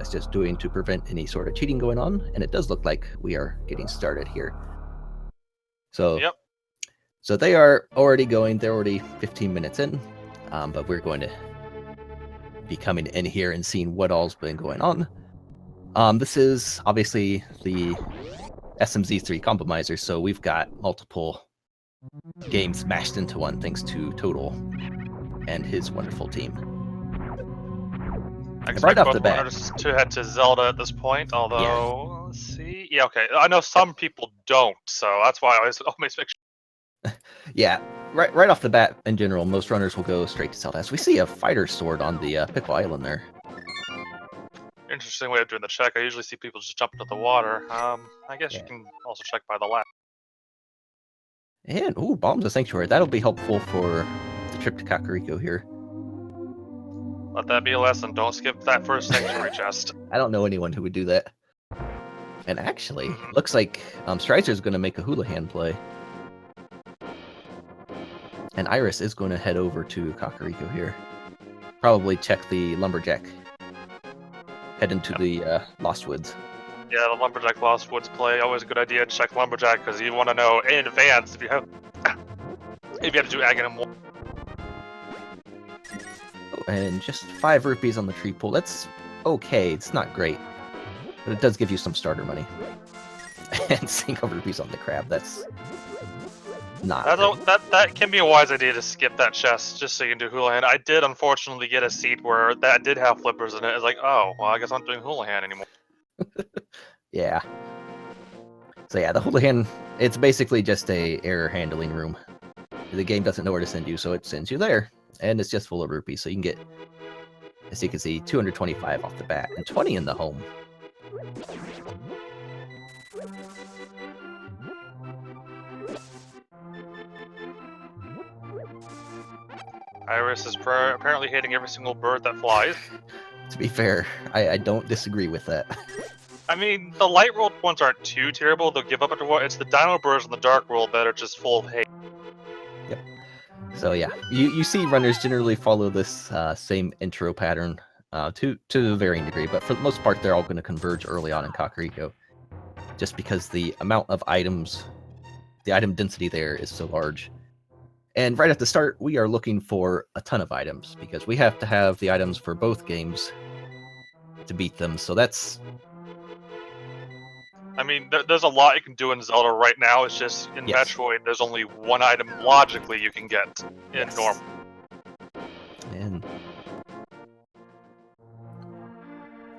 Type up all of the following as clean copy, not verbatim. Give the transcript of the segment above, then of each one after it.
Quake's just doing to prevent any sort of cheating going on, and it does look like we are getting started here. So, Yep. So they are already going. They're already 15 minutes in, but we're going to be coming in here and seeing what all's been going on. This is obviously the SMZ3 Compromiser, so we've got multiple games mashed into one thanks to Total and his wonderful team. I expect both runners to head to Zelda at this point, although, let's see. Yeah, okay. I know some people don't, so that's why I always make sure. Yeah, right off the bat, in general, most runners will go straight to Zelda. As we see a fighter sword on the Pickle Island there. Interesting way of doing the check. I usually see people just jump into the water. I guess you can also check by the lap. And, ooh, Bombs of Sanctuary. That'll be helpful for the trip to Kakariko here. Let that be a lesson. Don't skip that first Sanctuary chest. I don't know anyone who would do that. And actually, looks like Strizer is going to make a Houlihan play. And Iris is going to head over to Kakariko here. Probably check the Lumberjack. Head into the Lost Woods. Yeah, the Lumberjack Lost Woods play. Always a good idea to check Lumberjack because you want to know in advance if you have to do Aghanim 1. Oh, and just 5 rupees on the tree pool. That's okay. It's not great. But it does give you some starter money. And single rupees on the crab. That's not that can be a wise idea to skip that chest just so you can do Houlihan. I did unfortunately get a seat where that did have flippers in it. It's like, oh, well, I guess I'm not doing Houlihan anymore. Yeah. So yeah, the Houlihan, it's basically just a error handling room. The game doesn't know where to send you, so it sends you there. And it's just full of rupees, so you can get, as you can see, 225 off the bat, and 20 in the home. Iris is apparently hitting every single bird that flies. To be fair, I don't disagree with that. I mean, the light rolled ones aren't too terrible. They'll give up after a while. It's the dino birds in the dark world that are just full of hate. Yep. So yeah, you see runners generally follow this same intro pattern to a varying degree, but for the most part, they're all going to converge early on in Kakariko, just because the amount of items, the item density there is so large. And right at the start, we are looking for a ton of items, because we have to have the items for both games to beat them, so that's... I mean, there's a lot you can do in Zelda right now. It's just, in Metroid, there's only one item logically you can get in normal.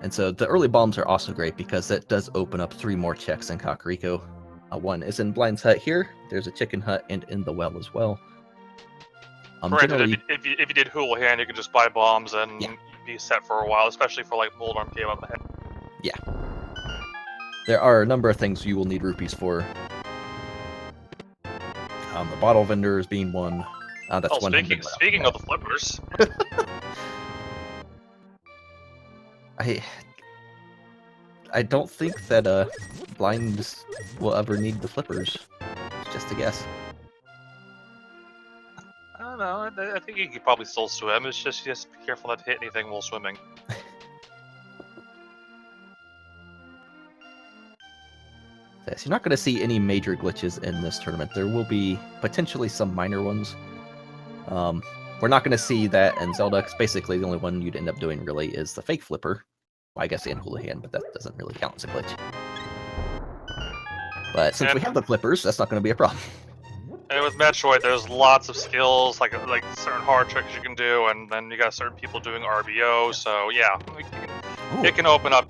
And so the early bombs are also great, because that does open up 3 more checks in Kakariko. One is in Blind's hut here, there's a chicken hut, and in the well as well. Granted, if you did Houlihan, you could just buy bombs and be set for a while, especially for like Moldarm came up ahead. Yeah. There are a number of things you will need rupees for. The bottle vendors being one. That's one. Speaking of the flippers. I don't think that Blind will ever need the flippers. Just a guess. I don't know. I think you could probably still swim. It's just be careful not to hit anything while swimming. So you're not going to see any major glitches in this tournament. There will be potentially some minor ones. We're not going to see that in Zelda, because basically the only one you'd end up doing really is the fake flipper. Well, I guess and Houlihan, but that doesn't really count as a glitch. But since we have the flippers, that's not going to be a problem. And with Metroid, there's lots of skills, like certain hard tricks you can do, and then you got certain people doing RBO, so yeah, it can open up.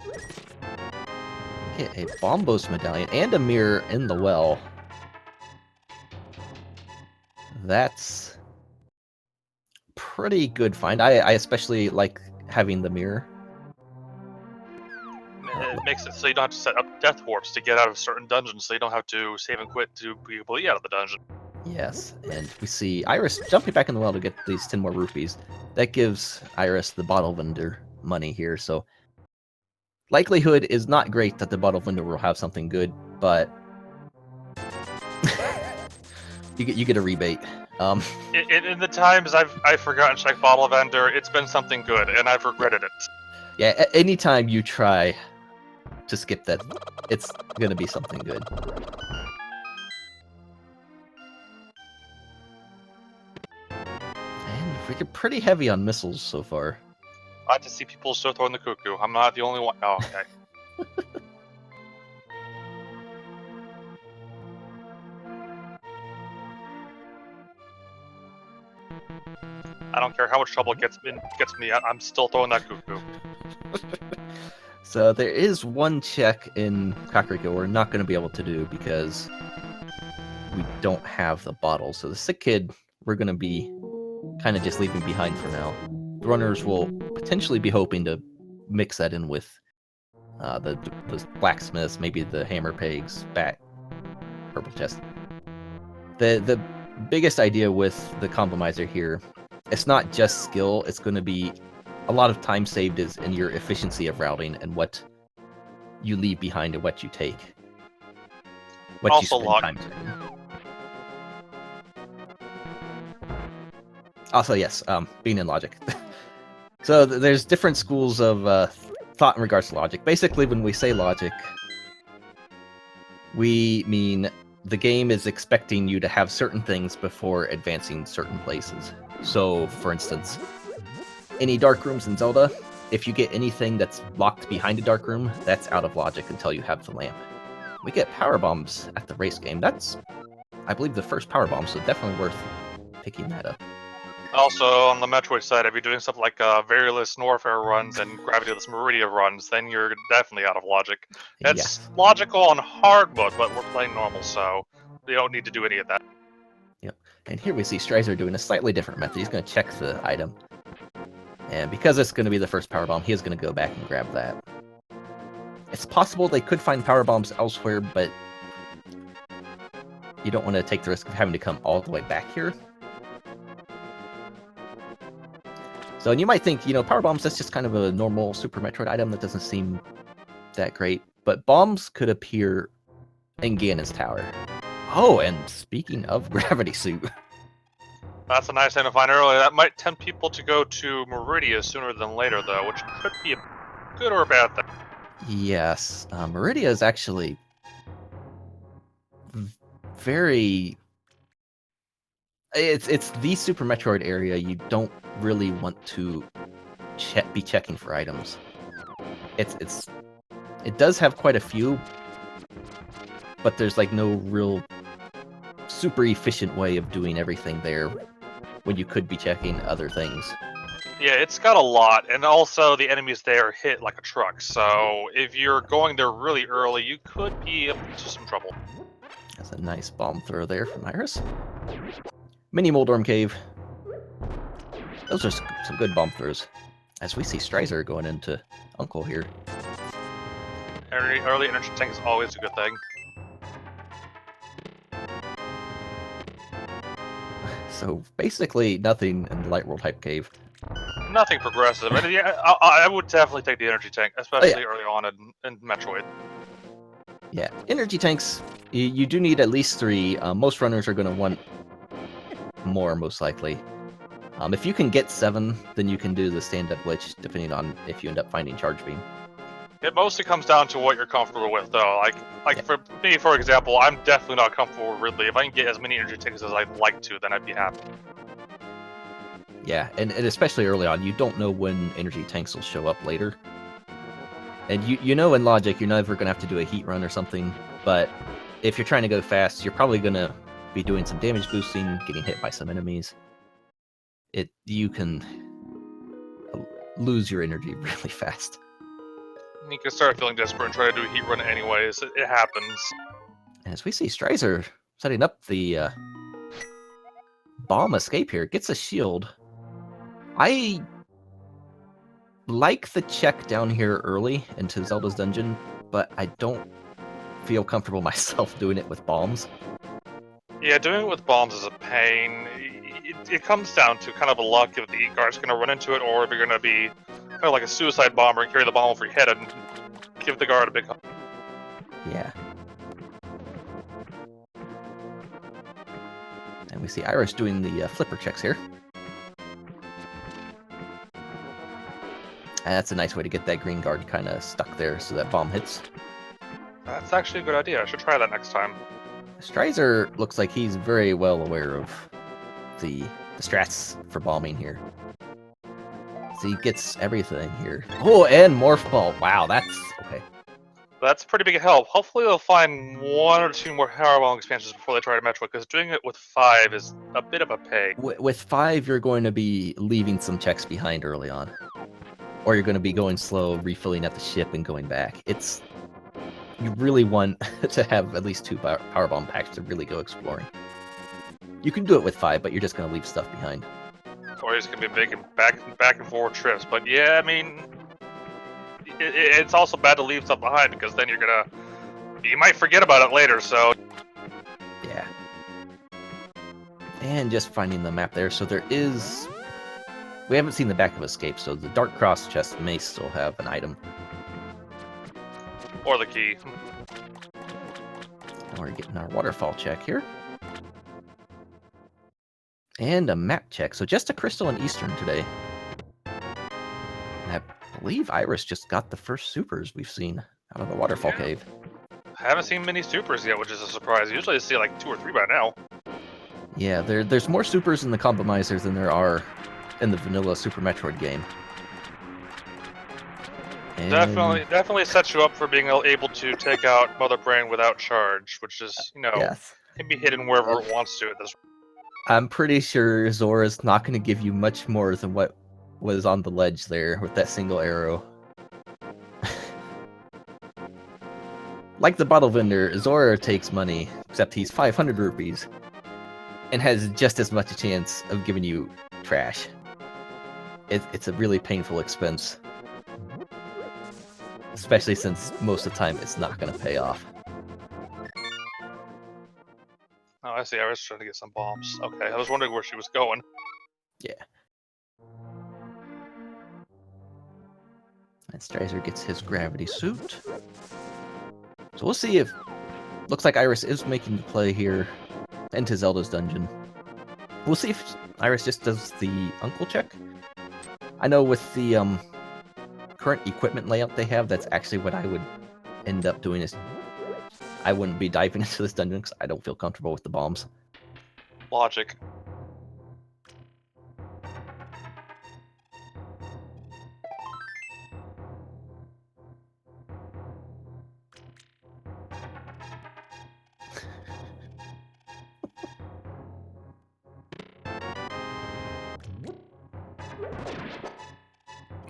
Get a Bombos medallion and a mirror in the well. That's pretty good find. I especially like having the mirror. It makes it so you don't have to set up death warps to get out of certain dungeons, so you don't have to save and quit to be able to get out of the dungeon. Yes, and we see Iris jumping back in the well to get these 10 more rupees. That gives Iris the bottle vendor money here, so likelihood is not great that the bottle vendor will have something good, but you get a rebate. In the times I've forgotten to check bottle vendor, it's been something good, and I've regretted it. Yeah, anytime you try to skip that, it's gonna be something good. And we're pretty heavy on missiles so far. I like to see people still throwing the cuckoo. I'm not the only one. Oh, okay. I don't care how much trouble it gets me. I'm still throwing that cuckoo. So there is one check in Kakariko we're not going to be able to do because we don't have the bottle. So the sick kid, we're going to be kind of just leaving behind for now. The runners will potentially be hoping to mix that in with the blacksmiths, maybe the hammer pegs, bat, purple chest. The biggest idea with the compromiser here, it's not just skill, it's going to be a lot of time saved is in your efficiency of routing and what you leave behind and what you take. What Also you spend time doing. Also, yes, being in logic. So there's different schools of thought in regards to logic. Basically, when we say logic, we mean the game is expecting you to have certain things before advancing certain places. So, for instance, any dark rooms in Zelda, if you get anything that's locked behind a dark room, that's out of logic until you have the lamp. We get power bombs at the race game. That's, I believe, the first power bomb, so definitely worth picking that up. Also, on the Metroid side, if you're doing stuff like Variolous Norfair runs and Gravityless Meridia runs, then you're definitely out of logic. It's Yes. logical on hard mode, but we're playing normal, so you don't need to do any of that. Yep. And here we see Strizer doing a slightly different method. He's going to check the item. And because it's going to be the first power bomb, he is going to go back and grab that. It's possible they could find power bombs elsewhere, but you don't want to take the risk of having to come all the way back here. So, and you might think, power bombs, that's just kind of a normal Super Metroid item that doesn't seem that great. But bombs could appear in Ganon's tower. Oh, and speaking of Gravity Suit. That's a nice thing to find early. That might tempt people to go to Meridia sooner than later, though, which could be a good or a bad thing. Yes, Meridia is actually very... It's the Super Metroid area you don't really want to be checking for items. It does have quite a few, but there's like no real super efficient way of doing everything there when you could be checking other things. Yeah, it's got a lot, and also the enemies there hit like a truck, so if you're going there really early, you could be up to some trouble. That's a nice bomb throw there from Iris. Mini Moldorm Cave. Those are some good bomb throws. As we see Strizer going into Uncle here. Early energy tank is always a good thing. So basically nothing in the Light World Hype Cave. Nothing progressive, and yeah, I would definitely take the energy tank, especially early on in Metroid. Yeah, energy tanks, you do need at least 3. Most runners are going to want more, most likely. If you can get 7, then you can do the stand-up glitch, depending on if you end up finding Charge Beam. It mostly comes down to what you're comfortable with, though. Like for me, for example, I'm definitely not comfortable with Ridley. If I can get as many energy tanks as I'd like to, then I'd be happy. Yeah, and especially early on, you don't know when energy tanks will show up later. And you know in logic, you're never going to have to do a heat run or something, but if you're trying to go fast, you're probably going to be doing some damage boosting, getting hit by some enemies. You can lose your energy really fast. You can start feeling desperate and try to do a heat run anyways. It happens. As we see Strizer setting up the bomb escape here, gets a shield. I like the check down here early into Zelda's dungeon, but I don't feel comfortable myself doing it with bombs. Yeah, doing it with bombs is a pain. It comes down to kind of a luck if the guard's going to run into it, or if you're going to be kind of like a suicide bomber and carry the bomb over your head and give the guard a big hug. Yeah. And we see Iris doing the flipper checks here. And that's a nice way to get that green guard kind of stuck there so that bomb hits. That's actually a good idea. I should try that next time. Strizer looks like he's very well aware of the strats for bombing here. So he gets everything here. Oh, and Morph Ball. Wow, that's okay. That's pretty big help. Hopefully they'll find 1 or 2 more Powerbomb expansions before they try to Metroid, because doing it with 5 is a bit of a peg. With 5, you're going to be leaving some checks behind early on. Or you're going to be going slow, refilling at the ship, and going back. You really want to have at least 2 Powerbomb packs to really go exploring. You can do it with 5, but you're just going to leave stuff behind. Or he's going to be making back and forward trips. But yeah, I mean, it's also bad to leave stuff behind, because then you might forget about it later, so... Yeah. And just finding the map there, so there is... We haven't seen the back of Escape, so the Dark Cross chest may still have an item. Or the key. And we're getting our waterfall check here. And a map check, so just a crystal and Eastern today. And I believe Iris just got the first supers we've seen out of the waterfall cave. I haven't seen many supers yet, which is a surprise. Usually I see like 2 or 3 by now. Yeah, there's more supers in the Compromisers than there are in the vanilla Super Metroid game. And... Definitely sets you up for being able to take out Mother Brain without charge, which is, yes. can be hidden wherever it wants to at this. I'm pretty sure Zora's not going to give you much more than what was on the ledge there with that single arrow. Like the bottle vendor, Zora takes money, except he's 500 rupees, and has just as much a chance of giving you trash. It's a really painful expense. Especially since most of the time it's not going to pay off. Oh, I see. I was trying to get some bombs. Okay, I was wondering where she was going. Yeah. And Strizer gets his gravity suit. So we'll see if... Looks like Iris is making the play here into Zelda's dungeon. We'll see if Iris just does the uncle check. I know with the current equipment layout they have, that's actually what I would end up doing. Is I wouldn't be diving into this dungeon because I don't feel comfortable with the bombs. Logic.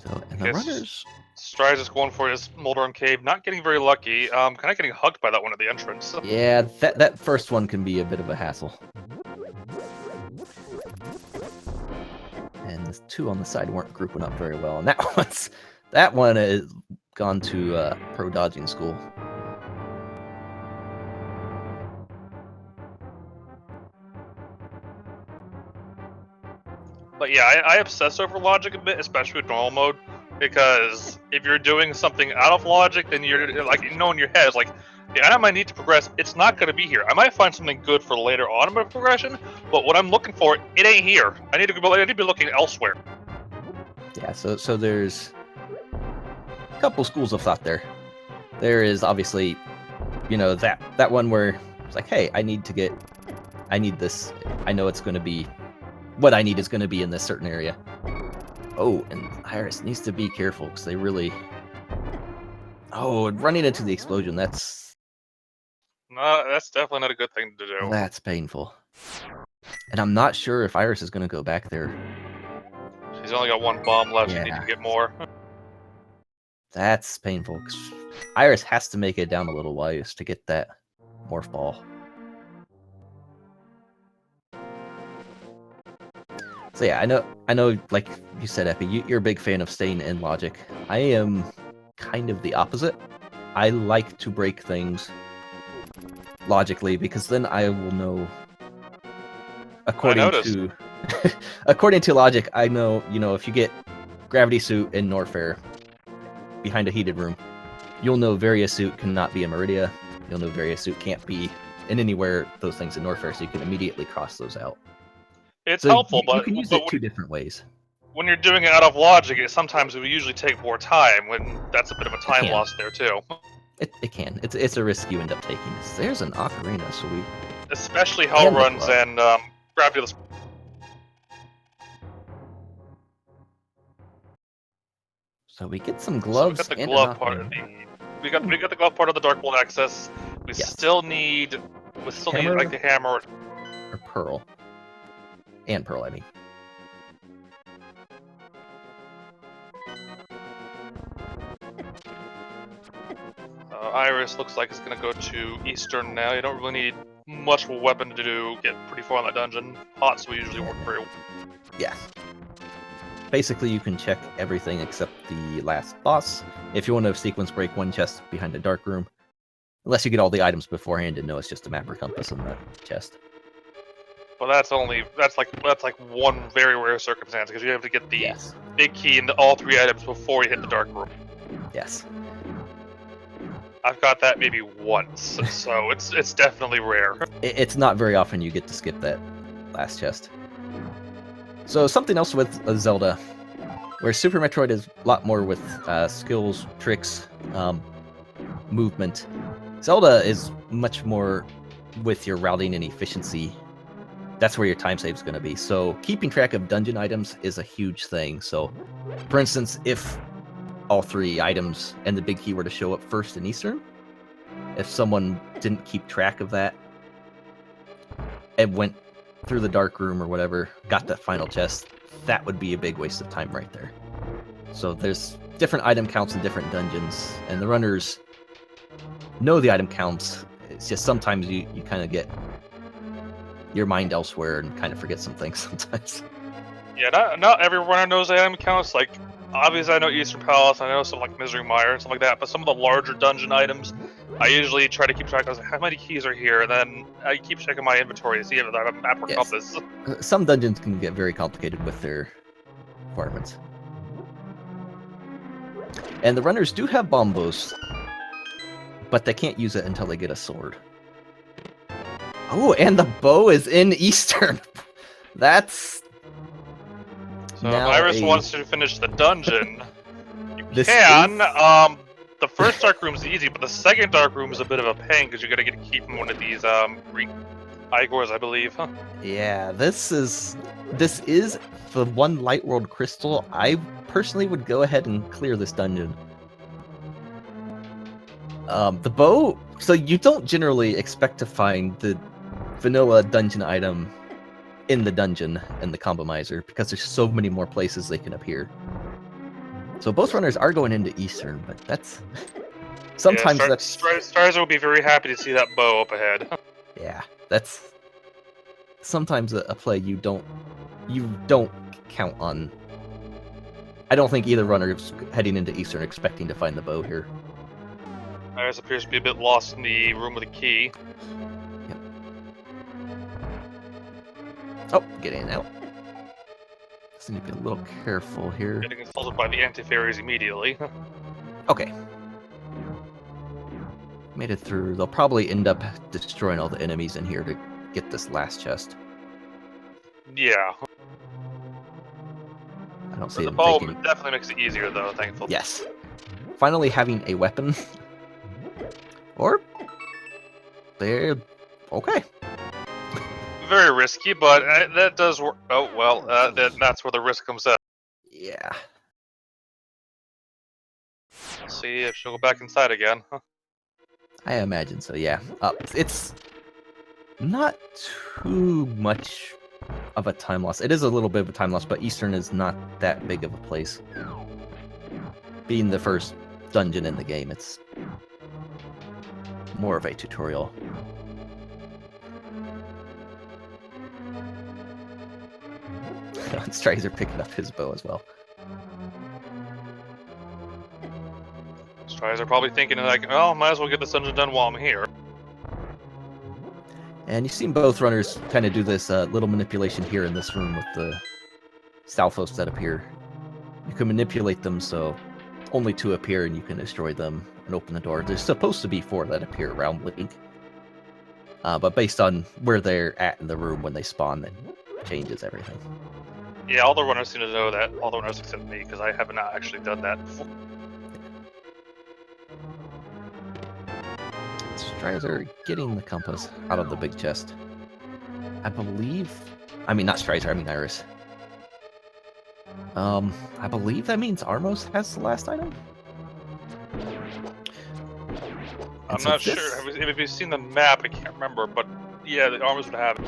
So, and the runners... Strides is going for his Moldorm Cave, not getting very lucky. Kind of getting hugged by that one at the entrance. Yeah, that first one can be a bit of a hassle. And the 2 on the side weren't grouping up very well, and that one has gone to pro dodging school. But yeah, I obsess over logic a bit, especially with normal mode, because if you're doing something out of logic, then you're like, in your head, it's like, the item I need to progress, it's not going to be here. I might find something good for later on in my progression, but what I'm looking for, it ain't here. I need to be looking elsewhere. Yeah, so there's a couple schools of thought there. There is obviously, that one where it's like, hey, I need this. I know it's going to be, what I need is going to be in this certain area. Oh, and Iris needs to be careful because they really... Oh, running into the explosion, that's definitely not a good thing to do. That's painful. And I'm not sure if Iris is going to go back there. She's only got 1 bomb left, Yeah. She needs to get more. That's painful. 'Cause Iris has to make it down a little ways to get that morph ball. So yeah, I know, like you said, Epi, you're a big fan of staying in logic. I am kind of the opposite. I like to break things logically because then I will know. According to logic, I know, if you get Gravity Suit in Norfair behind a heated room, you'll know Various Suit cannot be in Meridia. You'll know Various Suit can't be in anywhere those things in Norfair, so you can immediately cross those out. It's So helpful, you can use it 2 different ways. when you're doing it out of logic, sometimes it will usually take more time. When that's a bit of a time can. loss there too. It can. It's a risk you end up taking. There's an ocarina, so we. Especially hull And the runs glove. and gravity. So we get some So we gloves got the and glove an part of ocarina. we got the glove part of the Dark World access. We Yes. still need Hammer? like the hammer. Or pearl. And pearl, I mean. Iris looks like it's gonna go to Eastern now. You don't really need much of a weapon to get pretty far in that dungeon. Pots will usually work very well. Yeah. Basically, you can check everything except the last boss. If you want to sequence break one chest behind a dark room, unless you get all the items beforehand and know it's just a map or compass in the chest. But that's like one very rare circumstance because you have to get the Yes. big key into all 3 items before you hit the dark room. Yes. I've got that maybe once, so it's definitely rare. It's not very often you get to skip that last chest. So something else with Zelda, where Super Metroid is a lot more with skills, tricks, movement. Zelda is much more with your routing and efficiency. That's where your time save is going to be. So keeping track of dungeon items is a huge thing. So, for instance, if all 3 items and the big key were to show up first in Eastern, if someone didn't keep track of that and went through the dark room or whatever, got that final chest, that would be a big waste of time right there. So there's different item counts in different dungeons, and the runners know the item counts. It's just sometimes you kind of get your mind elsewhere and kind of forget some things sometimes. Yeah, not every runner knows item counts. Like, obviously I know Eastern Palace, I know some like Misery Mire and stuff like that, but some of the larger dungeon items, I usually try to keep track of how many keys are here, and then I keep checking my inventory to see if I have a map or compass. Some dungeons can get very complicated with their requirements. And the runners do have bombos, but they can't use it until they get a sword. Oh, and the bow is in Eastern. That's... So if Iris wants to finish the dungeon, you can. The first dark room is easy, but the second dark room is a bit of a pain because you got to get a key from one of these Greek Igors, I believe. Huh? Yeah, this is the one Light World crystal. I personally would go ahead and clear this dungeon. The bow. So you don't generally expect to find the vanilla dungeon item in the dungeon in the Combomizer because there's so many more places they can appear. So both runners are going into Eastern, but that's sometimes Strizer will be very happy to see that bow up ahead. Yeah, that's sometimes a play you don't count on. I don't think either runner is heading into Eastern expecting to find the bow here. Iris appears to be a bit lost in the room with the key. Yep. Oh, get in and out. Just need to be a little careful here. Getting assaulted by the anti-fairies immediately. Okay. Made it through. They'll probably end up destroying all the enemies in here to get this last chest. Yeah. I don't see the them bow taking... definitely makes it easier, though, thankfully. Yes. Finally having a weapon. Or... they're... okay. Very risky, but that does work. Oh, well, that's where the risk comes in. Yeah. Let's see if she'll go back inside again. Huh. I imagine so, yeah. It's not too much of a time loss. It is a little bit of a time loss, but Eastern is not that big of a place. Being the first dungeon in the game, it's more of a tutorial. Strizer picking up his bow as well. Strizer probably thinking like, oh, might as well get this dungeon done while I'm here. And you've seen both runners kind of do this little manipulation here in this room with the Stalfos that appear. You can manipulate them so only 2 appear and you can destroy them and open the door. There's supposed to be 4 that appear around Link. But based on where they're at in the room when they spawn, that changes everything. Yeah, all the runners seem to know that. All the runners except me, because I have not actually done that before. Strizer getting the compass out of the big chest. I believe... I mean, not Strizer, I mean Iris. I believe that means Armos has the last item? I'm not sure. If you've seen the map, I can't remember, but yeah, the armors would have it.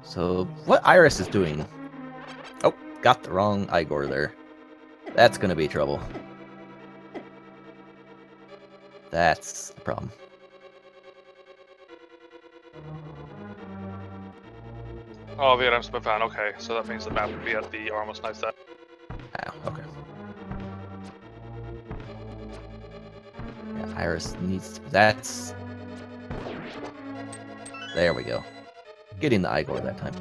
So, what Iris is doing... Oh, got the wrong Igor there. That's gonna be trouble. That's the problem. Oh, Vietnam's been found. Okay, so that means the map would be at the Armos night set. Oh, okay. Yeah, Iris needs... That's... There we go. Getting the Igor that time.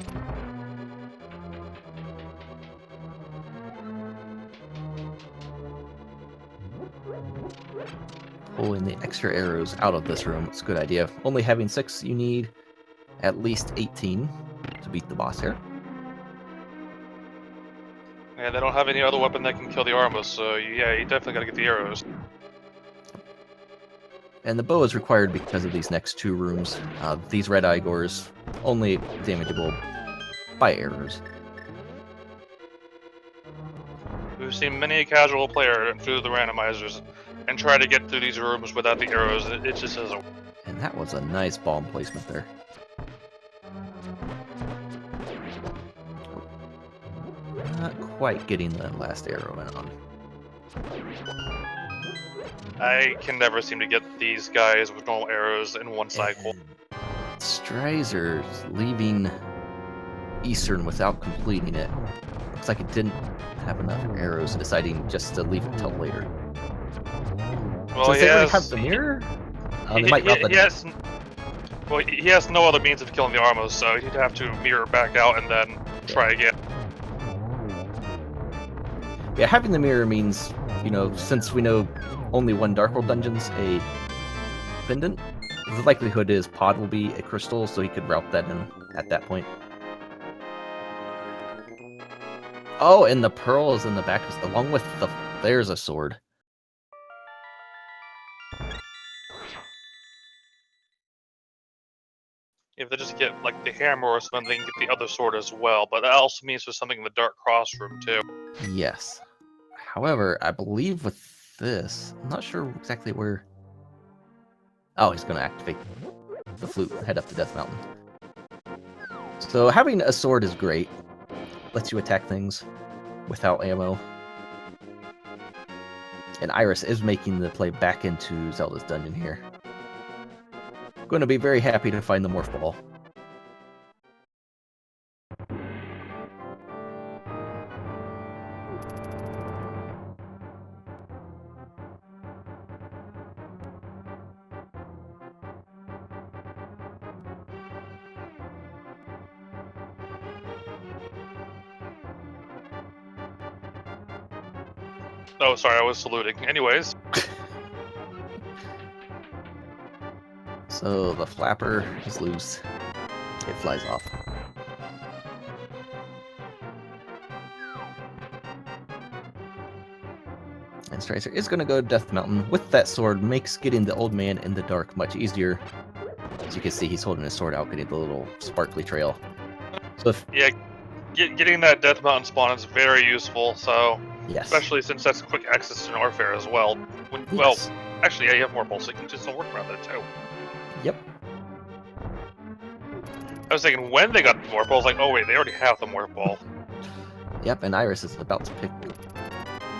Pulling the extra arrows out of this room. It's a good idea. Only having 6, you need at least 18 to beat the boss here. And they don't have any other weapon that can kill the Armos, so yeah, you definitely gotta get the arrows. And the bow is required because of these next 2 rooms. These red Igors only damageable by arrows. We've seen many a casual player through the randomizers and try to get through these rooms without the arrows. It just doesn't work. And that was a nice bomb placement there. Not quite getting the last arrow in on. I can never seem to get these guys with normal arrows in one cycle. Strizer's leaving Eastern without completing it. Looks like it didn't have enough arrows, deciding just to leave it till later. Well, Does they already have the mirror? He has no other means of killing the Armos, so he'd have to mirror back out and then try again. Yeah, having the mirror means, you know, since we know only one Dark World dungeon's a pendant, the likelihood is Pod will be a crystal, so he could route that in at that point. Oh, and the pearl is in the back, along with the... There's a sword. If they just get like the hammer or something, they can get the other sword as well. But that also means there's something in the Dark Cross room too. Yes. However, I believe with this, I'm not sure exactly where... Oh, he's going to activate the flute, head up to Death Mountain. So having a sword is great. Lets you attack things without ammo. And Iris is making the play back into Zelda's dungeon here. Going to be very happy to find the Morph Ball. Oh, sorry, I was saluting. Anyways. So the flapper is loose. It flies off. And Stricer is going to go to Death Mountain. With that sword, makes getting the old man in the dark much easier. As you can see, he's holding his sword out, getting the little sparkly trail. So if... Yeah, getting that Death Mountain spawn is very useful, so... Yes. Especially since that's quick access to Norfair as well. Yes. Well, actually, yeah, you have more balls, so you can just work around there too. Yep. I was thinking when they got the Morph Ball, I was like, oh wait, they already have the Morph Ball. Yep, and Iris is about to pick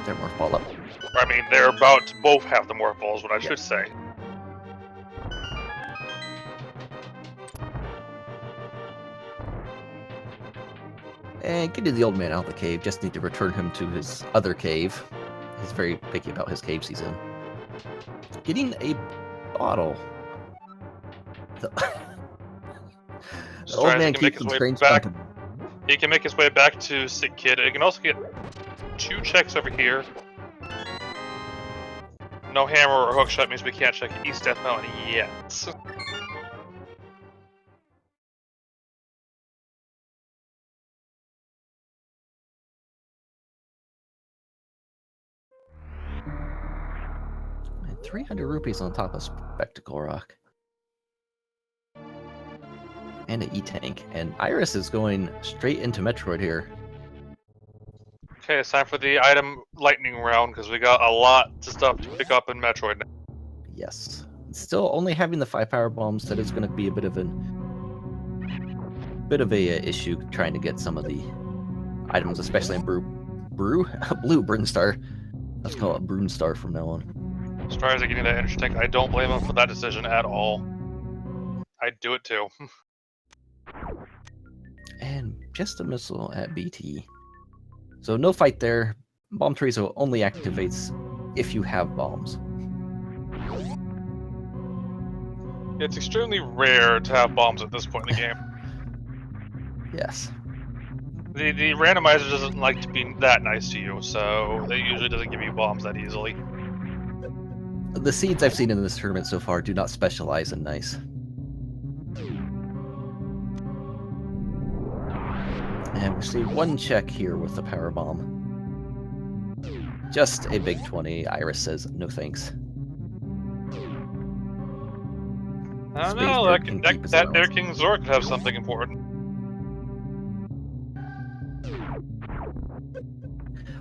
their Morph Ball up. I mean, they're about to both have the Morph Ball is what I should say. And getting the old man out of the cave, just need to return him to his other cave. He's very picky about his caves he's in. Getting a bottle. The old man keeps in strange company. He can make his way back to Sick Kid. He can also get 2 checks over here. No hammer or hookshot means we can't check East Death Mountain yet. 300 rupees on top of Spectacle Rock. And an E-Tank. And Iris is going straight into Metroid here. Okay, it's time for the item lightning round because we got a lot of stuff to pick up in Metroid now. Yes. Still only having the 5 power bombs, that is going to be a bit of a issue trying to get some of the items, especially in Blue Brunstar. Let's call it Brunstar from now on. Strizer getting that energy tank. I don't blame him for that decision at all. I'd do it too. And just a missile at BT. So no fight there. Bomb Chorizo only activates if you have bombs. It's extremely rare to have bombs at this point in the game. Yes. The randomizer doesn't like to be that nice to you, so it usually doesn't give you bombs that easily. The seeds I've seen in this tournament so far do not specialize in nice. And we see one check here with the power bomb. Just a big 20. Iris says no thanks. I don't know, that Air King Zor could have something important.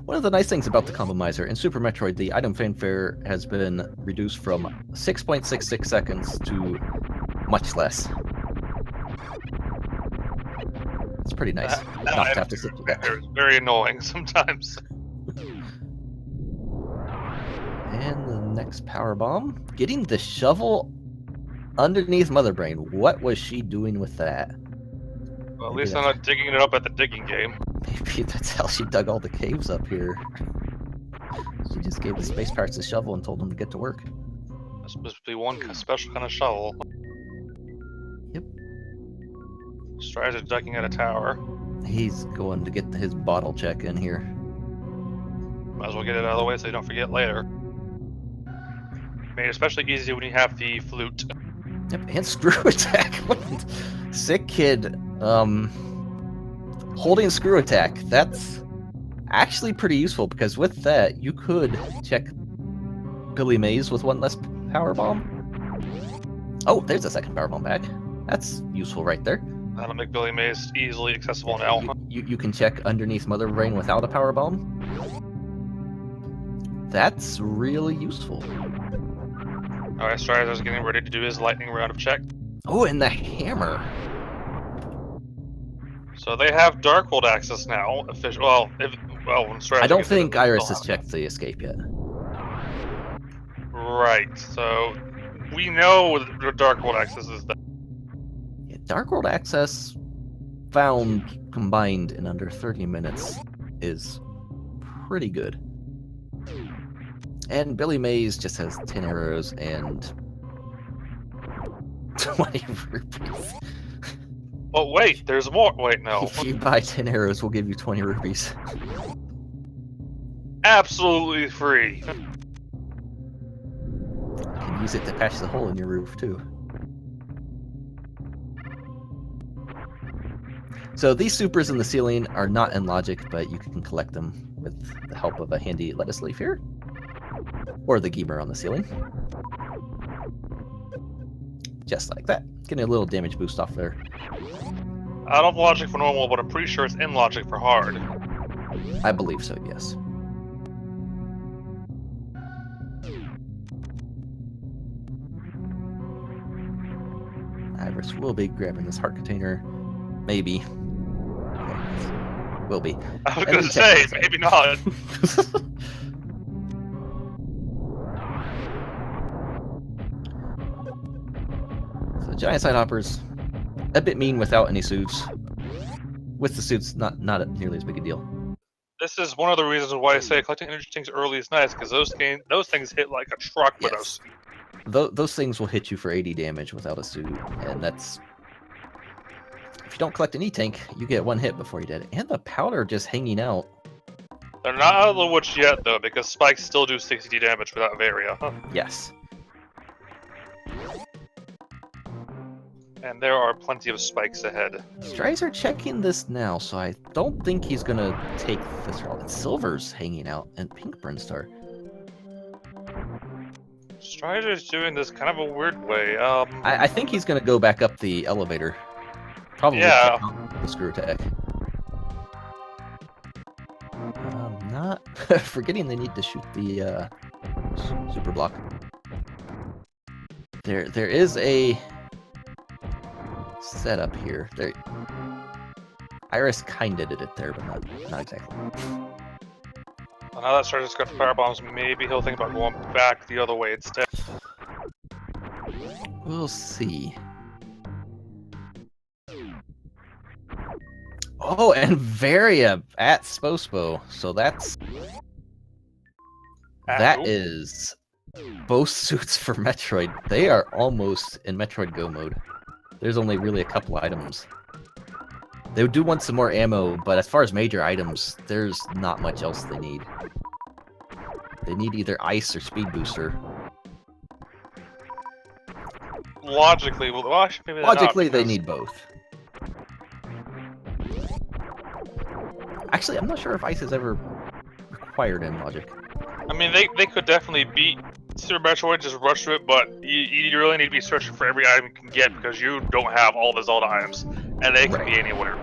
One of the nice things about the Compromiser in Super Metroid, the item fanfare has been reduced from 6.66 seconds to much less. It's pretty nice not to have to sit through that. It's very annoying sometimes. And the next power bomb, getting the shovel underneath Mother Brain. What was she doing with that? Well, at least I'm not digging it up at the digging game. Maybe that's how she dug all the caves up here. She just gave the space pirates a shovel and told them to get to work. That's supposed to be one special kind of shovel. Yep. Strider ducking at a tower. He's going to get his bottle check in here. Might as well get it out of the way so you don't forget later. Made especially easy when you have the flute. Yep, and screw attack. Sick kid. Holding screw attack. That's actually pretty useful because with that you could check Billy Mays with one less power bomb. Oh, there's a second power bomb back. That's useful right there. That'll make Billy Mays easily accessible now. You can check underneath Mother Brain without a power bomb. That's really useful. Alright, Strizer's getting ready to do his lightning round of check. Oh, and the hammer. So they have Dark World access now. When Strider I don't gets it, think they'll Iris have has checked the escape yet. Right, so we know the Dark World access is there. Yeah, Dark World access found combined in under 30 minutes is pretty good. And Billy Mays just has 10 arrows and 20 rupees. Oh wait, there's more. Wait, no. If you buy 10 arrows, we'll give you 20 rupees. Absolutely free. You can use it to patch the hole in your roof too. So these supers in the ceiling are not in logic, but you can collect them with the help of a handy lettuce leaf here. Or the Geemer on the ceiling. Just like that. Getting a little damage boost off there. Out of logic for normal, but I'm pretty sure it's in logic for hard. I believe so, yes. Iris will be grabbing this heart container. Maybe. Okay. Will be. I was gonna say, maybe not. So giant side hoppers, a bit mean without any suits. With the suits, not nearly as big a deal. This is one of the reasons why I say collecting energy tanks early is nice, because those things hit like a truck with us. Those things will hit you for 80 damage without a suit, and that's... If you don't collect an E-Tank, you get one hit before you're dead. And the powder just hanging out. They're not out of the woods yet, though, because spikes still do 60 damage without Varia. Yes. And there are plenty of spikes ahead. Strizer checking this now, so I don't think he's gonna take this route. And Silver's hanging out, and Pink Brinstar. Strider's doing this kind of a weird way. I think he's gonna go back up the elevator. Probably Yeah. check out the screw tech. Not forgetting they need to shoot the super block. There is a setup here. There, Iris kinda did it there, but not exactly. Well, now that Strider's got the fire bombs, maybe he'll think about going back the other way instead. We'll see. Oh, and Varia at Spospo. So that Ow. is both suits for Metroid. They are almost in Metroid Go mode. There's only really a couple items. They do want some more ammo, but as far as major items, there's not much else they need. They need either ice or speed booster. Logically, well, actually, maybe Logically, not, they because need both. Actually, I'm not sure if ice is ever required in Logic. I mean, they could definitely beat Super Metroid, just rush through it, but you really need to be searching for every item you can get because you don't have all the Zelda items, and they can be anywhere.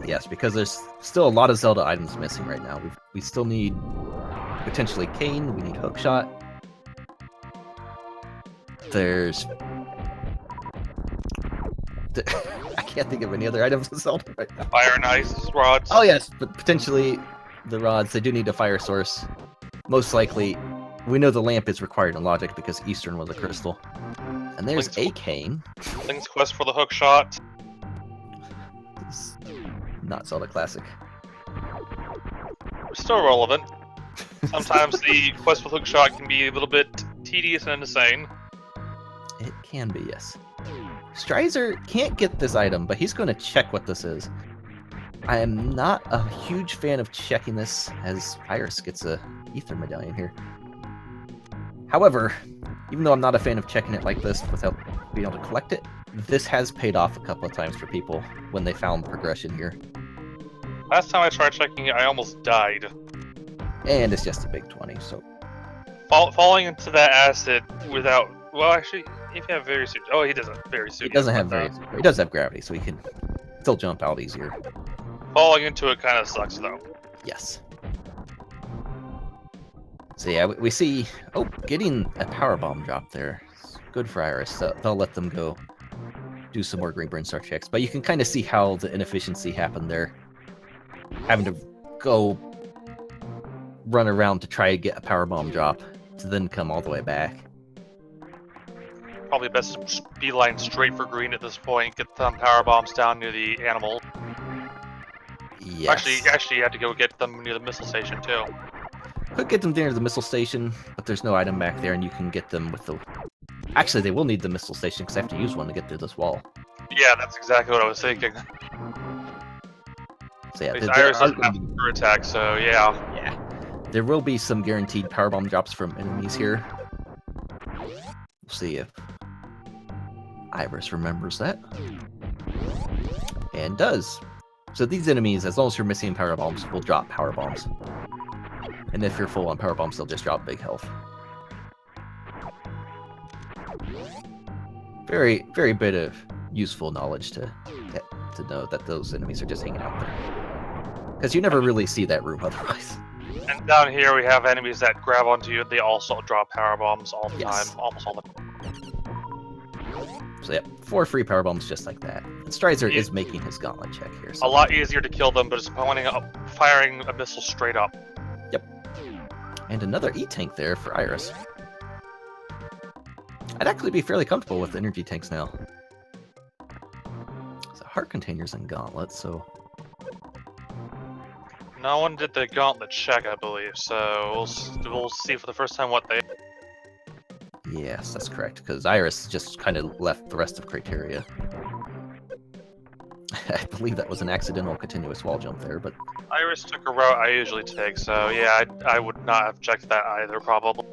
Yes, because there's still a lot of Zelda items missing right now. We still need potentially Kane. We need Hookshot. There's I can't think of any other items in Zelda right now. Fire and ice rods. Oh yes, but potentially the rods. They do need a fire source. Most likely, we know the lamp is required in Logic because Eastern was a crystal. And there's a Kane. Link's quest for the hook shot. It's not Zelda Classic. Still relevant. Sometimes the quest for the hook shot can be a little bit tedious and insane. It can be, yes. Strizer can't get this item, but he's going to check what this is. I am not a huge fan of checking this, as Iris gets a ether medallion here. However, even though I'm not a fan of checking it like this without being able to collect it, this has paid off a couple of times for people when they found progression here. Last time I tried checking it, I almost died. And it's just a big 20, so... Falling into that acid without... Well, actually, if you have very suit... Oh, he doesn't very suit. He doesn't have very... He does have gravity, so he can still jump out easier. Falling into it kind of sucks, though. Yes. So yeah, we see... Oh, getting a power bomb drop there. It's good for Iris. So they'll let them go do some more Green Burn Star checks. But you can kind of see how the inefficiency happened there. Having to go run around to try to get a power bomb drop to then come all the way back. Probably best to beeline straight for green at this point. Get some power bombs down near the animal. Yes. Actually, you have to go get them near the missile station too. Could get them near the missile station, but there's no item back there, and you can get them with the... Actually, they will need the missile station, because I have to use one to get through this wall. Yeah, that's exactly what I was thinking. So yeah, Iris doesn't have super attack, so yeah. Yeah. There will be some guaranteed power bomb drops from enemies here. We'll see if Iris remembers that. And does. So these enemies, as long as you're missing power bombs, will drop power bombs. And if you're full on power bombs, they'll just drop big health. Very, very bit of useful knowledge to know that those enemies are just hanging out there. Because you never really see that room otherwise. And down here we have enemies that grab onto you. They also drop power bombs all the time, almost all the time. So yeah, 4 free power bombs just like that. And Strizer is making his gauntlet check here. So. A lot easier to kill them, but it's firing a missile straight up. Yep. And another E-tank there for Iris. I'd actually be fairly comfortable with energy tanks now. So heart containers and gauntlets, so... No one did the gauntlet check, I believe, so we'll see for the first time what they... Yes, that's correct, because Iris just kind of left the rest of criteria. I believe that was an accidental continuous wall jump there, but... Iris took a route I usually take, so yeah, I would not have checked that either, probably.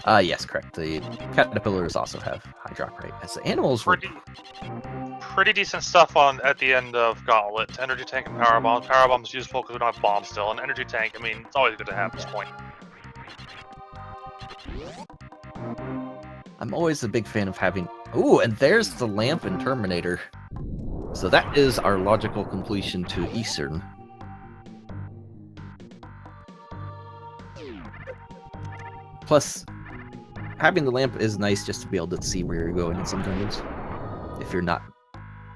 Yes, correct. The caterpillars also have high drop rate. As the animals were... Pretty decent stuff on at the end of Gauntlet. Energy tank and power bombs. Power bombs useful because we don't have bombs still. And energy tank, I mean, it's always good to have at this point. I'm always a big fan of having... Ooh, and there's the lamp in Terminator. So that is our logical completion to Eastern. Plus, having the lamp is nice just to be able to see where you're going in some dungeons. If you're not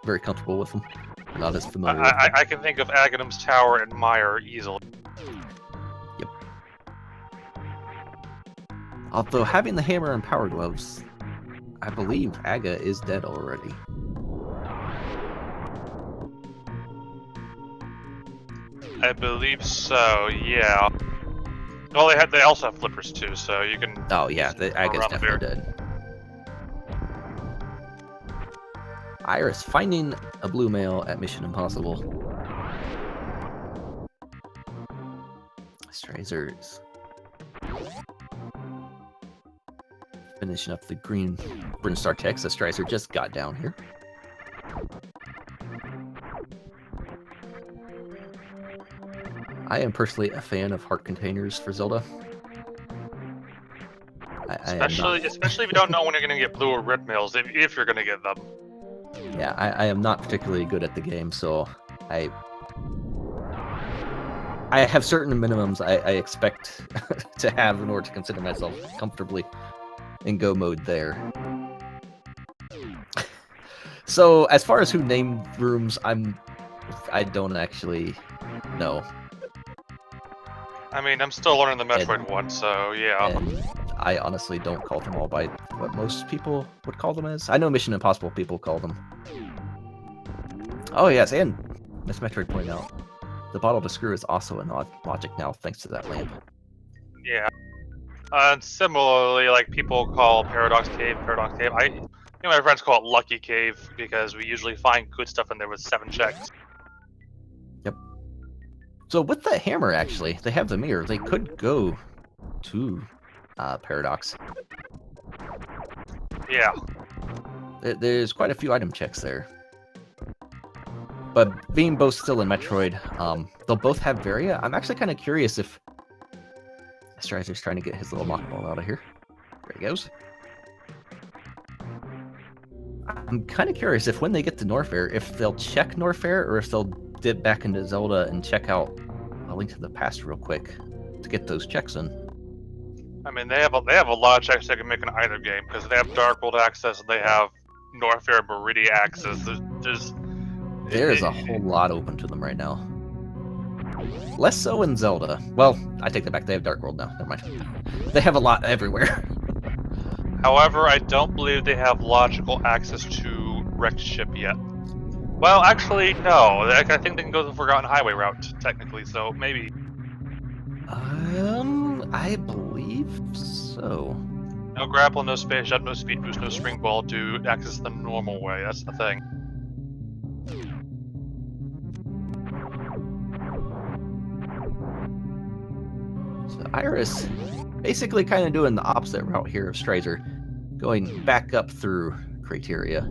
very comfortable with them. Not as familiar with them. I can think of Aghanim's Tower and Mire easily. Yep. Although having the hammer and power gloves, I believe Aga is dead already. I believe so, yeah. Well, they also have flippers too, so you can... Oh yeah, the Aga's definitely dead. Iris finding a blue male at Mission Impossible. Strazers finishing up the green Brinstar text. The Strizer just got down here. I am personally a fan of heart containers for Zelda. Especially if you don't know when you're going to get blue or red males, if you're going to get them. Yeah, I am not particularly good at the game, so I have certain minimums I expect to have in order to consider myself comfortably in go mode there. So as far as who named rooms, I don't actually know. I mean, I'm still learning the Metroid one, so yeah. And I honestly don't call them all by what most people would call them as. I know Mission Impossible people call them. Oh yes, and Miss Metroid pointed out, the bottle to screw is also in logic now, thanks to that lamp. Yeah. And similarly, like people call Paradox Cave. My friends call it Lucky Cave because we usually find good stuff in there with 7 checks. Yep. So with the hammer, actually, they have the mirror. They could go to Paradox. Yeah. There's quite a few item checks there. But being both still in Metroid, they'll both have Varia. I'm actually kind of curious if Strazer's trying to get his little mock ball out of here. There he goes. I'm kind of curious if when they get to Norfair, if they'll check Norfair or if they'll dip back into Zelda and check out A Link to the Past real quick to get those checks in. I mean, they have a lot of checks they can make in either game because they have Dark World access and they have Norfair Meridia access. There's a whole lot open to them right now. Less so in Zelda. Well, I take that back. They have Dark World now. Never mind. They have a lot everywhere. However, I don't believe they have logical access to Wrecked Ship yet. Well, actually, no. I think they can go the Forgotten Highway route, technically, so maybe. I believe so. No grapple, no space jump, no speed boost, no spring ball to access the normal way. That's the thing. So Iris basically kind of doing the opposite route here of Strazer, going back up through Criteria.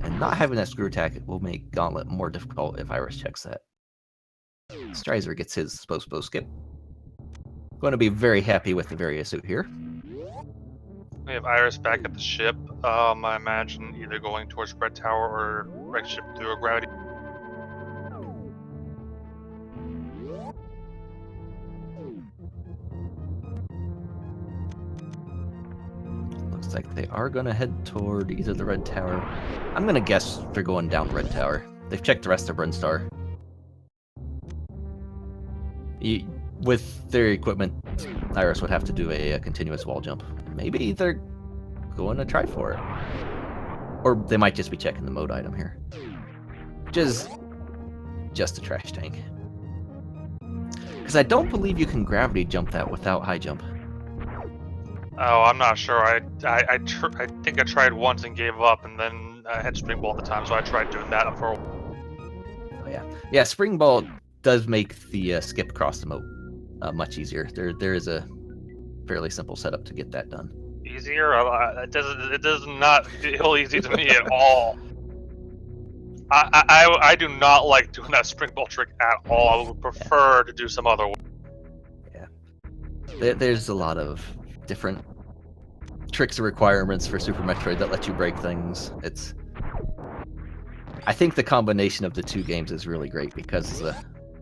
And not having that screw attack will make Gauntlet more difficult if Iris checks that. Strizer gets his Spo skip. Going to be very happy with the Varia suit here. We have Iris back at the ship. I imagine either going towards Red Tower or Red Ship through a gravity. Looks like they are going to head toward either the Red Tower. I'm going to guess they're going down Red Tower. They've checked the rest of Brinstar. With their equipment, Iris would have to do a continuous wall jump. Maybe they're going to try for it. Or they might just be checking the mode item here. Which is just a trash tank. Because I don't believe you can gravity jump that without high jump. Oh, I'm not sure. I think I tried once and gave up, and then I had spring ball at the time, so I tried doing that for a while. Oh yeah. Yeah, spring ball does make the skip across the moat much easier. There is a fairly simple setup to get that done. Easier? It does not feel easy to me at all. I do not like doing that springbolt trick at all. I would prefer to do some other way. Yeah. There's a lot of different tricks and requirements for Super Metroid that let you break things. I think the combination of the two games is really great because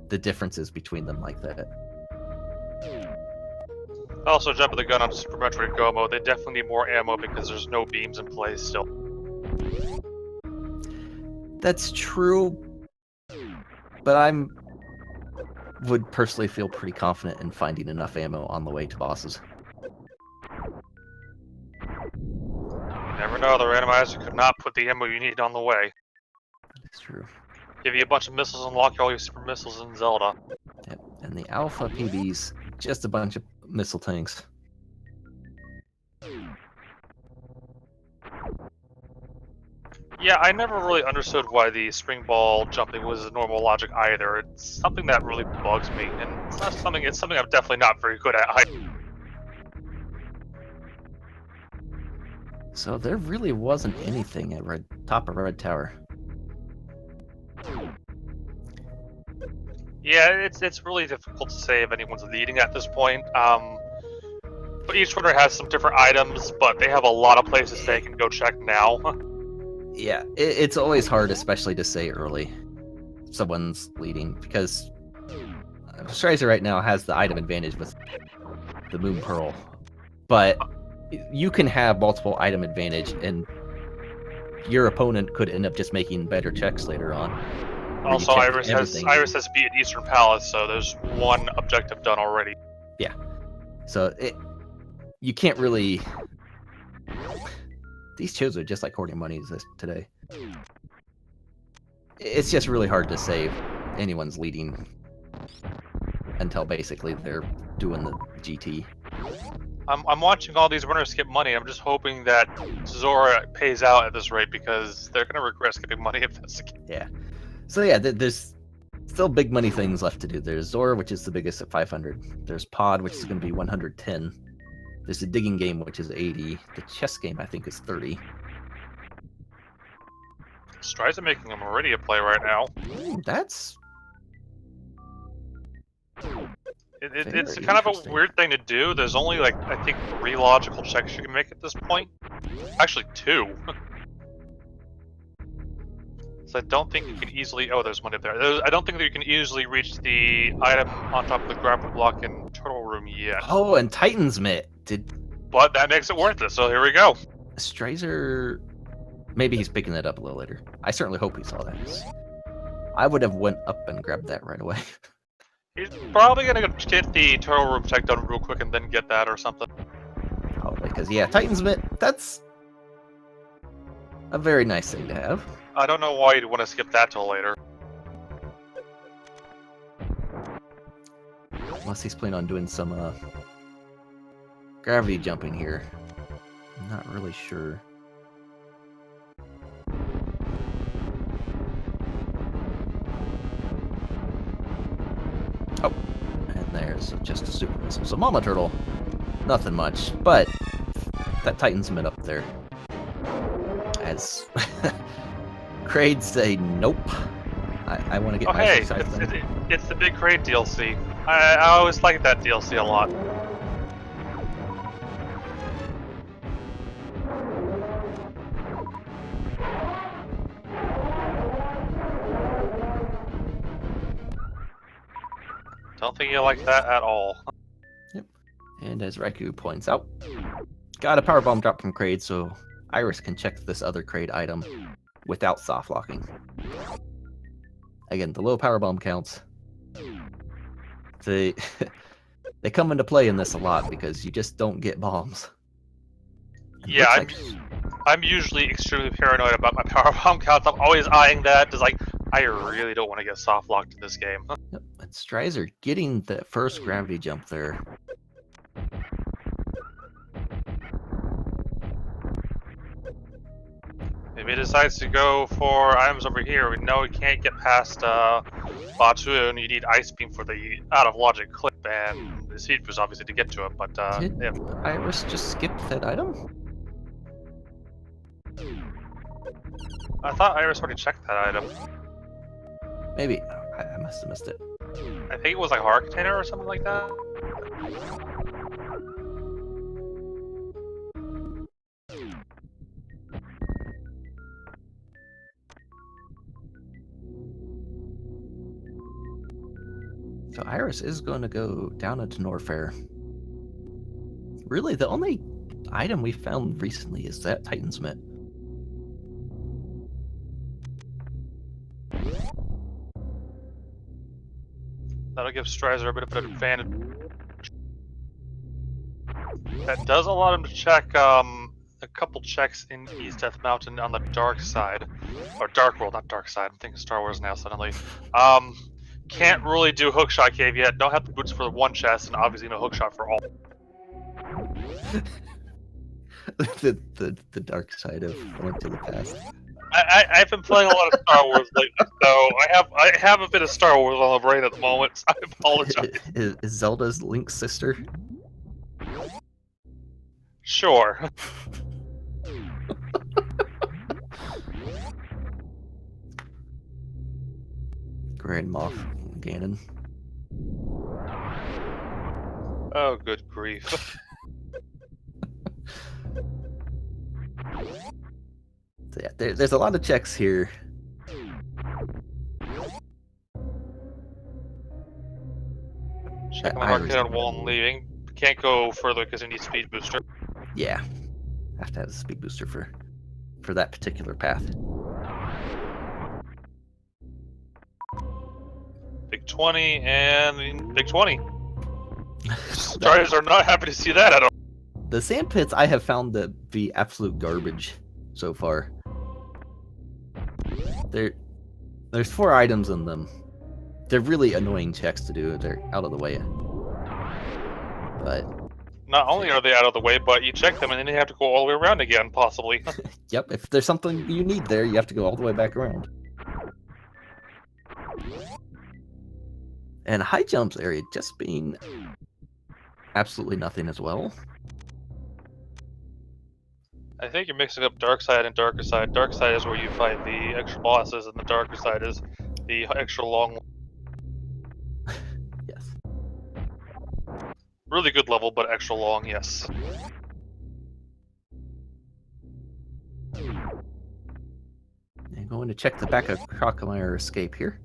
the differences between them like that. Also, jumping the gun on Super Metroid Go mode, they definitely need more ammo because there's no beams in place still. That's true, but would personally feel pretty confident in finding enough ammo on the way to bosses. You never know, the randomizer could not put the ammo you need on the way. That's true. Give you a bunch of missiles, unlock all your super missiles in Zelda. Yep, and the Alpha PB's just a bunch of missile tanks. Yeah, I never really understood why the spring ball jumping was normal logic either. It's something that really bugs me, and it's something I'm definitely not very good at. So there really wasn't anything at top of Red Tower. Yeah, it's really difficult to say if anyone's leading at this point. But each runner has some different items, but they have a lot of places they can go check now. Yeah, it's always hard, especially to say early someone's leading, because Strizer right now has the item advantage with the Moon Pearl, but you can have multiple item advantage, and your opponent could end up just making better checks later on. Also, Iris has beaten Eastern Palace, so there's one objective done already. Yeah, so you can't really. These shows are just like hoarding monies today. It's just really hard to say if anyone's leading until basically they're doing the GT. I'm watching all these runners skip money. I'm just hoping that Zora pays out at this rate because they're gonna regret skipping money if that's the case. Yeah. So yeah, there's still big money things left to do. There's Zora, which is the biggest at 500. There's Pod, which is going to be 110. There's the digging game, which is 80. The chess game, I think, is 30. Strides are making a Meridia play right now. Ooh, that's... It's kind of a weird thing to do. There's only, like, I think 3 logical checks you can make at this point. Actually, 2. So I don't think you can easily... Oh, there's one up there. I don't think that you can easily reach the item on top of the grappling block in Turtle Room yet. Oh, and Titan's Mitt. But that makes it worth it, so here we go. Strizer... Maybe he's picking that up a little later. I certainly hope he saw that. I would have went up and grabbed that right away. He's probably gonna get the Turtle Room check done real quick and then get that or something. Probably, because yeah, Titan's Mitt, that's a very nice thing to have. I don't know why you'd want to skip that till later. Unless he's planning on doing some gravity jumping here. I'm not really sure. Oh, and there's just a super missile. So Mama Turtle, nothing much, but that Titan's Mitt up there. As Kraid say nope. I want to get my it's the big Kraid DLC. I always like that DLC a lot. Don't think you like that at all. Yep. And as Raikou points out, got a power bomb drop from Kraid, so Iris can check this other Kraid item without soft locking. Again, the low power bomb counts. They come into play in this a lot because you just don't get bombs. Yeah, I'm usually extremely paranoid about my power bomb counts. I'm always eyeing that. Just like, I really don't want to get soft locked in this game. Yep, and Strizer getting that first gravity jump there. If he decides to go for items over here, we know he can't get past Batu, and you need Ice Beam for the out of logic clip and the Seed Boost obviously to get to it, but Did yeah. Iris just skip that item? I thought Iris already checked that item. Maybe. I must have missed it. I think it was like a Heart Container or something like that. So Iris is going to go down into Norfair. Really, the only item we found recently is that Titan's Mitt. That'll give Strizer a bit of an advantage. That does allow him to check a couple checks in East Death Mountain on the dark side. Or Dark World, not dark side. I'm thinking Star Wars now suddenly. Can't really do Hookshot Cave yet. Don't have the boots for the one chest, and obviously no Hookshot for all. the dark side of Link to the Past. I've been playing a lot of Star Wars lately, so I have a bit of Star Wars on the brain at the moment. So I apologize. Is Zelda's Link's sister? Sure. Grand Moff Ganon. Oh, good grief. So yeah, there's a lot of checks here. Checking the Heart Container wall and leaving. Can't go further because he needs Speed Booster. Yeah, have to have a speed booster for that particular path. Big 20 and Big 20. Striders are not happy to see that at all. The sand pits I have found to be absolute garbage so far. There's 4 items in them. They're really annoying checks to do. They're out of the way. But not only are they out of the way, but you check them and then you have to go all the way around again, possibly. Yep, if there's something you need there, you have to go all the way back around. And high jumps area just being absolutely nothing as well. I think you're mixing up dark side and darker side. Dark side is where you fight the extra bosses, and the darker side is the extra long. Yes. Really good level, but extra long, yes. And going to check the back of Crocomire escape here.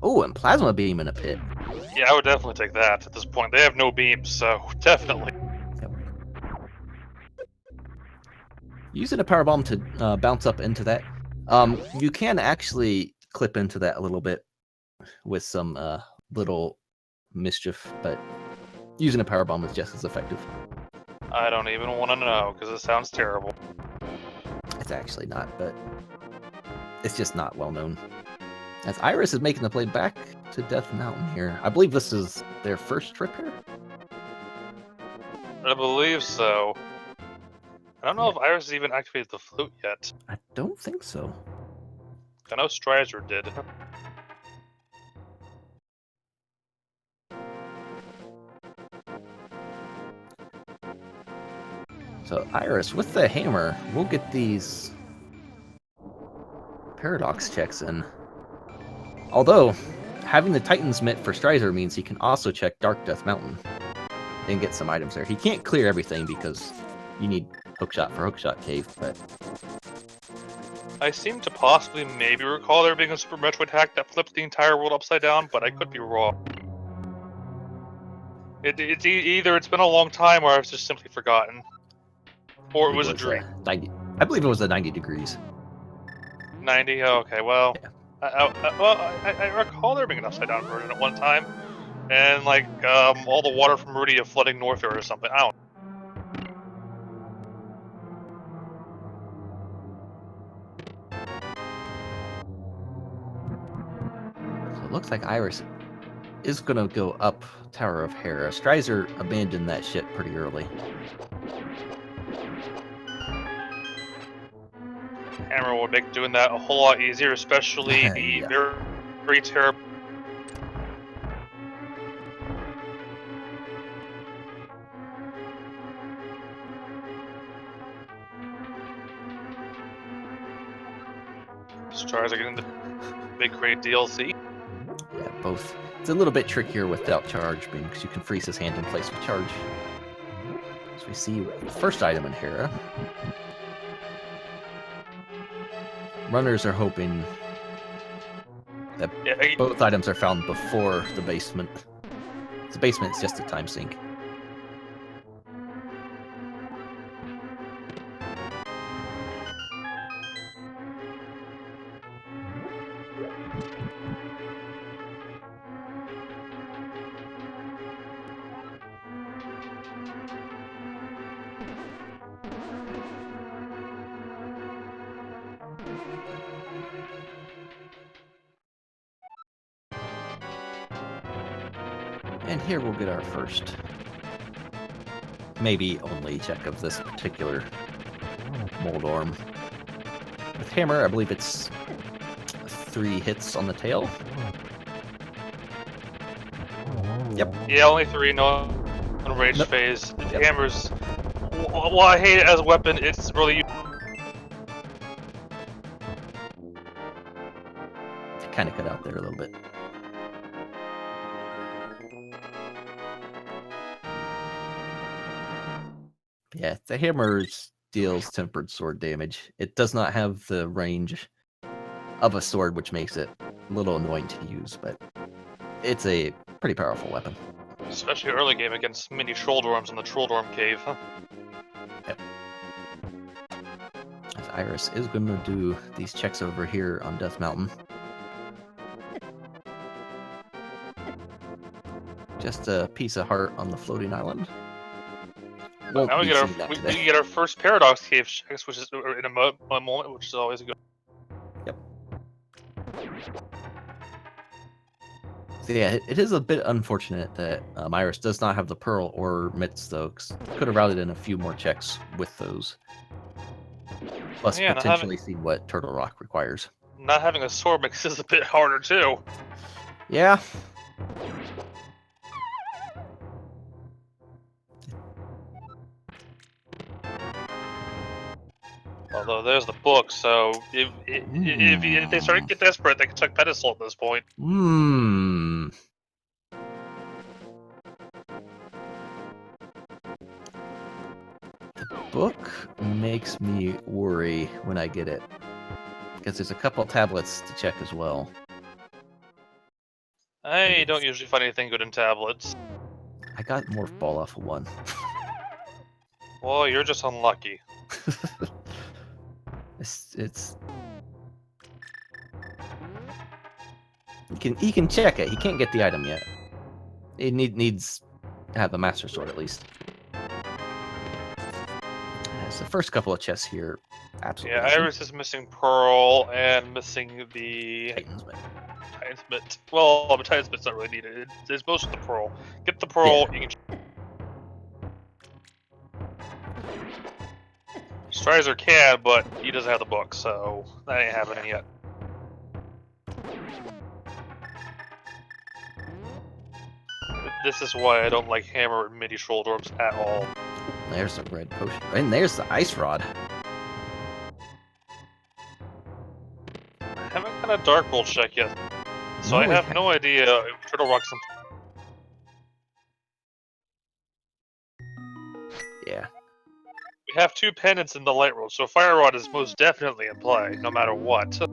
Oh, and Plasma Beam in a pit. Yeah, I would definitely take that at this point. They have no beams, so definitely. Yep. Using a power bomb to bounce up into that. You can actually clip into that a little bit with some little mischief, but using a power bomb is just as effective. I don't even want to know, because it sounds terrible. It's actually not, but it's just not well known. As Iris is making the play back to Death Mountain here. I believe this is their first trip here. I believe so. I don't know if Iris has even activated the flute yet. I don't think so. I know Strizer did. So Iris, with the hammer, we'll get these paradox checks in. Although, having the Titan's Mitt for Strizer means he can also check Dark Death Mountain and get some items there. He can't clear everything because you need Hookshot for Hookshot Cave, but I seem to possibly maybe recall there being a Super Metroid hack that flipped the entire world upside down, but I could be wrong. It's either it's been a long time or I've just simply forgotten. Or it was a dream. 90. I believe it was a 90 degrees. 90? Oh, okay, well... Yeah. I recall there being an upside down version at one time, and like all the water from Rudia flooding Norfair or something. I don't. So it looks like Iris is gonna go up Tower of Hera. Strizer abandoned that shit pretty early. Hammer would make doing that a whole lot easier, especially the Yeah. very, very terrible. Stars are getting the big crate DLC. Yeah, both. It's a little bit trickier without charge, because you can freeze his hand in place with charge. So we see the first item in here. Runners are hoping that both items are found before the basement. The basement is just a time sink. And here we'll get our first, maybe only check of this particular mold arm. With hammer, I believe it's 3 hits on the tail. Yep. Yeah, only 3, no rage Nope. phase. The Yep. hammer's... While I hate it as a weapon, it's really... It kind of cut out there a little bit. Yeah, the hammer deals tempered sword damage. It does not have the range of a sword, which makes it a little annoying to use, but it's a pretty powerful weapon. Especially early game against mini shoulder arms in the shoulder arm cave. Yep. As Iris is going to do these checks over here on Death Mountain. Just a piece of heart on the floating island. Won't Now we be get seeing our that we today. get our first paradox cave checks, which is in a moment, which is always a good. Yep. So yeah, it is a bit unfortunate that Iris does not have the Pearl or Mitts, though, 'cause could have routed in a few more checks with those. Plus, Yeah, potentially see what Turtle Rock requires. not having a sword makes this a bit harder too. Yeah. Although there's the book, so if they start to get desperate, they can check pedestal at this point. Hmm. The book makes me worry when I get it, because there's a couple tablets to check as well. I don't usually find anything good in tablets. I got Morph Ball off of one. Well, you're just unlucky. It's he can check it. He can't get the item yet. It needs to have the Master Sword at least. As the first couple of chests here, absolutely. Yeah, Iris is missing Pearl and missing the Titan's Mitt. Titan's Mitt. Well, the Titan's Mitt's not really needed. It's most of the Pearl. Get the Pearl, you can... Strizer can, but he doesn't have the book, so that ain't happening yet. This is why I don't like hammer and midi shoulder arms at all. There's the red potion. And there's the ice rod. I haven't got a Dark Bolt check yet, so I have no idea if Turtle Rock's in... Yeah. We have 2 pendants in the Light Road, so Fire Rod is most definitely in play, no matter what. So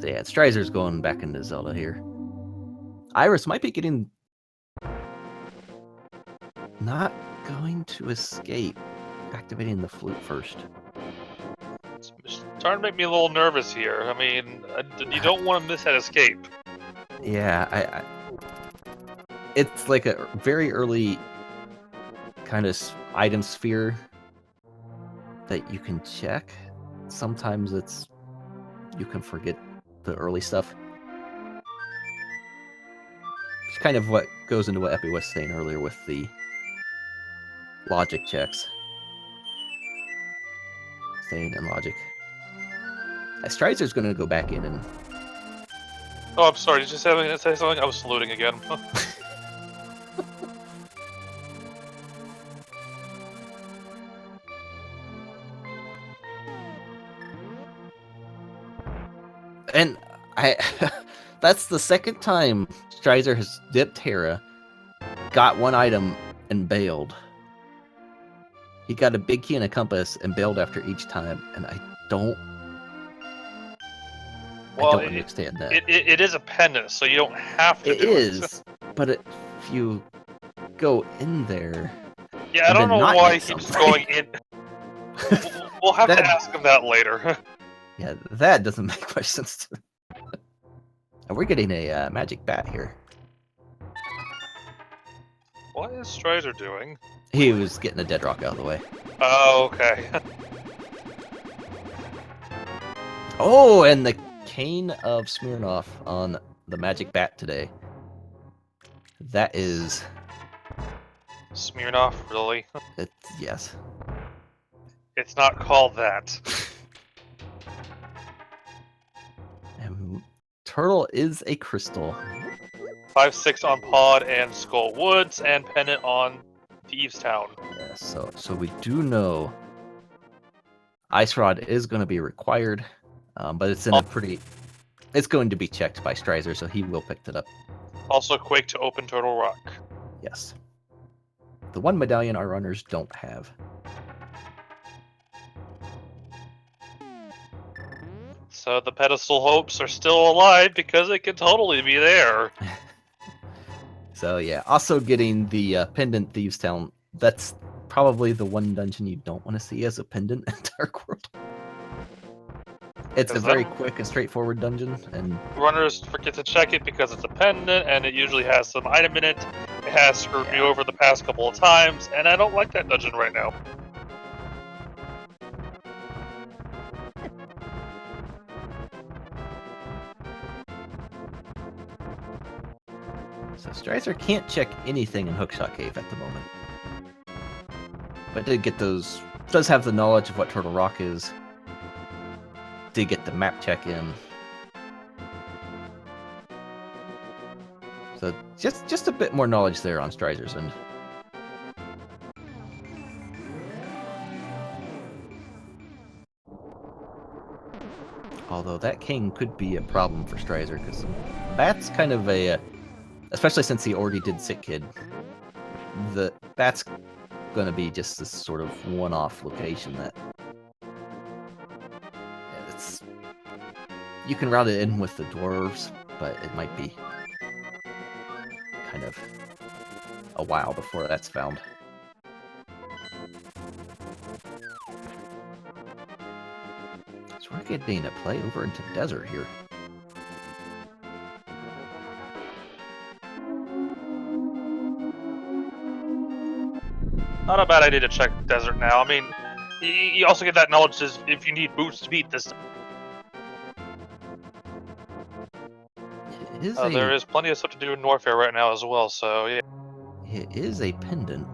yeah, Strizer's going back into Zelda here. Iris might be getting... Not going to escape. Activating the flute first. It's starting to make me a little nervous here. I mean, you don't want to miss that escape. Yeah, it's like a very early kind of item sphere that you can check. Sometimes you can forget the early stuff. It's kind of what goes into what Epi was saying earlier with the logic checks. Staying in logic. Strizer's going to go back in and... Oh, I'm sorry. Did you say something? I was saluting again. And that's the second time Strizer has dipped Hera, got one item, and bailed. He got a big key and a compass and bailed after each time, and I don't understand that. It is a pendant, so you don't have to do it. It is, but if you go in there... Yeah, I don't know why he keeps going in. We'll have to ask him that later. Yeah, that doesn't make much sense to me. And we're getting a magic bat here. What is Strider doing? He was getting a dead rock out of the way. Oh, okay. Oh, and the Cane of Smirnoff on the magic bat today. That is... Smirnoff, really? Yes. It's not called that. And Turtle is a crystal. 5/6 on Pod and Skull Woods, and Pendant on Thieves Town. Yeah, so we do know Ice Rod is going to be required, but it's in a pretty... It's going to be checked by Strizer, so he will pick it up. Also Quake to open Turtle Rock. Yes. The one medallion our runners don't have. So the pedestal hopes are still alive because it could totally be there. So yeah, also getting the pendant Thieves Town. That's probably the one dungeon you don't want to see as a pendant in Dark World. It's a very quick and straightforward dungeon, and runners forget to check it because it's a pendant, and it usually has some item in it. It has screwed me over the past couple of times, and I don't like that dungeon right now. So Strizer can't check anything in Hookshot Cave at the moment. But did get those... Does have the knowledge of what Turtle Rock is. Did get the map check in. So just a bit more knowledge there on Strizer's end. Although that king could be a problem for Strizer, because Bat's kind of a... especially since he already did Sick Kid. The Bat's going to be just this sort of one-off location that... It's... You can route it in with the dwarves, but it might be kind of a while before that's found. So we're getting a play over into the desert here. Not a bad idea to check desert now. I mean, you also get that knowledge if you need boots to beat this. There is plenty of stuff to do in Warfare right now as well, so yeah. It is a pendant.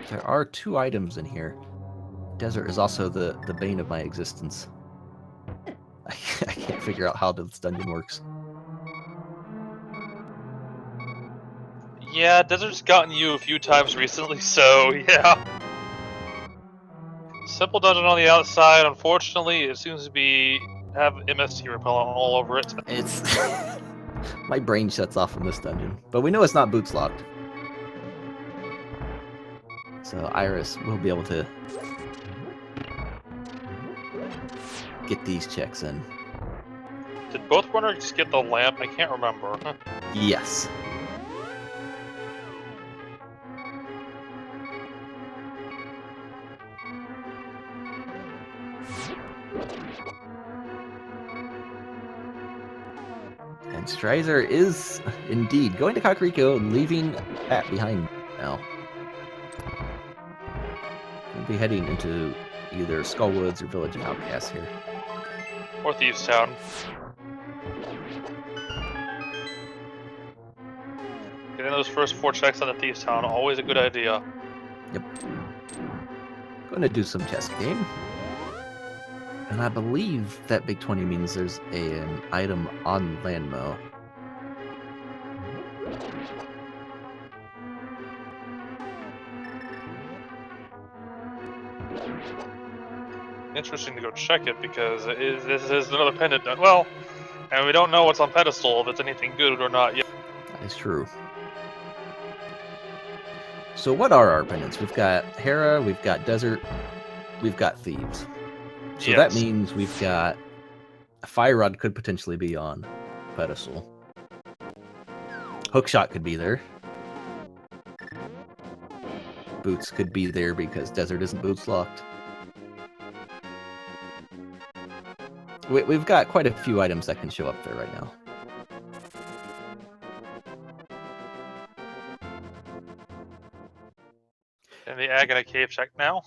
There are 2 items in here. Desert is also the bane of my existence. I can't figure out how this dungeon works. Yeah, desert's gotten you a few times recently, so yeah. Simple dungeon on the outside. Unfortunately, it seems to have MST repellent all over it. It's my brain shuts off from this dungeon, but we know it's not boots locked. So Iris will be able to get these checks in. Did both runners get the lamp? I can't remember. Yes. And Strizer is indeed going to Kakariko and leaving that behind now. We'll be heading into either Skullwoods or Village of Outcasts here. Or Thieves Town. Getting those first 4 checks on the Thieves Town, always a good idea. Yep. Gonna do some chess game. And I believe that big 20 means there's an item on Landmo. Interesting to go check it because this is another pendant done well, and we don't know what's on pedestal, if it's anything good or not yet. That is true. So what are our pendants? We've got Hera, we've got Desert, we've got Thieves. So Yes. that means we've got a Fire Rod could potentially be on pedestal. Hookshot could be there. Boots could be there because Desert isn't boots locked. We've got quite a few items that can show up there right now. In the Agate Cave check now.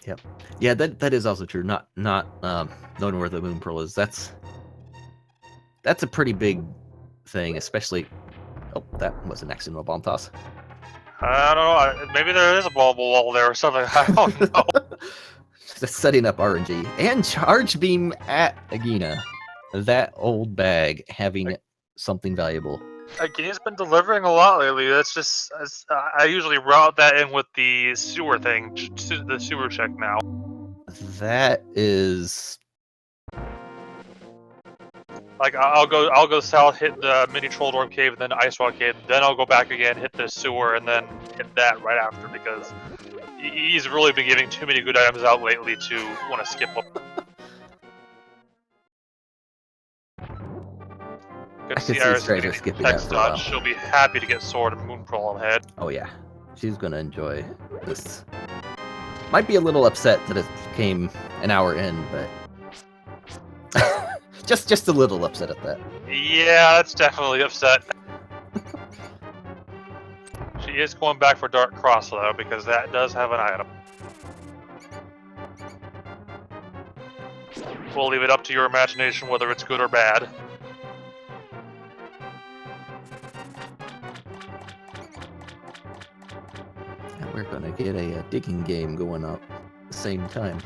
Yep. Yeah, that is also true. Not knowing where the Moon Pearl is. That's a pretty big thing, especially. Oh, that was an accidental bomb toss. I don't know. Maybe there is a bubble wall there or something. I don't know. Just setting up RNG and charge beam at Agina. That old bag having something valuable. Again's been delivering a lot lately. That's just I usually route that in with the sewer thing, the sewer check now. That is like I'll go south, hit the mini troll dorm cave, and then ice rock cave. Then I'll go back again, hit the sewer, and then hit that right after because he's really been giving too many good items out lately to want to skip up. Good I to can see see Iris Strizer getting skipping that text for a while. dodge. She'll be happy to get sword and moon pearl ahead. Oh yeah, she's gonna enjoy this. Might be a little upset that it came an hour in, but just a little upset at that. Yeah, that's definitely upset. She is going back for Dark Cross though, because that does have an item. We'll leave it up to your imagination whether it's good or bad. And we're gonna get a digging game going up at the same time.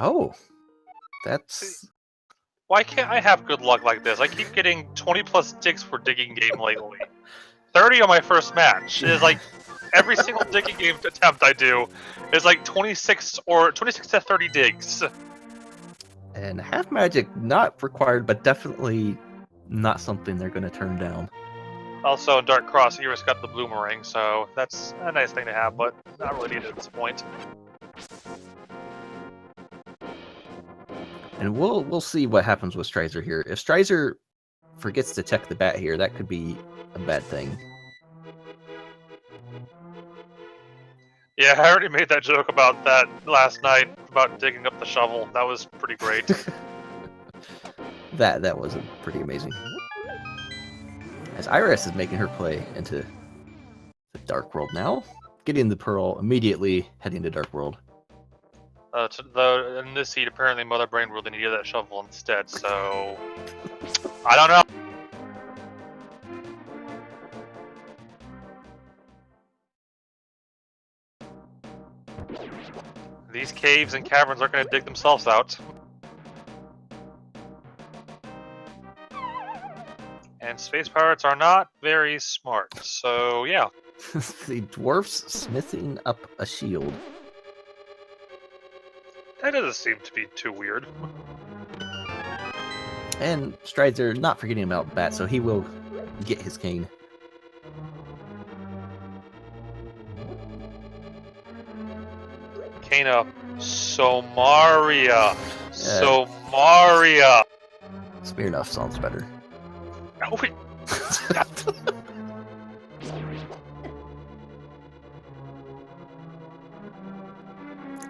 Oh, that's... Why can't I have good luck like this? I keep getting 20 plus digs for digging game lately. 30 on my first match. It's like every single digging game attempt I do is like 26 to 30 digs. And half magic not required, but definitely not something they're gonna turn down. Also, in Dark Cross, Iris got the bloomerang, so that's a nice thing to have, but not really needed at this point. And we'll see what happens with Strizer here. If Strizer forgets to check the bat here, that could be a bad thing. Yeah, I already made that joke about that last night, about digging up the shovel. That was pretty great. That was pretty amazing. As Iris is making her play into the Dark World now, getting the Pearl immediately, heading to Dark World. In this seed, apparently Mother Brain really needed that shovel instead, so... I don't know! These caves and caverns are going to dig themselves out. And space pirates are not very smart, so yeah. The dwarfs smithing up a shield. That doesn't seem to be too weird. And Strider not forgetting about Bat, so he will get his cane. Kana, Somaria! Somaria! Smirnoff sounds better. Oh, wait.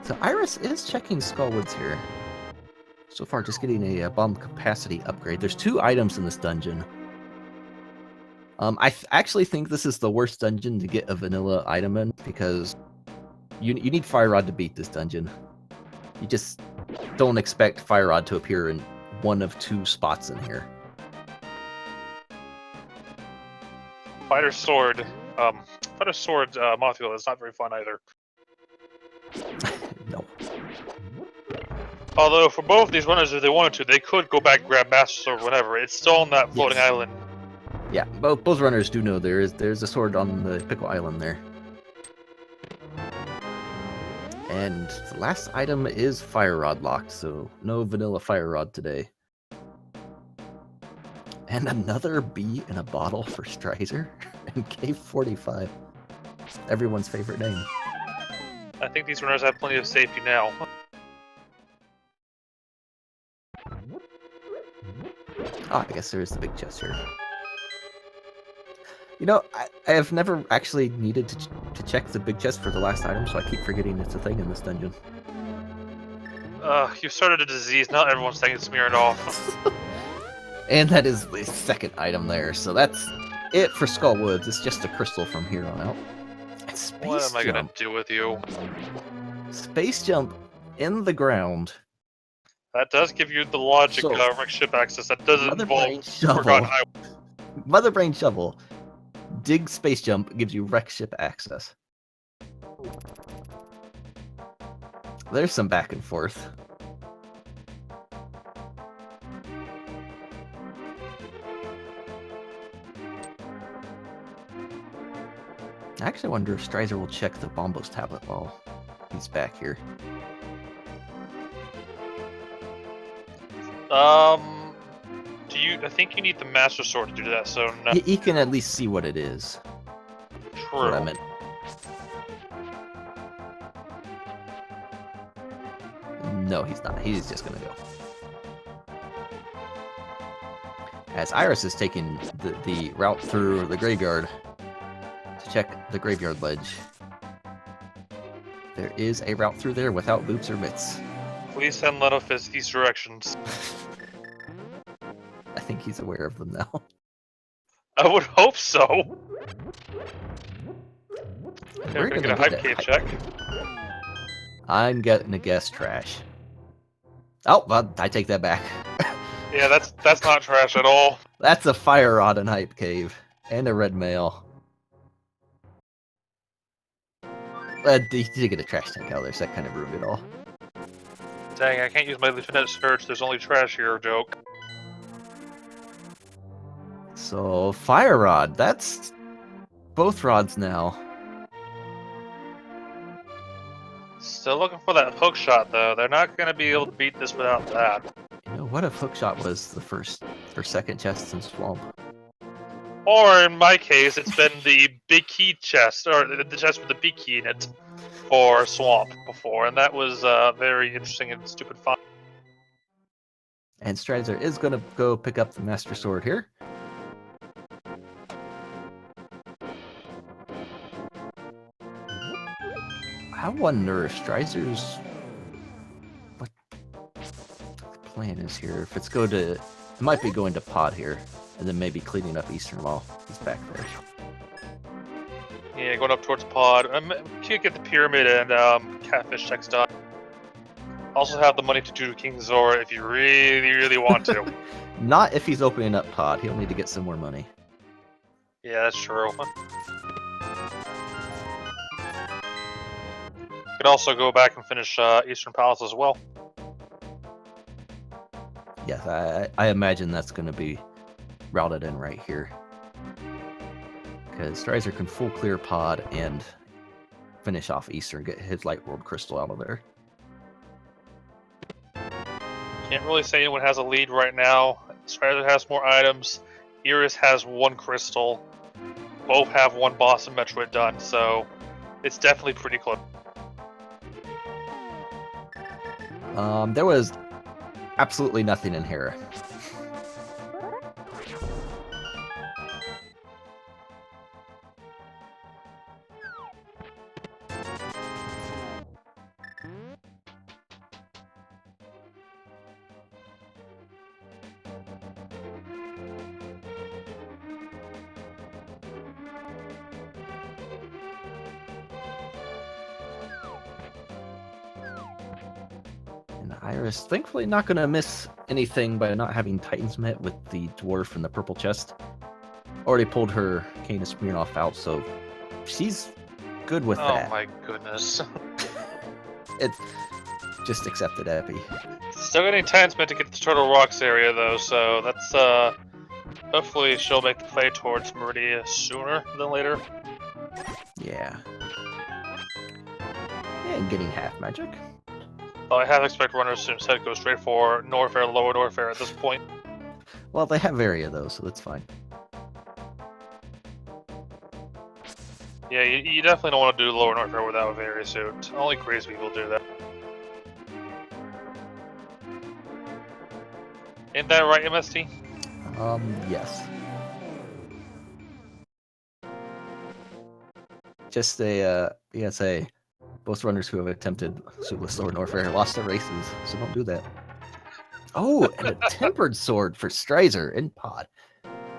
So Iris is checking Skullwoods here. So far, just getting a bomb capacity upgrade. There's 2 items in this dungeon. I actually think this is the worst dungeon to get a vanilla item in, because You need Fire Rod to beat this dungeon. You just don't expect Fire Rod to appear in one of 2 spots in here. Fighter Sword Mothula is not very fun either. No. Although for both these runners, if they wanted to, they could go back and grab Master Sword whenever. It's still on that floating Yes. island. Yeah, both runners do know there's a sword on the Pickle Island there. And the last item is Fire Rod locked, so no vanilla Fire Rod today. And another bee in a bottle for Strizer and K45. Everyone's favorite name. I think these runners have plenty of safety now. Ah, I guess there is the big chest here. You know, I have never actually needed to check the big chest for the last item, so I keep forgetting it's a thing in this dungeon. You've started a disease, not everyone's saying it's smeared off. And that is the second item there, so that's it for Skull Woods. It's just a crystal from here on out. And Space What am I gonna Jump. do with you? Space Jump in the ground. That does give you the logic So, of ship access. That doesn't Mother involve Brain Shovel. Forgotten Highway. Mother Brain Shovel. Dig Space Jump gives you wreck ship access. There's some back and forth. I actually wonder if Strizer will check the Bombos tablet while he's back here. I think you need the Master Sword to do that, so no. He can at least see what it is. That's what I True. meant. No, he's not. He's just gonna go. As Iris is taking the route through the graveyard to check the graveyard ledge. There is a route through there without boots or mitts. Please send Lenofist these directions. I think he's aware of them now. I would hope so. We're We're gonna get a hype cave check. I'm getting a guess trash. Oh, well, I take that back. Yeah, that's not trash at all. That's a Fire Rod and Hype Cave. And a red mail. He did get a trash tank out there, so that kind of ruined it all. Dang, I can't use my Lieutenant search. There's only trash here, joke. So, Fire Rod. That's both rods now. Still looking for that hook shot, though. They're not going to be able to beat this without that. You know, what if Hookshot was the first or second chest in Swamp? Or, in my case, it's been the big key chest, or the chest with the big key in it, for Swamp before, and that was very interesting and stupid fun. And Strizer is going to go pick up the Master Sword here. I wonder if Strizer's... what the plan is here. If it's go to... It might be going to Pod here, and then maybe cleaning up Eastern while he's back there. Yeah, going up towards Pod. Can't get the Pyramid and Catfish checks done. Also have the money to do King's Zora if you really, really want to. Not if he's opening up Pod. He'll need to get some more money. Yeah, that's true. Could also go back and finish Eastern Palace as well. Yes, I imagine that's going to be routed in right here. Because Strizer can full clear Pod and finish off Eastern, get his Light World Crystal out of there. Can't really say anyone has a lead right now. Strider has more items. Iris has 1 crystal. Both have 1 boss and Metroid done, so it's definitely pretty close. There was absolutely nothing in here. Iris, thankfully not going to miss anything by not having Titans met with the dwarf in the purple chest. Already pulled her Cane of Smirnoff out, so she's good with that. Oh my goodness. It's just accepted, Epi. Still getting Titans meant to get to the Turtle Rocks area though, so that's hopefully she'll make the play towards Meridia sooner than later. Yeah. And getting half magic. Well, I have expect runners to instead go straight for Norfair, lower Norfair at this point. Well, they have area though, so that's fine. Yeah, you definitely don't want to do lower Norfair without a Varia suit. Only crazy people do that. Ain't that right, MST? Yes. Just a PSA. Both runners who have attempted suitless lower Norfair lost their races, so don't do that. Oh, and a tempered sword for Strizer in pod.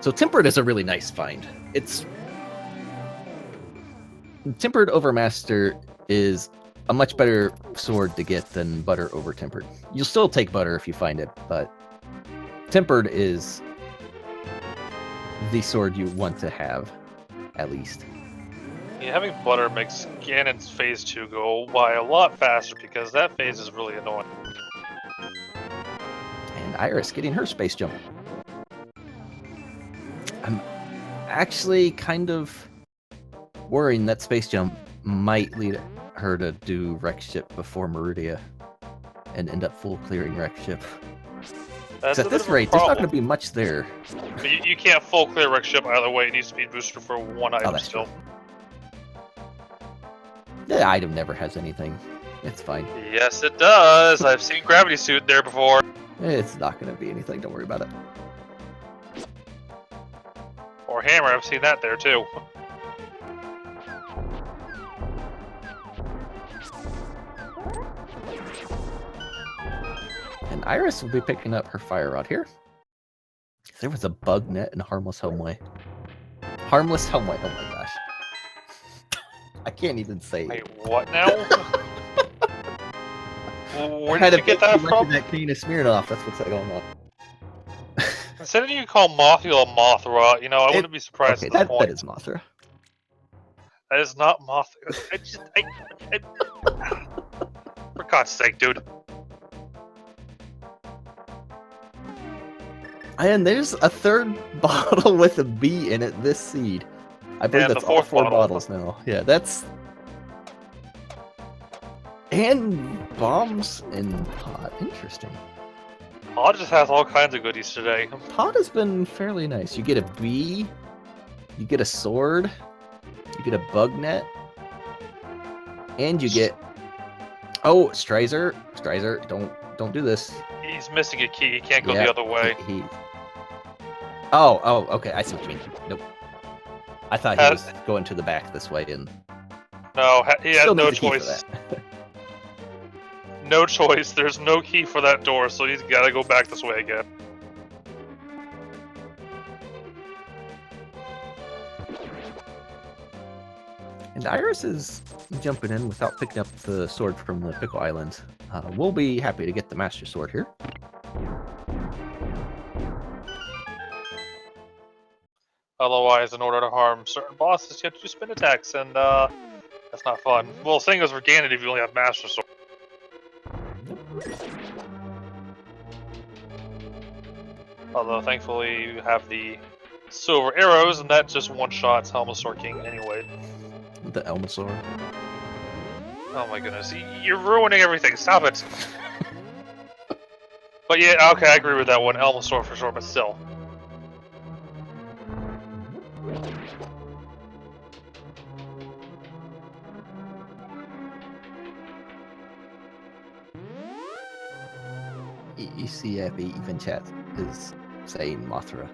So tempered is a really nice find. It's tempered overmaster is a much better sword to get than butter over tempered. You'll still take butter if you find it, but tempered is the sword you want to have, at least. Yeah, having butter makes Ganon's phase 2 go by a lot faster because that phase is really annoying. And Iris getting her space jump. I'm actually kind of worrying that space jump might lead her to do wreck ship before Meridia and end up full clearing wreck ship. That's At this rate, there's not going to be much there. You can't full clear wreck ship either way. It needs to be boosted for one item that's still. True. The item never has anything. It's fine. Yes, it does. I've seen Gravity Suit there before. It's not going to be anything. Don't worry about it. Or Hammer. I've seen that there too. And Iris will be picking up her fire rod here. There was a bug net and harmless helmway. Harmless helmway. Oh my gosh. I can't even say. Wait, what now? Where did you get that from? That Cane of Smirnoff. That's what's going on. Instead of you call Mothula Mothra, you know, I wouldn't be surprised Okay, at this point. that is Mothra. That is not Mothra. For God's sake, dude. And there's a third bottle with a B in it this seed. I believe And that's the all fourth 4 bottle. bottles now. Yeah, that's... And bombs in pod. Interesting. Pod just has all kinds of goodies today. Pod has been fairly nice. You get a bee, you get a sword, you get a bug net, and you get... Oh, Strizer, don't do this. He's missing a key. He can't go the other way. Oh, okay. I see what you mean. Nope. I thought he was going to the back this way, and no, he has no needs a key for choice. that. No choice. There's no key for that door, so he's got to go back this way again. And Iris is jumping in without picking up the sword from the Pickle Island. We'll be happy to get the Master Sword here. Otherwise, in order to harm certain bosses, you have to do spin attacks, and that's not fun. Well, same goes for Ganon if you only have Master Sword. Although, thankfully, you have the silver arrows, and that just one-shots Helmasaur King anyway. The Elmasaur. Oh my goodness, you're ruining everything, stop it! But yeah, okay, I agree with that one, Elmasaur for sure, but still. ECF even chat is saying Mothra.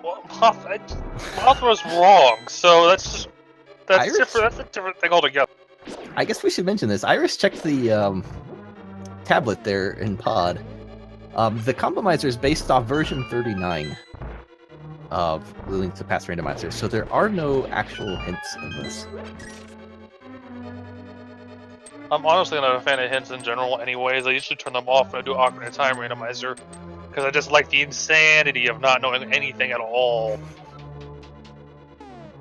Well, Mothra's wrong, so that's Iris? different. That's a different thing altogether. I guess we should mention this. Iris checked the tablet there in pod. The Compromiser is based off version 39 of Link to Past Randomizer, so there are no actual hints in this. I'm honestly not a fan of hints in general anyways. I usually turn them off when I do Ocarina of Time Randomizer. Because I just like the insanity of not knowing anything at all.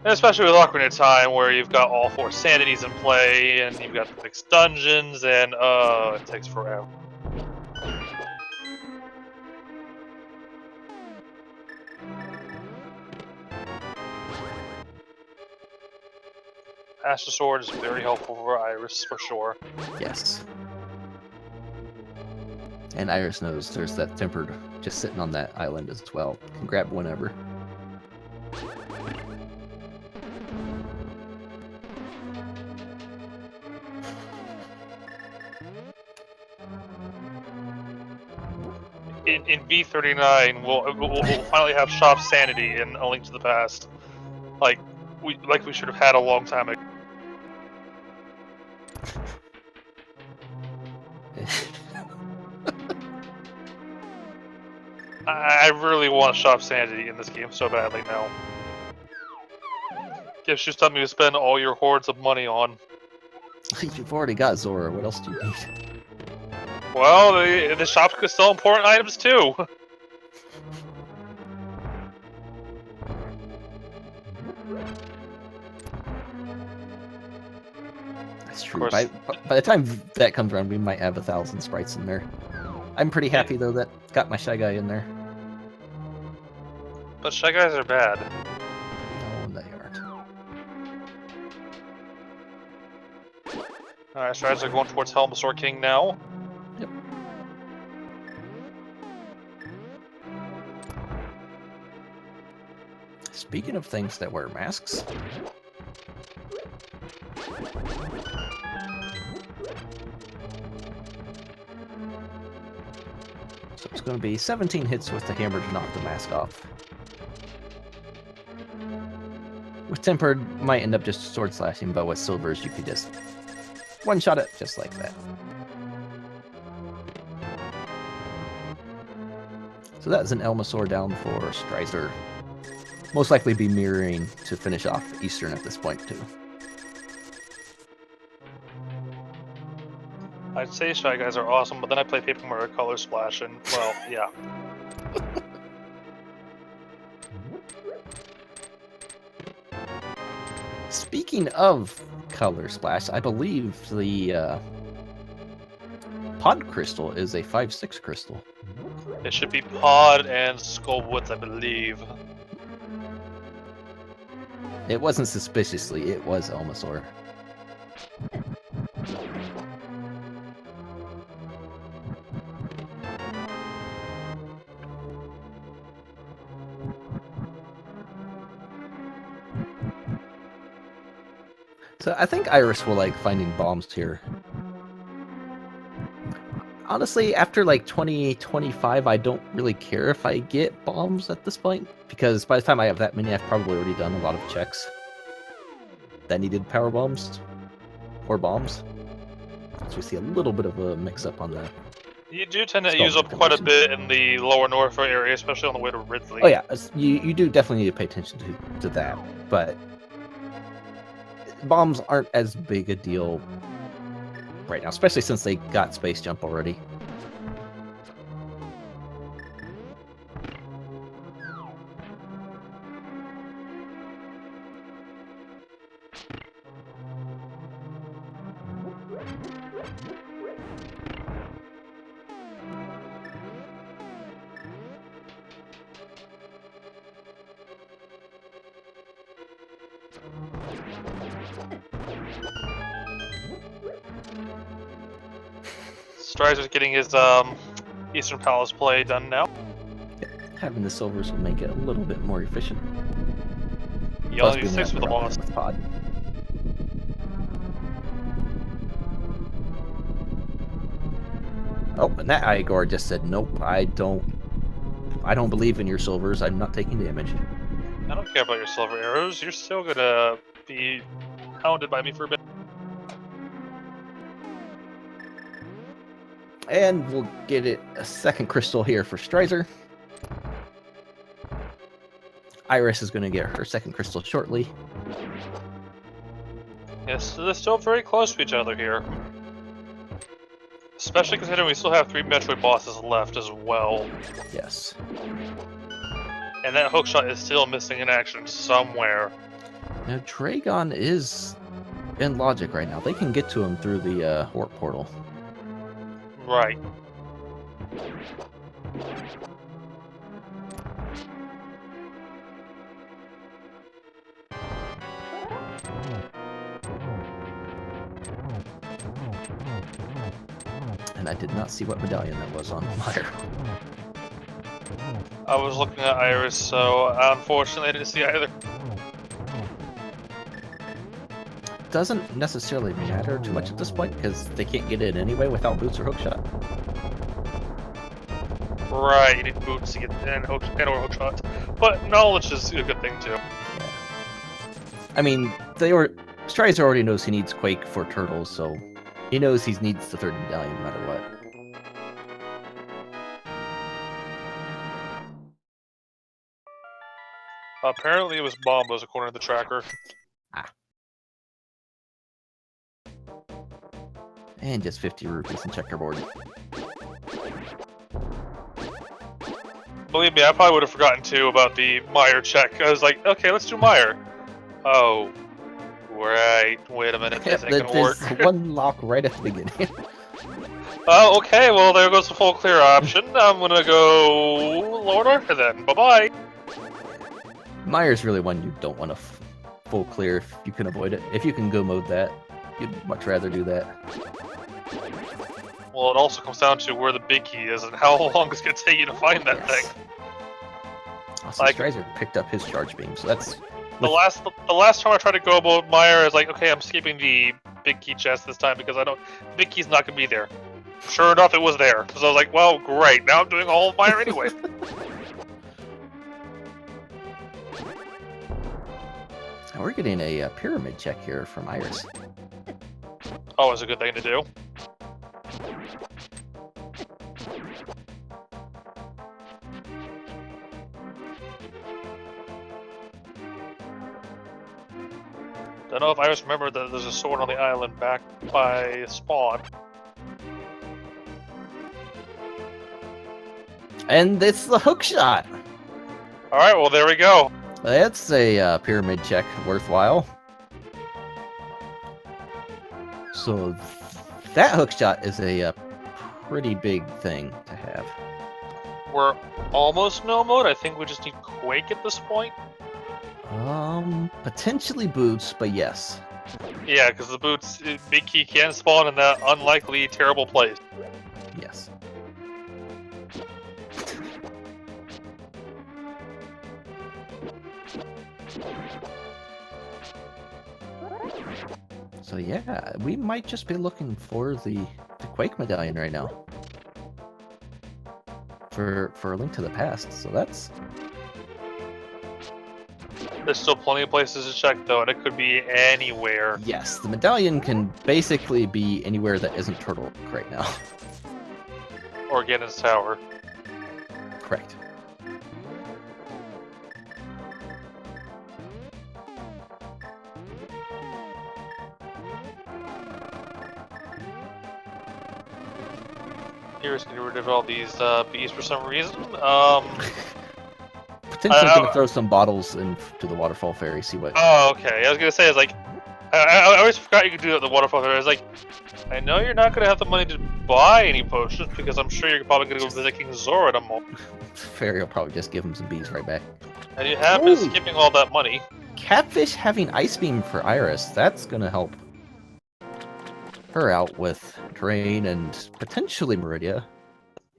And especially with Ocarina of Time, where you've got all 4 sanities in play, and you've got the mixed dungeons, and it takes forever. Master Sword is very helpful for Iris, for sure. Yes. And Iris knows there's that tempered just sitting on that island as well. Can grab whenever. In V39, we'll finally have Shop Sanity in A Link to the Past, like we should have had a long time ago. I really want Shop Sanity in this game so badly now. Gives you something to spend all your hordes of money on. You've already got Zora. What else do you need? Well, the shops could sell important items too. That's true. By the time that comes around, we might have 1,000 sprites in there. I'm pretty happy though that got my Shy Guy in there. But Shy Guys are bad. No, they aren't. Alright, strides are going towards Helmasaur King now. Yep. Speaking of things that wear masks, so it's going to be 17 hits with the hammer to knock the mask off. With tempered, might end up just sword slashing, but with silvers, you could just one-shot it just like that. So that is an Elmasaur down for Strizer. Most likely be mirroring to finish off Eastern at this point, too. I'd say Shy Guys are awesome, but then I play Paper Mario Color Splash, and, well, yeah. Speaking of Color Splash, I believe the Pod Crystal is a 5/6 crystal. It should be Pod and Skullwoods, I believe. It wasn't suspiciously, it was Elmasaur. So I think Iris will like finding bombs here. Honestly, after like 2025, I don't really care if I get bombs at this point, because by the time I have that many, I've probably already done a lot of checks that needed power bombs or bombs. So we see a little bit of a mix-up on that. You do tend to use up quite a bit in the lower North area, especially on the way to Ridley. Oh yeah, you do definitely need to pay attention to that, but bombs aren't as big a deal right now, especially since they got Space Jump already. Strizer's getting his Eastern Palace play done now. Having the silvers will make it a little bit more efficient. You only need 6 for the boss. Pod. Oh, and that Igor just said, "Nope, I don't believe in your silvers. I'm not taking damage." I don't care about your silver arrows. You're still gonna be hounded by me for a bit. And we'll get it a second crystal here for Strizer. Iris is going to get her second crystal shortly. Yes, they're still very close to each other here. Especially considering we still have 3 Metroid bosses left as well. Yes. And that hookshot is still missing in action somewhere. Now, Dragon is in logic right now. They can get to him through the warp portal. Right. And I did not see what medallion that was on fire. I was looking at Iris, so unfortunately I didn't see either. Doesn't necessarily matter too much at this point because they can't get in anyway without boots or hookshot. Right, you need boots to get in or hookshots. But knowledge is a good thing too. Yeah. I mean, Strizer already knows he needs Quake for turtles, so he knows he needs the third medallion no matter what. Apparently it was Bombas according to the tracker. And just 50 rupees in checkerboard. Believe me, I probably would have forgotten too about the Meyer check. I was like, okay, let's do Meyer. Oh, right. Wait a minute, this ain't gonna work. There's one lock right at the beginning. Oh, okay, well there goes the full clear option. I'm gonna go Lord Arthur then. Bye-bye. Meyer's really one you don't want to full clear if you can avoid it. If you can go mode that, you'd much rather do that. Well, it also comes down to where the big key is and how long it's gonna take you to find that thing. Also, Like- Strizer picked up his charge beam, so that's... The last time I tried to go about Meyer, I was like, okay, I'm skipping the big key chest this time because I don't. The big key's not gonna be there. Sure enough, it was there. So I was like, well, great. Now I'm doing all of Meyer anyway. Now we're getting a pyramid check here from Iris. Always a good thing to do. Don't know if I just remembered that there's a sword on the island back by spawn. And it's the hookshot! Alright, well there we go. That's a pyramid check worthwhile. So that hookshot is a pretty big thing to have. We're almost no mode. I think we just need Quake at this point. Potentially boots, but yes. Yeah, because the boots, big key can spawn in that unlikely, terrible place. Yes. So yeah, we might just be looking for the Quake medallion right now. For A Link to the Past, so that's... There's still plenty of places to check though, and it could be anywhere. Yes, the medallion can basically be anywhere that isn't Turtle right now. Or Ganon's Tower. Correct. Here's getting rid of all these bees for some reason. Potentially gonna throw some bottles into the Waterfall Ferry, see what... Oh, okay. I was gonna say, I always forgot you could do that at the Waterfall Ferry. I was like, I know you're not gonna have the money to buy any potions, because I'm sure you're probably gonna go visit King Zora in a moment. Ferry will probably just give him some bees right back. And you have been skipping all that money. Catfish having Ice Beam for Iris, that's gonna help her out with terrain and potentially Meridia,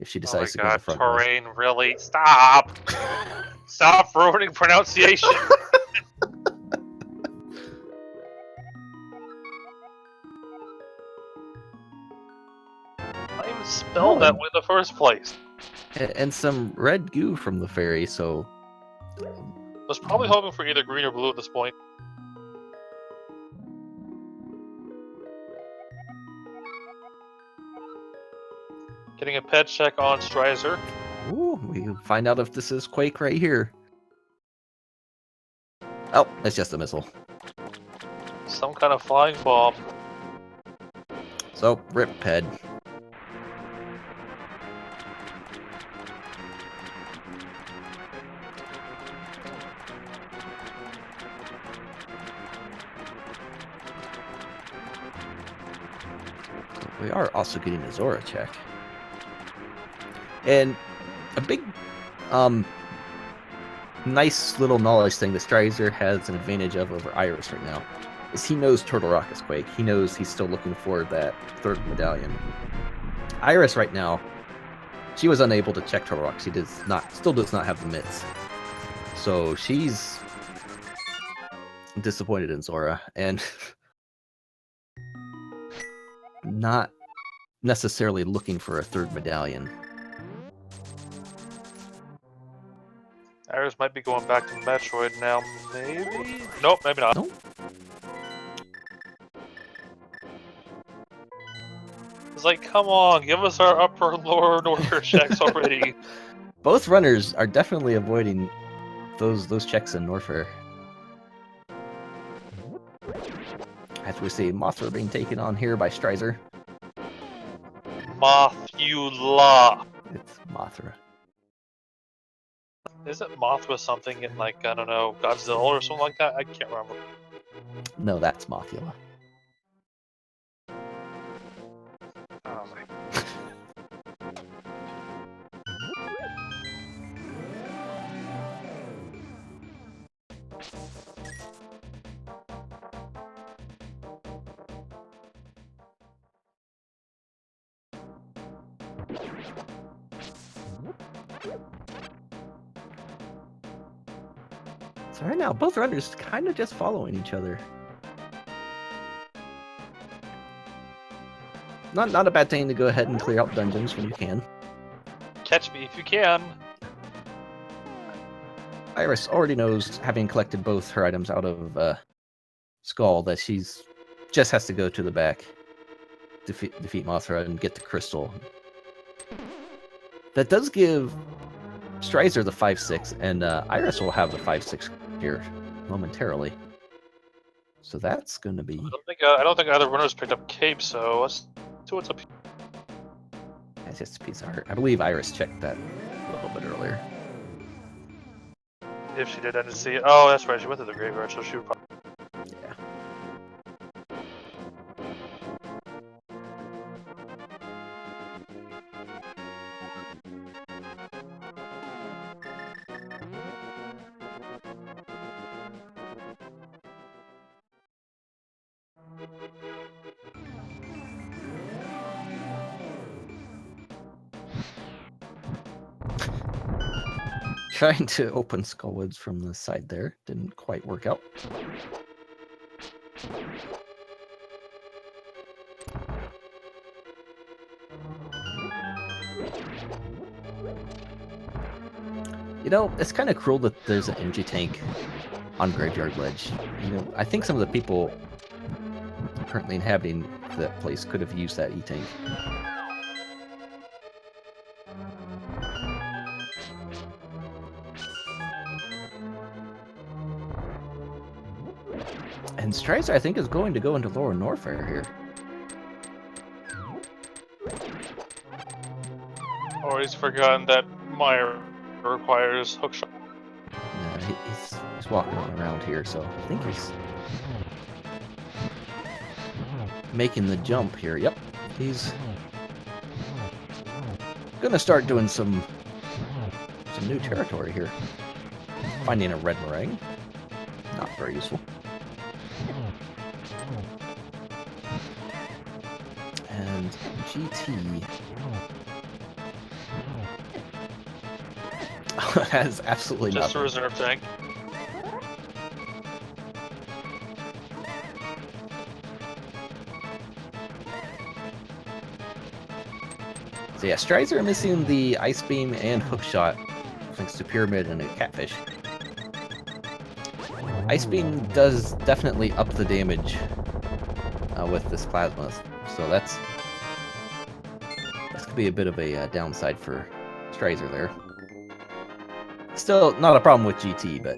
if she decides to go the front way. Terrain, really? Stop! Stop ruining pronunciation! I even spelled that way in the first place. And some red goo from the ferry, so... I was probably hoping for either green or blue at this point. Getting a pet check on Strizer. Ooh, we can find out if this is Quake right here. Oh, it's just a missile. Some kind of flying bomb. So, rip Ped. also getting a Zora check. And a big, nice little knowledge thing that Strizer has an advantage of over Iris right now is he knows Turtle Rock is Quake. He knows he's still looking for that third medallion. Iris right now, she was unable to check Turtle Rock. She still does not have the mitts. So she's disappointed in Zora and not necessarily looking for a third medallion. Iris might be going back to Metroid now, maybe? Nope, maybe not. Nope. It's like, come on, give us our upper and lower order checks already. Both runners are definitely avoiding those checks in Norfair. As we see Mothra being taken on here by Strizer. Mothula. It's Mothra. Is it Mothra something in, like, I don't know, Godzilla or something like that? I can't remember. No, that's Mothula. Oh my. So right now, both runners kind of just following each other. Not a bad thing to go ahead and clear out dungeons when you can. Catch me if you can. Iris already knows, having collected both her items out of Skull, that she's just has to go to the back, defeat Mothra, and get the crystal. That does give Strizer the 5-6, and Iris will have the 5-6 here momentarily. So that's going to be... I don't think either runner's picked up Cape, so let's see what's up here. That's just a piece of art. I believe Iris checked that a little bit earlier. If she did, I didn't see it. Oh, that's right, she went to the graveyard, so she would probably... Yeah. Trying to open Skullwoods from the side there. Didn't quite work out. You know, it's kind of cruel that there's an energy tank on Graveyard Ledge. You know, I think some of the people currently inhabiting that place could have used that E-tank. And Strizer, I think, is going to go into Lower Norfair here. Or he's forgotten that Meyer requires hookshot. Yeah, he's walking on around here, so I think he's making the jump here. Yep, he's gonna start doing some new territory here. Finding a red meringue, not very useful. And GT has absolutely just nothing. a reserve tank. So yeah, Strizer missing the Ice Beam and Hookshot thanks to Pyramid and a Catfish. Ice Beam does definitely up the damage with this Plasma, so that's going to be a bit of a downside for Strizer there. Still not a problem with GT, but...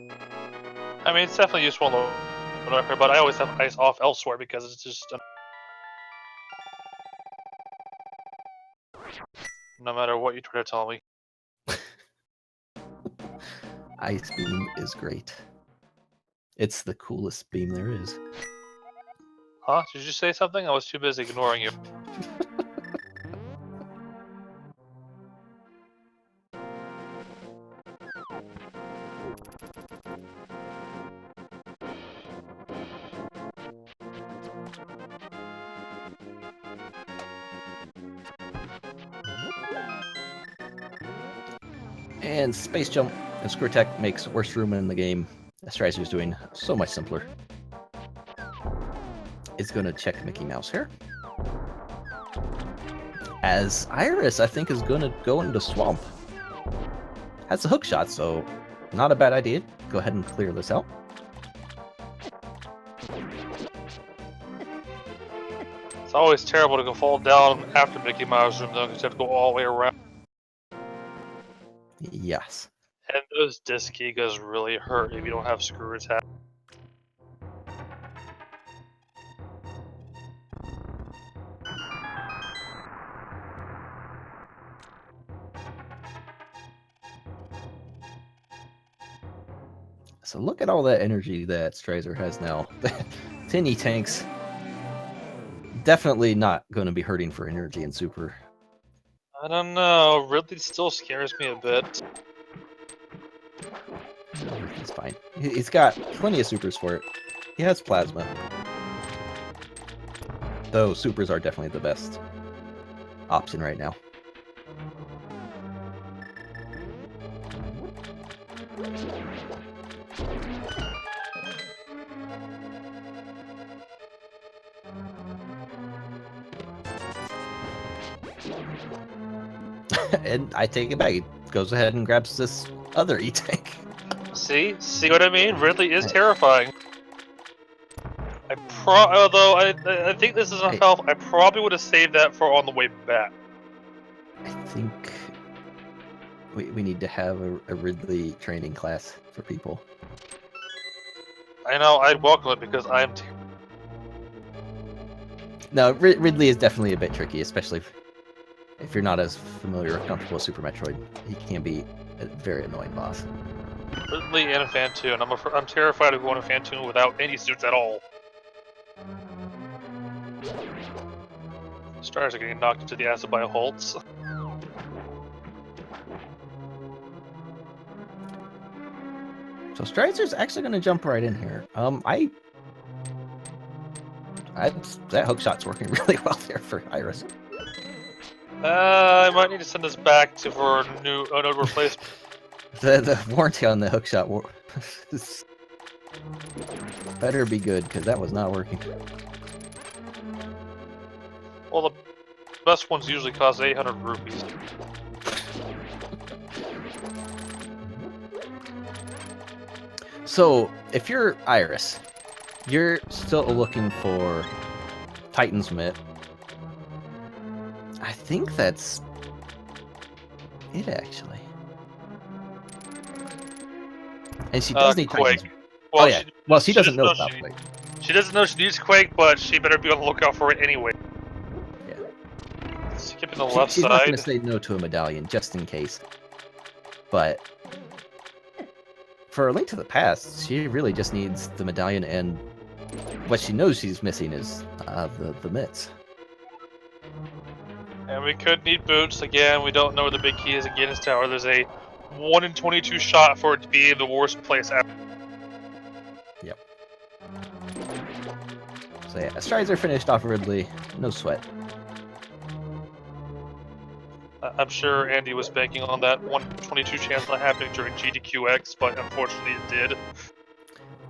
I mean, it's definitely useful in the Norfair, but I always have ice off elsewhere because it's just... no matter what you try to tell me. Ice Beam is great. It's the coolest beam there is. Huh? Did you say something? I was too busy ignoring you. And Space Jump and Screw Attack makes worst room in the game. Strizer is doing so much simpler. It's going to check Mickey Mouse here. As Iris, I think, is going to go into Swamp. Has a hook shot, so not a bad idea. Go ahead and clear this out. It's always terrible to go fall down after Mickey Mouse room, though, because you have to go all the way around. Yes. And those disc gigas really hurt if you don't have screw attack. So look at all that energy that Strizer has now. Tinny tanks. Definitely not going to be hurting for energy in Super. I don't know. Ridley still scares me a bit. He's fine. He's got plenty of supers for it. He has plasma. Though supers are definitely the best option right now. And I take it back. He goes ahead and grabs this other E-Tank. See what I mean? Ridley is terrifying. Although I think this is enough health, I probably would have saved that for on the way back. I think we need to have a Ridley training class for people. I know, I'd welcome it because I'm. No, Ridley is definitely a bit tricky, especially if you're not as familiar or comfortable with Super Metroid. He can be a very annoying boss. Ridley and a Fantoon. I'm terrified of going to Fantoon without any suits at all. Stars are getting knocked into the acid by Holtz. So Strizer's actually going to jump right in here. That hookshot's working really well there for Iris. I might need to send this back for a new replacement. The warranty on the hookshot better be good, because that was not working. Well, the best ones usually cost 800 rupees. So, if you're Iris, you're still looking for Titan's Mitt. I think that's it, actually. And she does need Quake. Titan's Mitt. Well, oh, yeah. She doesn't know about Quake. She doesn't know she needs Quake, but she better be on the lookout for it anyway. Yeah. Skipping the left she's side. not going to say no to a medallion, just in case. But for A Link to the Past, she really just needs the medallion, and what she knows she's missing is the mitts. And we could need boots. Again, we don't know where the big key is in Guinness Tower. There's a 1 in 22 shot for it to be in the worst place ever. Yep. So yeah, Strizer finished off Ridley. No sweat. I'm sure Andy was banking on that 1 in 22 chance not happening during GDQX, but unfortunately it did.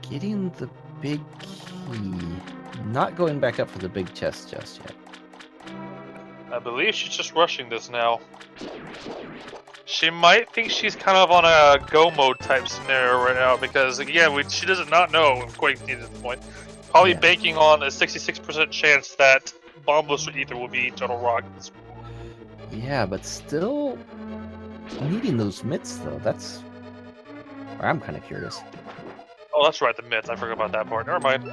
Getting the big key. Not going back up for the big chest just yet. I believe she's just rushing this now. She might think she's kind of on a go mode type scenario right now because, again, she does not know if Quake's needed at this point. Probably banking on a 66% chance that Bomb Booster Ether will be Total Rockets. Yeah, but still needing those mitts, though. That's where I'm kind of curious. Oh, that's right, the mitts. I forgot about that part. Never mind.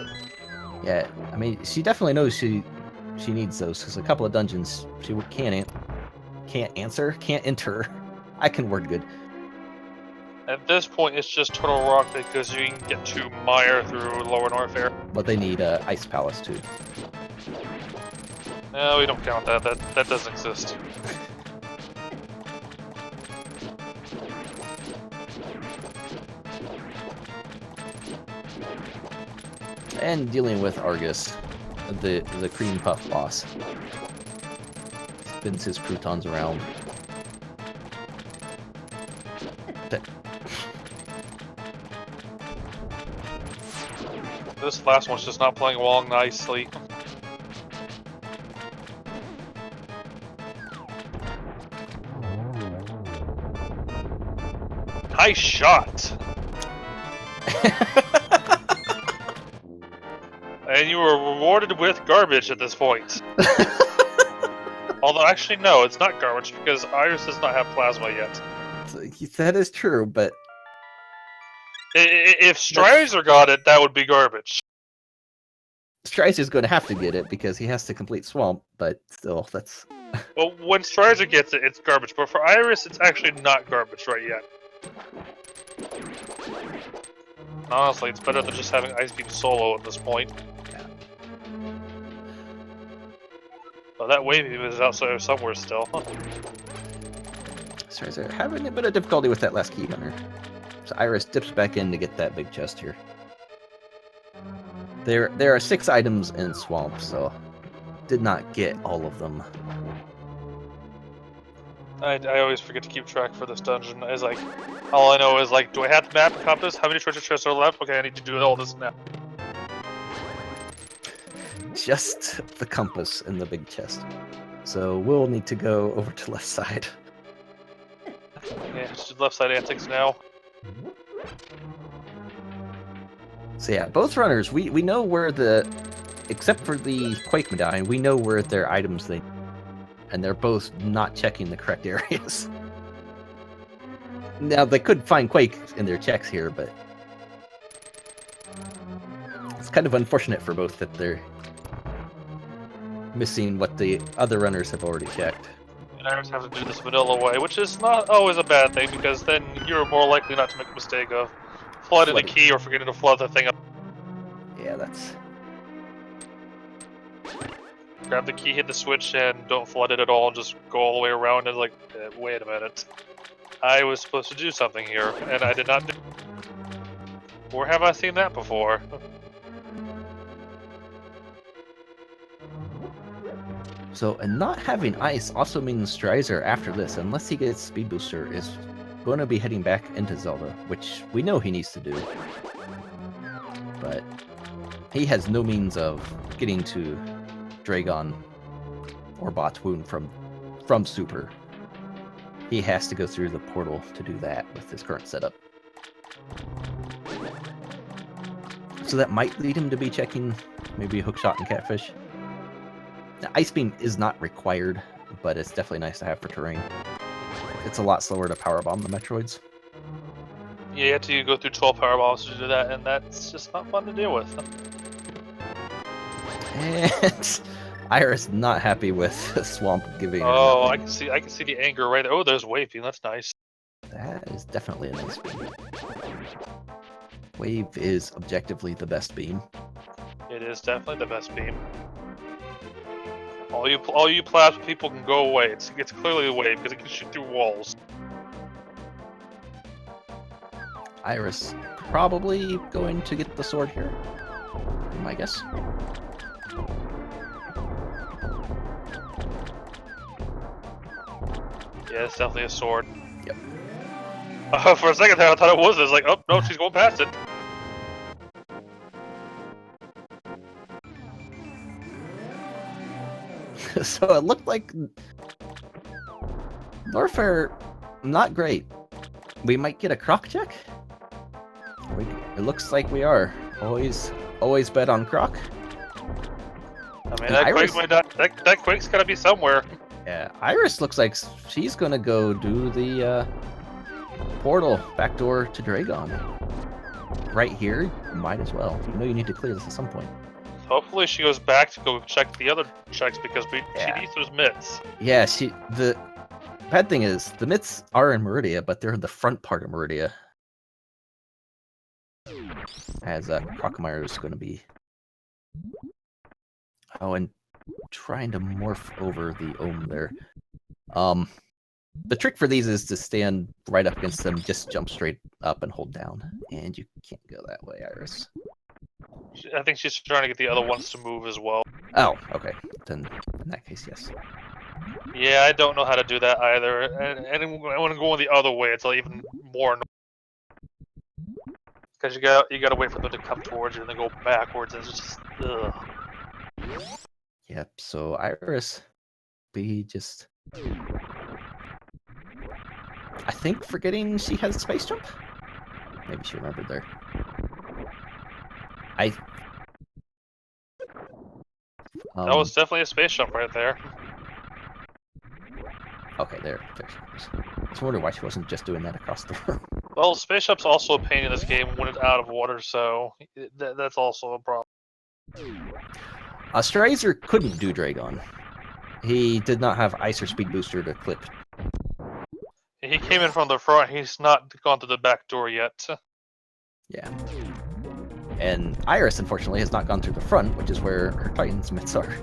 Yeah, I mean, she definitely knows she needs those, because a couple of dungeons she can't enter. I can word good. At this point, it's just Total Rock because you can get to Mire through Lower Norfair. But they need Ice Palace, too. No, we don't count that. That doesn't exist. And dealing with Argus, the cream puff boss. Spins his croutons around. This last one's just not playing along nicely. Nice shot! And you were rewarded with garbage at this point. Although, actually, no, it's not garbage because Iris does not have plasma yet. That is true, but If Strizer got it, that would be garbage. Strizer's going to have to get it because he has to complete Swamp, but still, that's... Well, when Strizer gets it, it's garbage. But for Iris, it's actually not garbage right yet. Honestly, it's better than just having Ice Beam solo at this point. Well, that wave beam is outside somewhere still. Strizer's having a bit of difficulty with that last key hunter. So Iris dips back in to get that big chest here. There are 6 items in Swamp, so did not get all of them. I always forget to keep track for this dungeon. It's like, all I know is like, do I have the map and compass? How many treasure chests are left? Okay, I need to do all this now. Just the compass in the big chest. So we'll need to go over to left side. Yeah, just left side antics now. So yeah, both runners, we know where the, except for the Quake medallion, we know where their items they, and they're both not checking the correct areas. Now they could find Quake in their checks here, but it's kind of unfortunate for both that they're missing what the other runners have already checked. And I just have to do this vanilla way, which is not always a bad thing because then you're more likely not to make a mistake of flooding the key or forgetting to flood the thing up. Yeah, that's... Grab the key, hit the switch, and don't flood it at all. Just go all the way around and like, wait a minute. I was supposed to do something here, and I did not do... Where have I seen that before? So, and not having ice also means Strizer after this, unless he gets Speed Booster, is going to be heading back into Zelda, which we know he needs to do. But he has no means of getting to Dragon or Bot's Wound from Super. He has to go through the portal to do that with his current setup. So that might lead him to be checking maybe Hookshot and Catfish. Now, Ice Beam is not required, but it's definitely nice to have for terrain. It's a lot slower to power bomb the Metroids. Yeah, you have to go through 12 power bombs to do that, and that's just not fun to deal with. And Iris not happy with Swamp giving her Oh, nothing. I can see the anger right there. Oh, there's Wave Beam, that's nice. That is definitely a nice beam. Wave is objectively the best beam. It is definitely the best beam. All you plasma people can go away. It's clearly a wave because it can shoot through walls. Iris probably going to get the sword here, my guess. Yeah, it's definitely a sword. Yep. For a second there, I thought it was. It's like, oh no, she's going past it. So it looked like Warfare not great. We might get a Croc check? It looks like we are. Always bet on Croc. I mean, that Quake's gotta be somewhere. Yeah, Iris looks like she's gonna go do the portal backdoor to Dragon. Right here, might as well. You know you need to clear this at some point. Hopefully she goes back to go check the other checks because she needs those mitts. Yeah, the bad thing is the mitts are in Meridia, but they're in the front part of Meridia. As Crocomire is going to be. Oh, and trying to morph over the Ohm there. The trick for these is to stand right up against them, just jump straight up and hold down. And you can't go that way, Iris. I think she's trying to get the other ones to move as well. Oh, okay. Then in that case, yes. Yeah, I don't know how to do that either. And I want to go the other way. It's even more. Because you gotta wait for them to come towards you and then go backwards, and it's just ugh. Yep. So Iris, be just. I think forgetting she has space jump. Maybe she remembered there. That was definitely a space jump right there. Okay, there she goes. I was wondering why she wasn't just doing that across the room. Well, space jump's also a pain in this game when it's out of water, so that's also a problem. Strizer couldn't do Dragon. He did not have ice or speed booster to clip. He came in from the front. He's not gone to the back door yet. Yeah. And Iris, unfortunately, has not gone through the front, which is where her Titan's mitts are.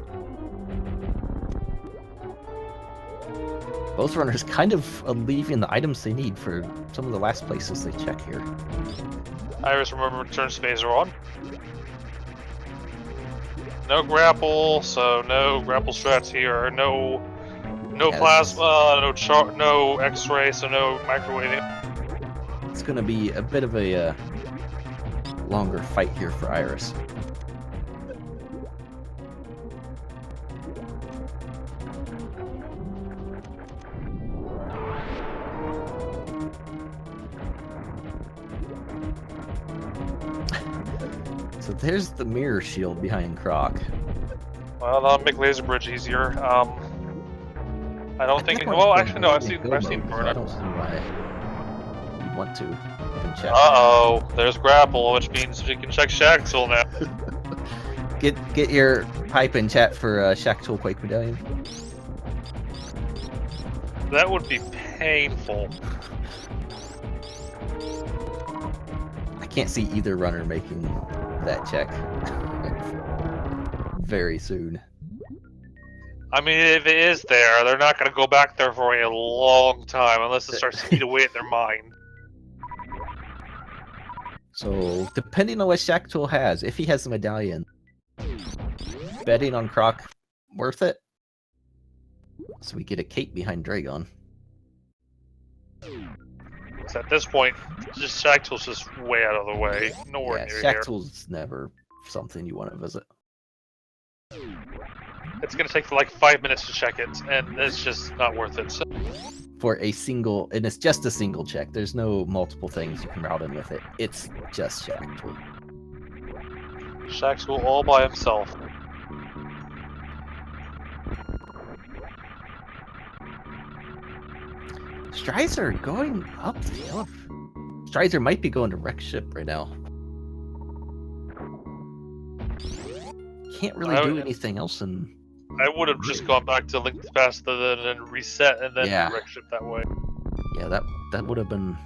Both runners kind of leaving the items they need for some of the last places they check here. Iris, remember, turn phaser on. No grapple, so no grapple strats here. No plasma, no X-ray, so no microwaving. It's going to be a bit of a longer fight here for Iris. So there's the mirror shield behind Croc. Well, that'll make laser bridge easier. I don't think. Well, actually, no. I've seen I don't burnups. see why you'd want to even check. Uh-oh, there's grapple, which means we can check Shaxel now. Get your pipe in chat for Shaxel Quake medallion. That would be painful. I can't see either runner making that check very soon. I mean, if it is there, they're not going to go back there for a long time unless it starts to eat away at their mind. So, depending on what Shaxel has, if he has the medallion, betting on Croc, worth it? So we get a cape behind Dragon. So at this point, just Shaxel's just way out of the way. Nowhere near here. Shaxel's never something you want to visit. It's going to take like 5 minutes to check it, and it's just not worth it. So... For a single, and it's just a single check. There's no multiple things you can route in with it. It's just Shaxel. Shaxel all by himself. Strizer going up the hill. Strizer might be going to wreck ship right now. Can't really do anything else in... I would have just gone back to Link Past and then reset and then wreck ship that way. Yeah, that would have been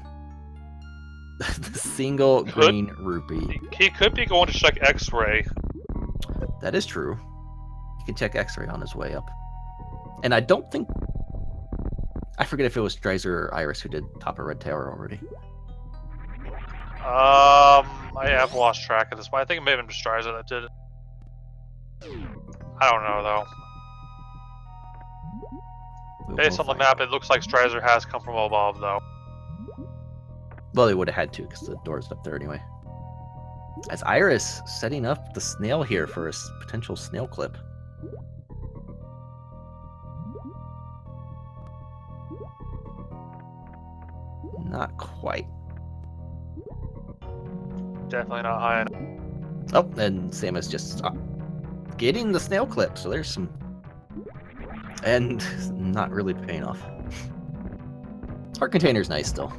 the single green rupee. He could be going to check X-ray. That is true. He can check X-ray on his way up. And I don't think... I forget if it was Strizer or Iris who did top of Red Tower already. I have lost track of this, but I think it may have been Strizer that did it. I don't know, though. Based on the map, it looks like Strizer has come from above, though. Well, they would have had to, because the door's up there anyway. As Iris setting up the snail here for a potential snail clip. Not quite. Definitely not high enough. Oh, and Samus just getting the snail clip, so there's some... And not really paying off. Heart container's nice, still.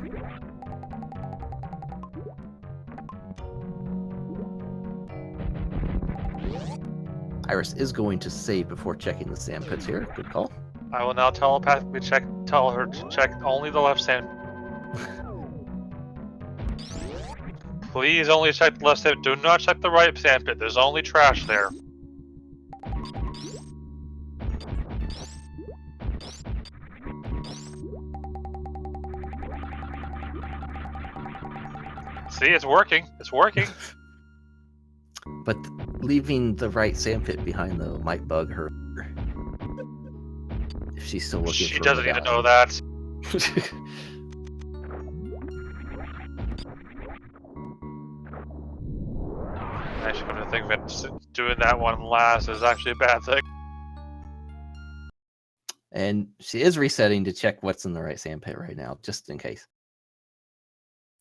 Iris is going to save before checking the sand pits here. Good call. I will now telepathically tell her to check only the left sand. Please only check the left sand. Do not check the right sand pit. There's only trash there. See, it's working. It's working. But leaving the right sand pit behind, though, might bug her. If she's still looking for She doesn't even know that. Actually, come to think of it, doing that one last is actually a bad thing. And she is resetting to check what's in the right sandpit right now, just in case.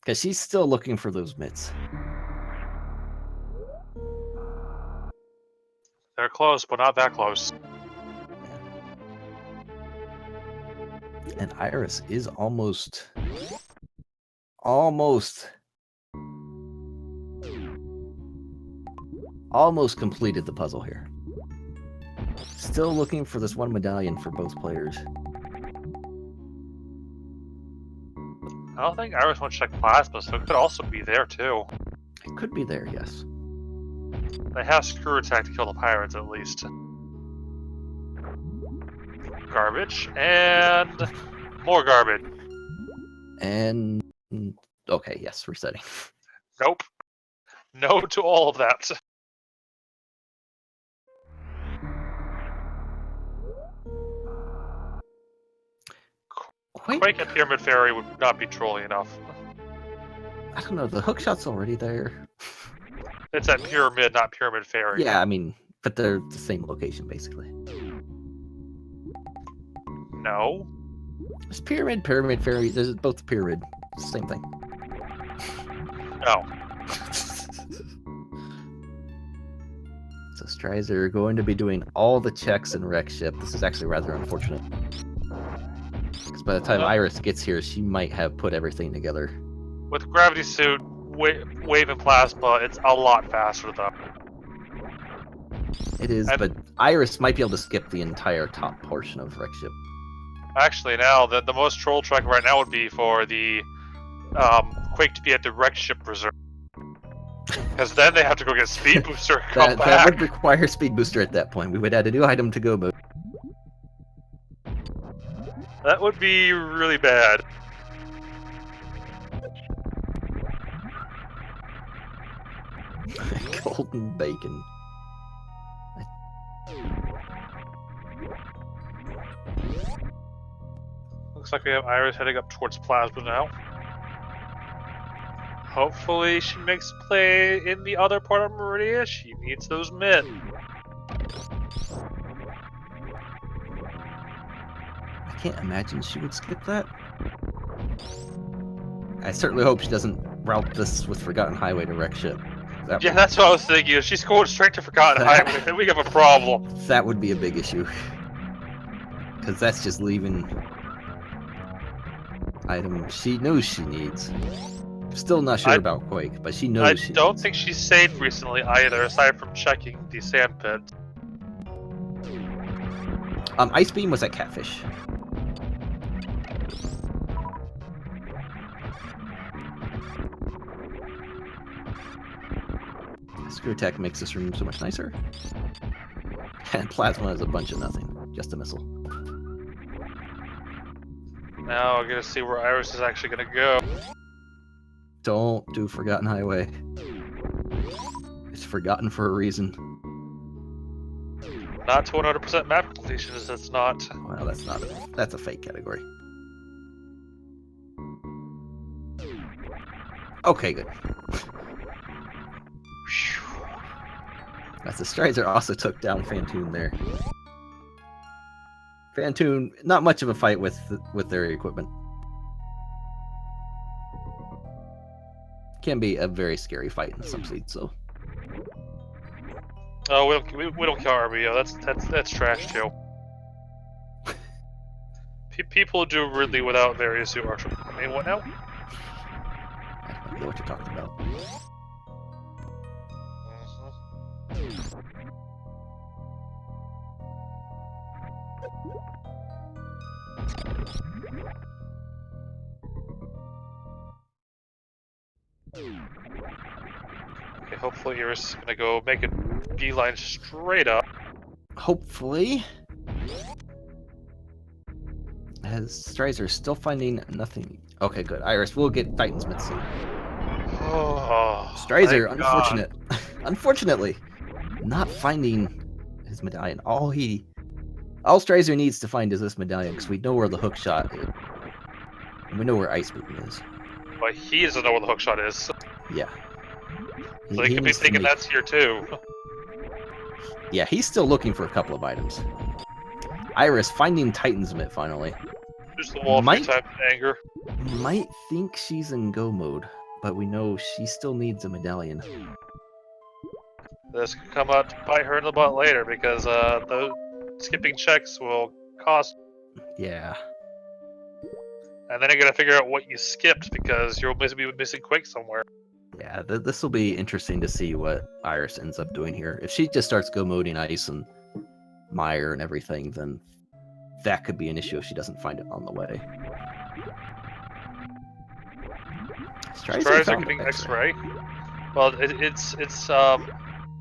Because she's still looking for those mitts. They're close, but not that close. And Iris is almost completed the puzzle here. Still looking for this one medallion for both players. I don't think Iris wants to check plasma, so it could also be there too. It could be there, yes. They have screw attack to kill the pirates at least. Garbage and more garbage. And okay, yes, resetting. Nope. No to all of that. Quake and Pyramid Fairy would not be trolling enough. I don't know, the hookshot's already there. It's at Pyramid, not Pyramid Fairy. Yeah, I mean, but they're the same location, basically. No. It's Pyramid, Pyramid Fairy, there's both Pyramid. Same thing. No. So Strizer are going to be doing all the checks in Wreck Ship. This is actually rather unfortunate. Because by the time Iris gets here, she might have put everything together. With Gravity Suit, Wave, and Plasma, it's a lot faster though. It is, but Iris might be able to skip the entire top portion of Wreck Ship. Actually, now, the most troll track right now would be for the Quake to be at the Wreck Ship Reserve. Because then they have to go get Speed Booster and come back. That would require Speed Booster at that point. We would add a new item to go mode. That would be really bad. Golden bacon. Looks like we have Iris heading up towards Plasma now. Hopefully she makes play in the other part of Meridia. She needs those men. I can't imagine she would skip that. I certainly hope she doesn't route this with Forgotten Highway to Wreck Ship. Yeah, that's what I was thinking. If she's going straight to Forgotten Highway, then we have a problem. That would be a big issue. Because that's just leaving item she knows she needs. Still not sure about Quake, but she knows she don't needs. think she's saved recently either, aside from checking the sand pit. Ice Beam was at Catfish. Screw attack makes this room so much nicer. And Plasma is a bunch of nothing. Just a missile. Now we're gonna see where Iris is actually gonna go. Don't do Forgotten Highway. It's forgotten for a reason. Not to 100% map completion, as it's not. Well, that's a fake category. Okay, good. That's the Strizer also took down Fantoon there. Fantoon, not much of a fight with their equipment. Can be a very scary fight in some seeds, so. Oh, we don't kill RBO. That's trash too. People do Ridley without various suit archer. I mean, what now? I don't know what you're talking about. Okay, hopefully Iris is gonna go make a beeline straight up. Hopefully. As Strizer still finding nothing. Okay, good. Iris will get Titan's Myth soon. Oh, Strizer, unfortunate. Unfortunately, not finding his medallion. All Strizer needs to find is this medallion, because we know where the hook shot is. And we know where Ice Beam is. But he doesn't know where the hookshot is. Yeah. So he could be needs to thinking make- that's here too. Yeah, he's still looking for a couple of items. Iris finding Titan's Mitt finally. There's the wall 3 Might- times in anger. Might think she's in go mode, but we know she still needs a medallion. This could come out to bite her in the butt later because the skipping checks will cost. Yeah. And then you gotta figure out what you skipped because you'll be missing Quake somewhere. Yeah, this will be interesting to see what Iris ends up doing here. If she just starts go moding Ice and Meyer and everything, then that could be an issue if she doesn't find it on the way. Strizer getting X-ray. Well,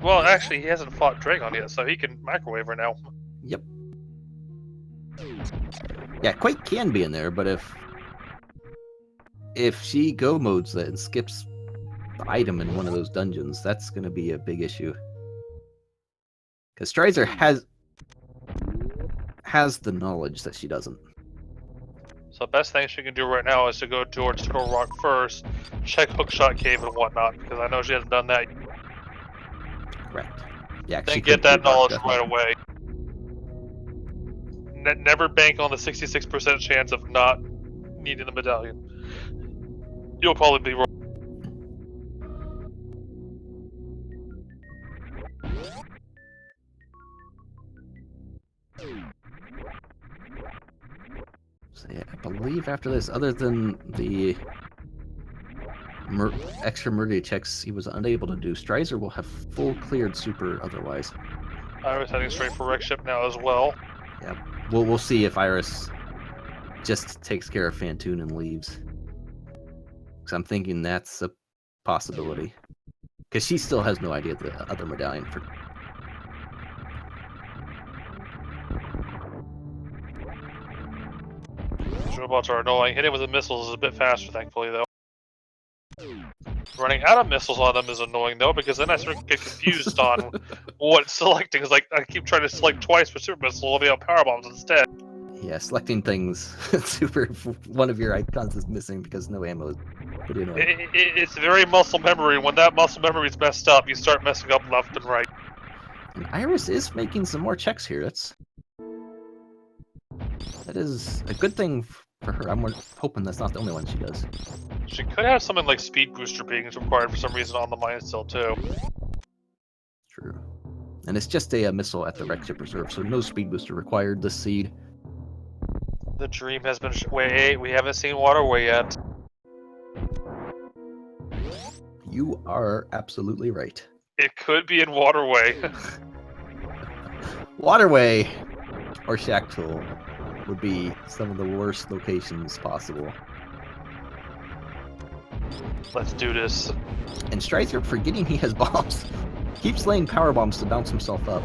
well, actually, he hasn't fought Dragon yet, so he can microwave her now. Yep. Yeah, Quake can be in there, but if she go modes it and skips the item in one of those dungeons, that's going to be a big issue. Because Strizer has the knowledge that she doesn't. So the best thing she can do right now is to go towards Turtle Rock first, check Hookshot Cave and whatnot, because I know she hasn't done that yet. Correct. Yeah, Then she get could that do Rock knowledge definitely. right away. Never bank on the 66% chance of not needing the medallion. You'll probably be wrong. So yeah, I believe after this, other than the extra murder checks he was unable to do, Strizer will have full cleared super otherwise. Iris heading straight for wreck ship now as well. Yeah, we'll see if Iris just takes care of Fantoon and leaves. Because I'm thinking that's a possibility. Because she still has no idea the other medallion for. Robots are annoying. Hitting with the missiles is a bit faster, thankfully, though. Running out of missiles on them is annoying, though, because then I start to get confused on what selecting. It's like I keep trying to select twice for super missiles, I'll be on power bombs instead. Yeah, selecting things super. One of your icons is missing because no ammo is pretty annoying. It's very muscle memory. When that muscle memory is messed up, you start messing up left and right. And Iris is making some more checks here. That is a good thing for her. I'm hoping that's not the only one she does. She could have something like speed booster being required for some reason on the mine still too. True. And it's just a missile at the wreck ship reserve, so no speed booster required this seed. The dream has been. Wait, we haven't seen Waterway yet. You are absolutely right. It could be in Waterway. Waterway or Shack Tool would be some of the worst locations possible. Let's do this. And Strizer, forgetting he has bombs, keeps laying power bombs to bounce himself up.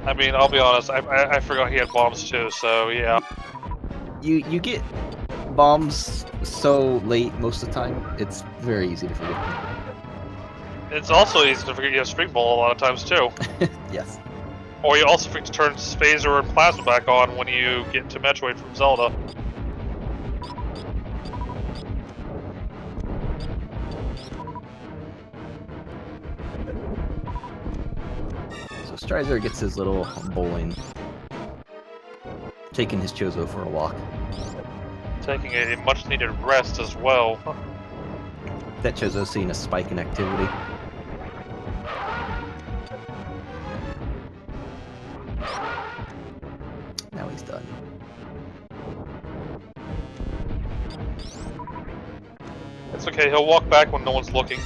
I mean, I'll be honest, I forgot he had bombs too, so yeah. You get bombs so late most of the time, it's very easy to forget them. It's also easy to forget you have Spring Ball a lot of times too. Yes. Or you also forget to turn Phaser and Plasma back on when you get to Metroid from Zelda. So Strizer gets his little bowling, taking his Chozo for a walk. Taking a much needed rest as well. That Chozo's seeing a spike in activity. Now he's done. It's okay, he'll walk back when no one's looking.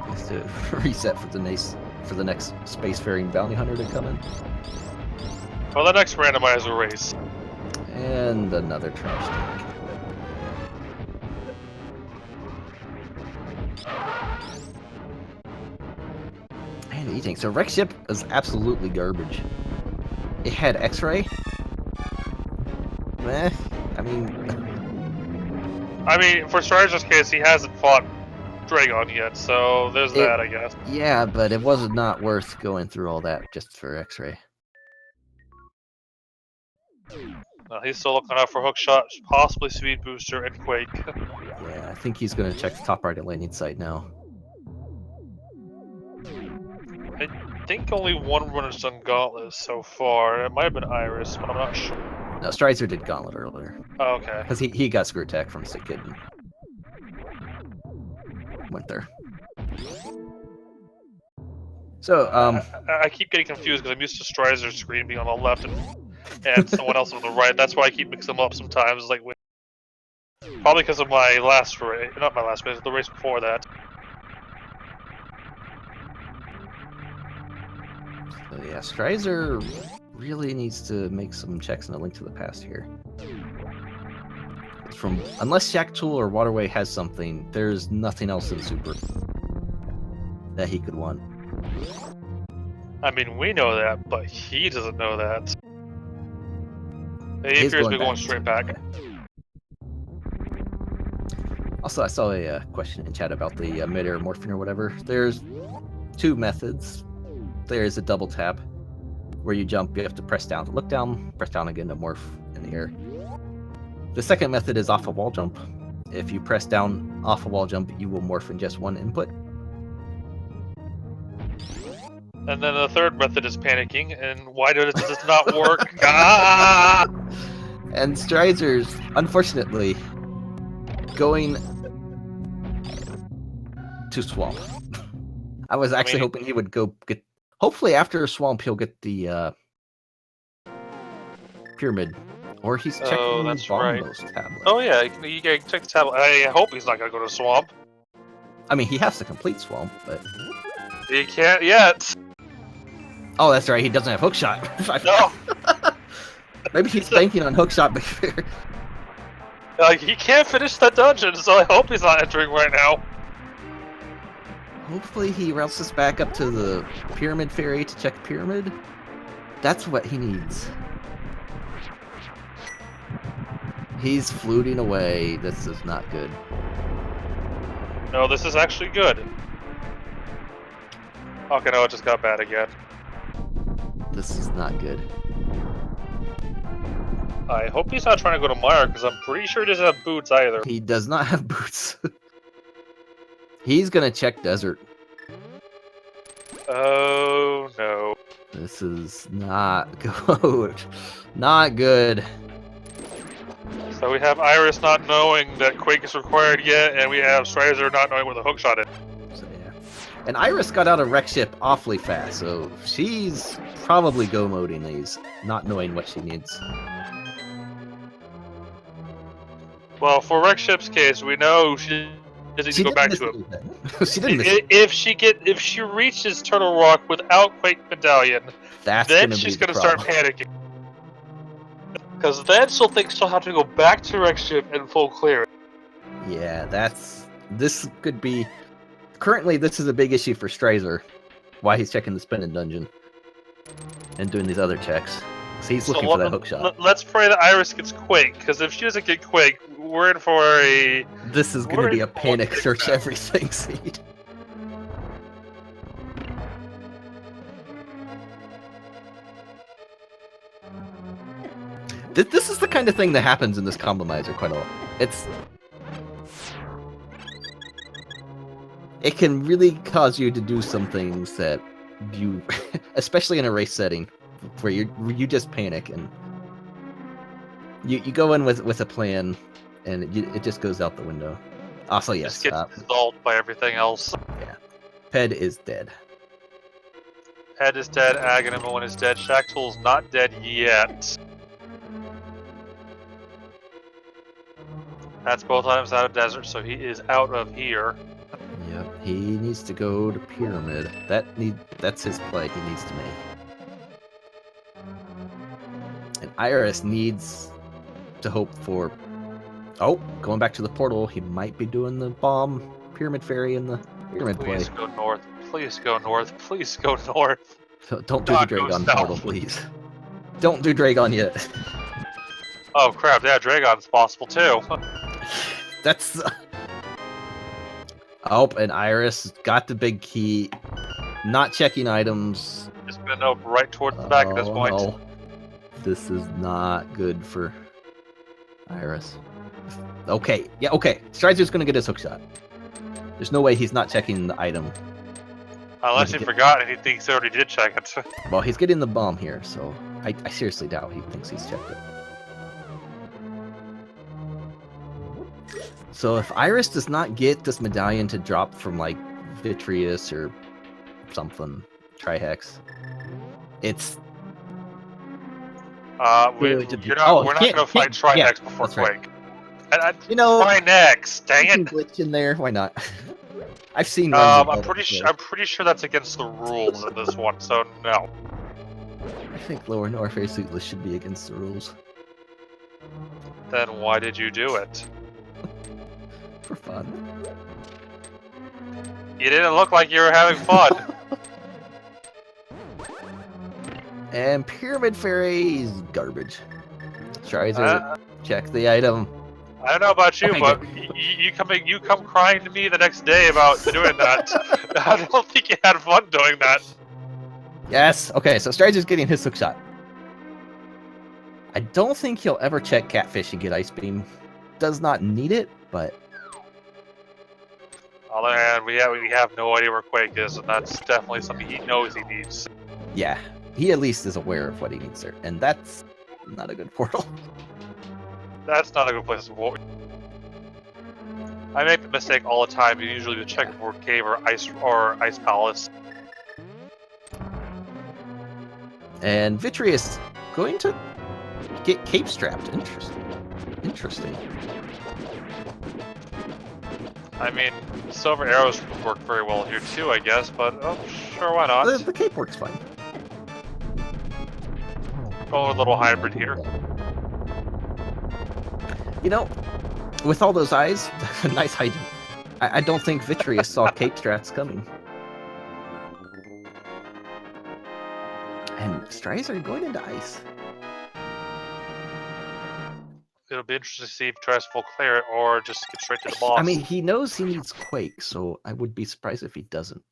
Has to reset for the next spacefaring bounty hunter to come in. Well, the next randomizer race. And another trash tank. And the E-Tank. So Wreck Ship is absolutely garbage. It had X-Ray. I mean, for Strizer's case, he hasn't fought Dragon yet, so there's that, I guess. Yeah, but it was not worth going through all that just for X-Ray. He's still looking out for hook shot, possibly speed booster, and Quake. Yeah, I think he's going to check the top right landing site now. I think only one runner's done Gauntlet so far. It might have been Iris, but I'm not sure. No, Strizer did Gauntlet earlier. Oh, okay. Because he got screw attack from Sick Kid and went there. So, I keep getting confused because I'm used to Strizer's screen being on the left and someone else on the right. That's why I keep mixing them up sometimes. Like, probably because of my last race, not my last race, the race before that. So yeah, Strizer really needs to make some checks in A Link to the Past here. Unless Shack Tool or Waterway has something, there's nothing else in Super that he could want. I mean, we know that, but he doesn't know that. He He's appears to be back. going straight back. Okay. Also, I saw a question in chat about the mid-air morphing or whatever. There's two methods. There's a double tap, where you jump, you have to press down to look down, press down again to morph in the air. The second method is off a wall jump. If you press down off a wall jump, you will morph in just one input. And then the third method is panicking, and why does this not work? Ah! And Strizer's, unfortunately, going to Swamp. I was actually hoping he would go get... Hopefully after Swamp, he'll get the Pyramid. Or he's checking that's Bombo's tablet. Oh yeah, you can check the tablet. I hope he's not going to go to Swamp. I mean, he has to complete Swamp, but... He can't yet. Oh, that's right. He doesn't have hookshot. No. Maybe he's banking on hookshot before. He can't finish that dungeon, so I hope he's not entering right now. Hopefully he routes us back up to the Pyramid Ferry to check Pyramid. That's what he needs. He's fluting away. This is not good. No, this is actually good. Okay, no, it just got bad again. This is not good. I hope he's not trying to go to Meyer, because I'm pretty sure he doesn't have boots either. He does not have boots. He's gonna check Desert. Oh, no. This is not good. Not good. So we have Iris not knowing that Quake is required yet, and we have Strizer not knowing where the hookshot is. So, yeah. And Iris got out of wreck ship awfully fast, so she's probably go-moding these, not knowing what she needs. Well, for Wreck Ship's case, we know she doesn't need to go back to him. She didn't miss if she reaches Turtle Rock without Quake Medallion, then she's gonna start panicking. Because then she'll think she'll have to go back to Wreck Ship and full clear it. Yeah, this could be... Currently, this is a big issue for Strizer. Why he's checking the Spinning Dungeon. And doing these other checks. So he's looking for that hookshot. Let's pray that Iris gets Quake, because if she doesn't get Quake, we're in for a... This is going to be a panic search everything seed. This is the kind of thing that happens in this Randomizer quite a lot. It can really cause you to do some things that you, especially in a race setting, where you just panic and you go in with a plan, and it just goes out the window. Also, yes, just gets dissolved by everything else. Yeah, Ped is dead. Ped is dead. Agonimon is dead. Shacktool's not dead yet. That's both items out of desert, so he is out of here. Yep, he needs to go to Pyramid. That's his play he needs to make. And Iris needs to hope for... Oh, going back to the portal, he might be doing the bomb Pyramid Ferry in the Pyramid play. Please go north. Please go north. Please go north. So don't do the Dragon portal, please. Don't do Dragon yet. Oh crap, yeah, Dragon's possible too. That's... Oh, and Iris got the big key. Not checking items. Just gonna go right towards the back at this point. No. This is not good for Iris. Okay, yeah, okay. Strizer's gonna get his hook shot. There's no way he's not checking the item. Unless he forgot and he thinks he already did check it. Well, he's getting the bomb here, so I seriously doubt he thinks he's checked it. So if Iris does not get this medallion to drop from like Vitreous or something, Trihex, it's we're not gonna fight Trihex before Quake. Right. You know, try next. Dang it! Glitch in there. Why not? I've seen. I'm pretty sure that's against the rules in this one, so no. I think Lower North Suitless should be against the rules. Then why did you do it? For fun. You didn't look like you were having fun. And Pyramid Fairy's garbage. Strizer, check the item. I don't know about you, but you come crying to me the next day about doing that. I don't think you had fun doing that. Yes. Okay, so Strizer's getting his hook shot. I don't think he'll ever check Catfish and get Ice Beam. Does not need it, but. On the other hand, we have no idea where Quake is, and that's definitely something he knows he needs. Yeah, he at least is aware of what he needs there, and that's not a good portal. That's not a good place to avoid. I make the mistake all the time. You usually do check for Cave or Ice Palace. And Vitreous going to get cape strapped. Interesting. I mean, silver arrows work very well here too, I guess. But oh, sure, why not? The cape works fine. Oh, a little hybrid here. You know, with all those eyes, nice hiding. I don't think Vitreous saw cape straps coming. And Strizer going into ice. It'll be interesting to see if he tries to full clear it or just get straight to the boss. I mean, he knows he needs Quake, so I would be surprised if he doesn't.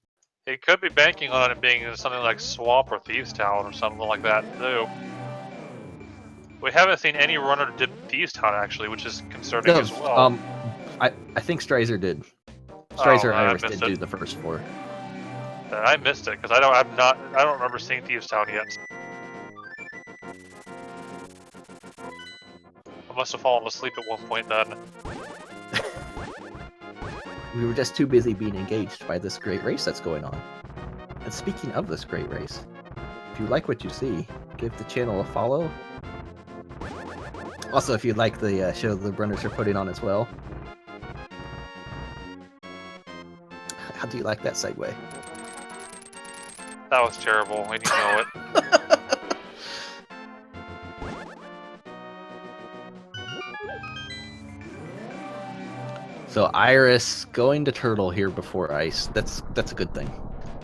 He could be banking on it being something like Swamp or Thieves Town or something like that, too. We haven't seen any runner dip Thieves Town, actually, which is concerning as well. I think Strizer did. Strizer Iris did do the first 4. I missed it, because I don't remember seeing Thieves Town yet. I must have fallen asleep at one point then. We were just too busy being engaged by this great race that's going on. And speaking of this great race, if you like what you see, give the channel a follow. Also, if you like the show the runners are putting on as well. How do you like that segue? That was terrible, and you know it. So Iris going to Turtle here before Ice. That's a good thing.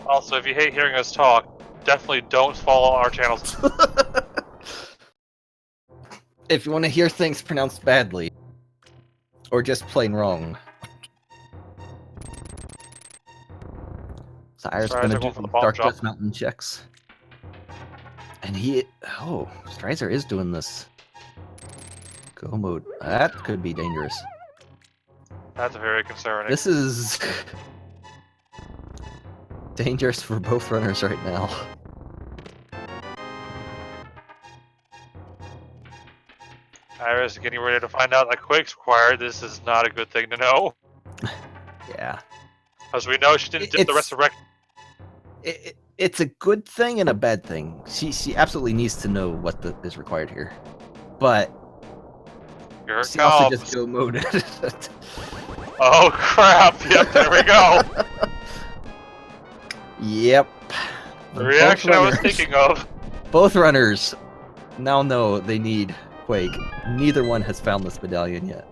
Also, if you hate hearing us talk, definitely don't follow our channels. If you want to hear things pronounced badly, or just plain wrong. So Iris going to do Dark Dust Mountain checks. And Strizer is doing this. Go mode. That could be dangerous. That's very concerning. This is dangerous for both runners right now. Iris getting ready to find out that Quake's required. This is not a good thing to know. Yeah. As we know, she didn't dip the resurrection. It's a good thing and a bad thing. She absolutely needs to know what is required here. But here it she also just go mode. Oh crap! Yep, there we go. Yep. The reaction I was thinking of. Both runners now know they need Quake. Neither one has found this medallion yet.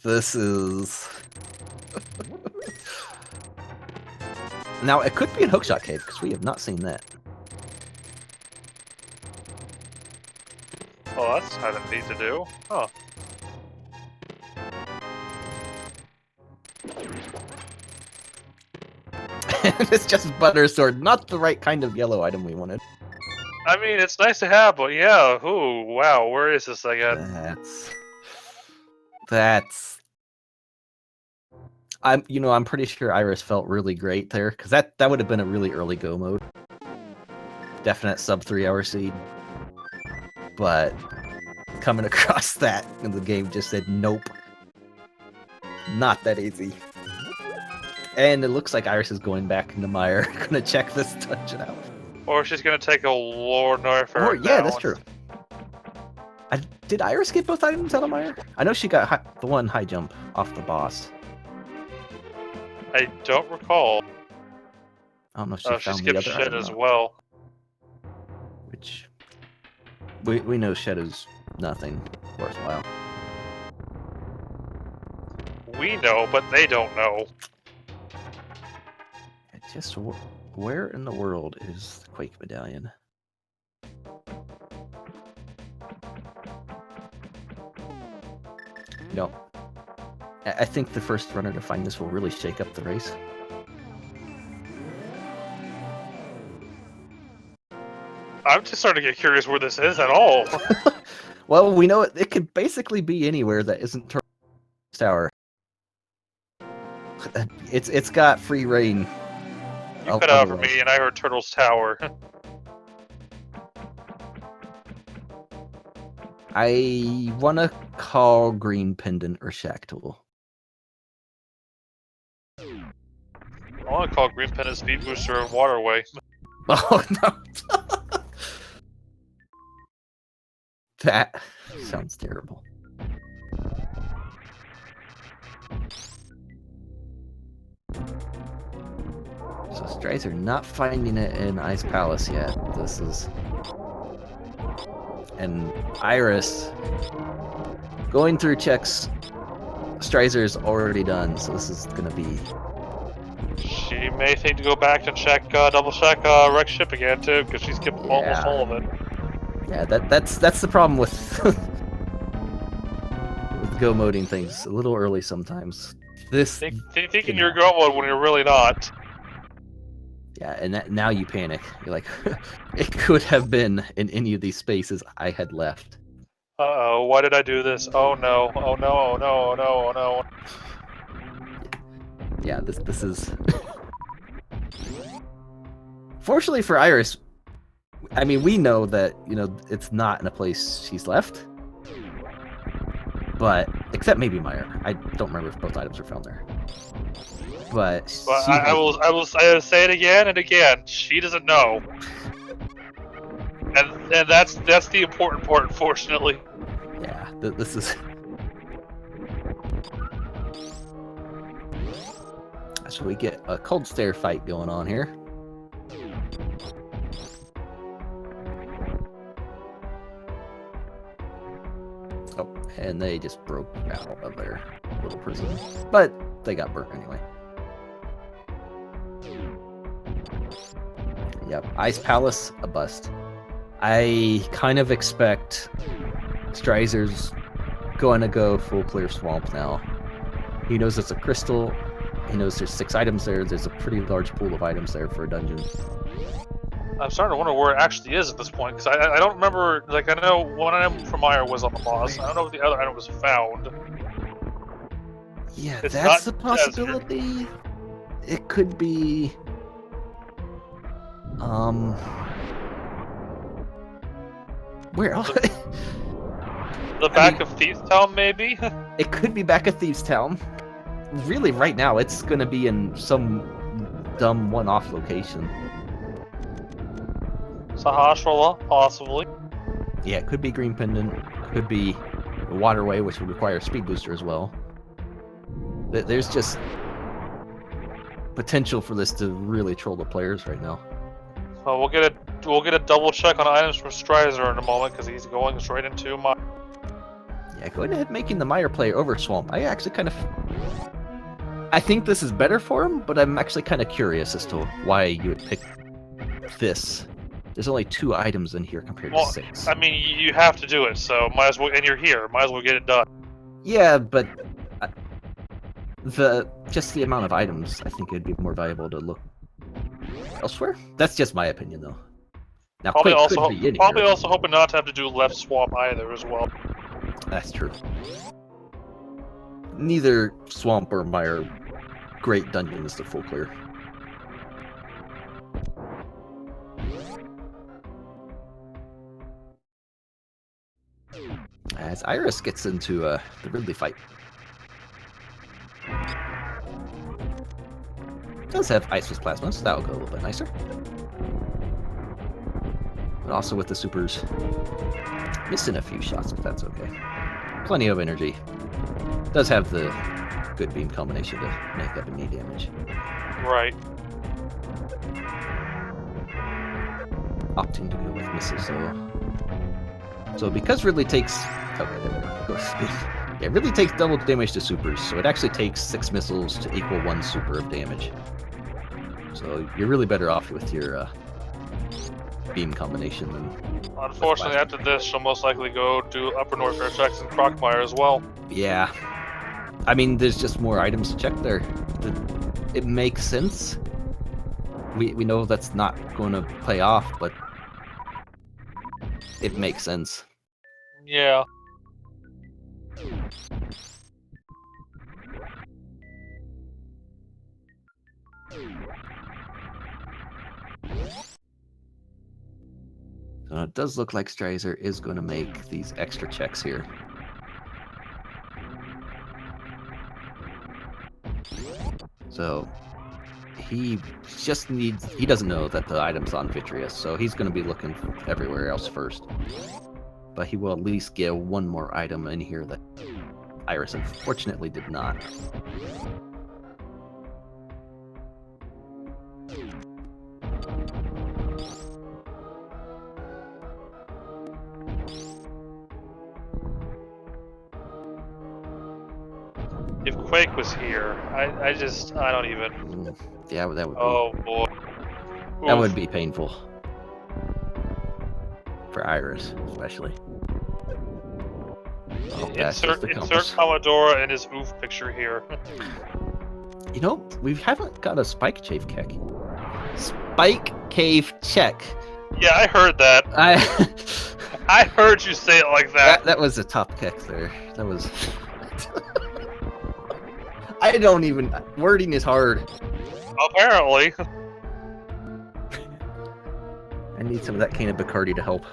This is... Now, it could be in Hookshot Cave, because we have not seen that. Oh, that's kind of neat to do. Huh. It's just Butter Sword, not the right kind of yellow item we wanted. I mean, it's nice to have, but yeah, ooh, wow, where is this again? That's. I'm pretty sure Iris felt really great there, because that would have been a really early go mode. Definite sub 3-hour seed. But coming across that, and the game just said, nope. Not that easy. And it looks like Iris is going back into Mire, gonna check this dungeon out. Or she's gonna take a Lord Norfair Yeah, that's true. Did Iris get both items out of Mire? I know she got the one high jump off the boss. I don't recall. I don't know if she found the skipped other Shed item as though. well. Which we know Shed is nothing worthwhile. We know, but they don't know. Just where in the world is the Quake medallion? No. I think the first runner to find this will really shake up the race. I'm just starting to get curious where this is at all. Well, we know it could basically be anywhere that isn't Turtle's Tower. It's got free reign. You cut out for me, and I heard Turtle's Tower. I want to call Green Pendant or Shack Tool. I want to call Green Pendant Speed Booster and Waterway. Oh no! That sounds terrible. So Strizer not finding it in Ice Palace yet. This is... And Iris going through checks. Strizer's already done, so this is gonna be... She may think to go back and check, double check Rex ship again too, because she skipped almost all of it. Yeah, that's the problem with with go moding things. A little early sometimes. Thinking you're go mode when you're really not. Yeah, and now you panic. You're like, it could have been in any of these spaces I had left. Uh-oh, why did I do this? Oh no, oh no, oh no, oh no, oh no. Yeah, this is... Fortunately for Iris, I mean, we know that, it's not in a place she's left. But, except maybe Mire. I don't remember if both items are found there. But I will say it again and again. She doesn't know, and that's the important part, unfortunately. Yeah, this is. So we get a cold stare fight going on here. Oh, and they just broke out of their little prison, but they got burnt anyway. Yep, Ice Palace, a bust. I kind of expect Strizer's going to go full clear swamp now. He knows it's a crystal. He knows there's 6 items there. There's a pretty large pool of items there for a dungeon. I'm starting to wonder where it actually is at this point, because I don't remember, like, I know one item from Mire was on the boss. I don't know if the other item was found. Yeah, that's a possibility. It could be... Where else? The back of Thieves Town, maybe? It could be back of Thieves Town. Really, right now, it's gonna be in some dumb one-off location. Sahasrahla, possibly. Yeah, it could be Green Pendant. Could be the Waterway, which would require a speed booster as well. There's just potential for this to really troll the players right now. So we'll get a double check on items from Strizer in a moment, because he's going straight into my... Yeah, go ahead making the Mire play over Swamp. I actually kind of... I think this is better for him, but I'm actually kind of curious as to why you would pick this. There's only 2 items in here compared to 6. I mean, you have to do it, so might as well, and you're here, might as well get it done. Yeah, but just the amount of items, I think it'd be more valuable to look elsewhere. That's just my opinion, though. Now, Probably Quake also could be in probably here. also hoping not to have to do left swap either as well. That's true. Neither Swamp or Mire great dungeons to full clear. As Iris gets into the Ridley fight. Does have Isis Plasma, so that'll go a little bit nicer. But also with the supers, missing a few shots, but that's okay. Plenty of energy. Does have the good beam combination to make up any damage. Right. Opting to go with missiles, so because Ridley takes... Okay, there we go. Go speed. Yeah, Ridley takes double damage to supers, so it actually takes 6 missiles to equal 1 super of damage. So you're really better off with your beam combination than... Unfortunately, after this, she'll most likely go do Upper North Air checks and Crockmire as well. Yeah. I mean, there's just more items to check there. It makes sense. We know that's not going to play off, but it makes sense. Yeah. So it does look like Strizer is going to make these extra checks here. So he just needs... He doesn't know that the item's on Vitreous, so he's going to be looking everywhere else first. But he will at least get one more item in here that Iris unfortunately did not. If Quake was here, I don't even... Yeah, that would be... Oh boy. That Oof. would be painful. For Iris, especially. Oh, Insert Commodore and his oof picture here. You know, we haven't got a Spike Cave check. Spike Cave check. Yeah, I heard that. I heard you say it like that. That was a top kick there. That was... I don't even... Wording is hard. Apparently. I need some of that cane of Bacardi to help.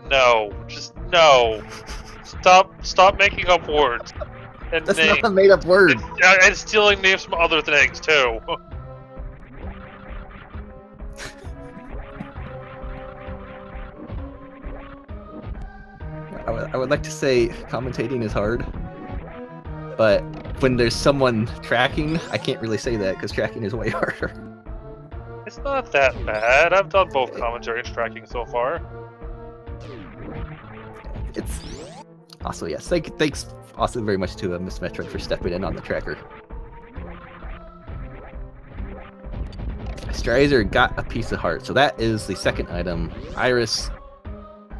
No. Just no. Stop making up words. And That's names. not a made-up word. And stealing names from other things, too. I would like to say commentating is hard, but when there's someone tracking, I can't really say that because tracking is way harder. It's not that bad. I've done both commentary and tracking so far. It's also, yes. Thanks also very much to Miss Metroid for stepping in on the tracker. Strizer got a piece of heart, so that is the second item. Iris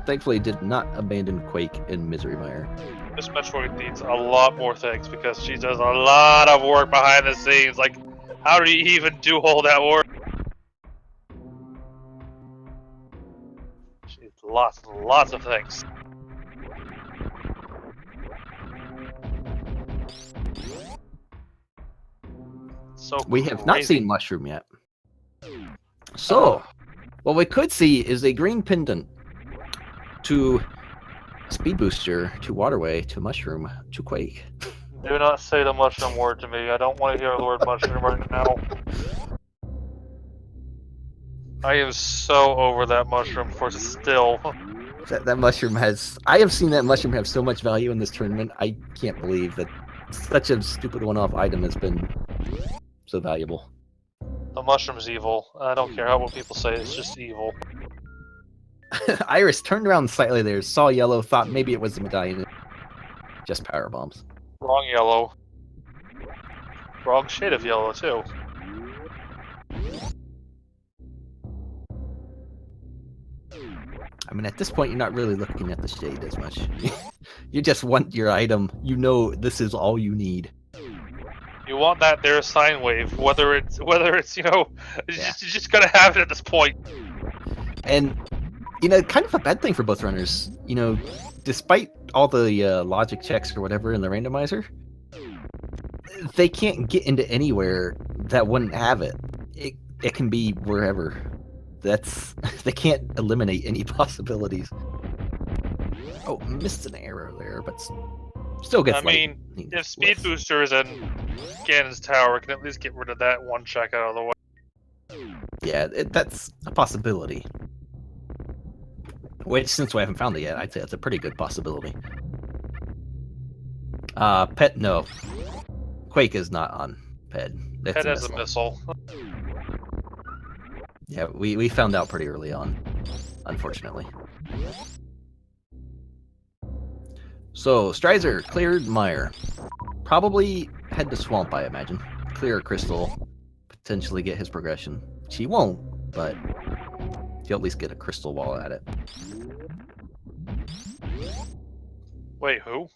thankfully did not abandon Quake in Misery Mire. Miss Metroid needs a lot more things because she does a lot of work behind the scenes. Like, how do you even do all that work? She needs lots and lots of things. So We have not crazy. seen Mushroom yet. So, what we could see is a green pendant to Speed Booster, to Waterway, to Mushroom, to Quake. Do not say the mushroom word to me. I don't want to hear the word mushroom right now. I am so over that mushroom for still. That mushroom has... I have seen that mushroom have so much value in this tournament. I can't believe that such a stupid one-off item has been so valuable. The mushroom's evil. I don't care what people say, it's just evil. Iris turned around slightly there, saw yellow, thought maybe it was the medallion. Just power bombs. Wrong yellow. Wrong shade of yellow, too. I mean, at this point, you're not really looking at the shade as much. You just want your item. You know this is all you need. You want that there sine wave, whether it's you know, Yeah. you just gotta have it at this point. And, kind of a bad thing for both runners. Despite all the logic checks or whatever in the randomizer, they can't get into anywhere that wouldn't have it. It can be wherever. They can't eliminate any possibilities. Oh, missed an arrow there, but still gets. I mean, if Speed Boosters and Ganon's Tower can at least get rid of that one check out of the way. Yeah, that's a possibility. Which, since we haven't found it yet, I'd say it's a pretty good possibility. Pet, no. Quake is not on Ped. Ped has a missile. Yeah, we found out pretty early on, unfortunately. So, Strizer cleared Mire. Probably head to Swamp, I imagine. Clear a Crystal. Potentially get his progression. She won't, but he'll at least get a Crystal while at it. Wait, who?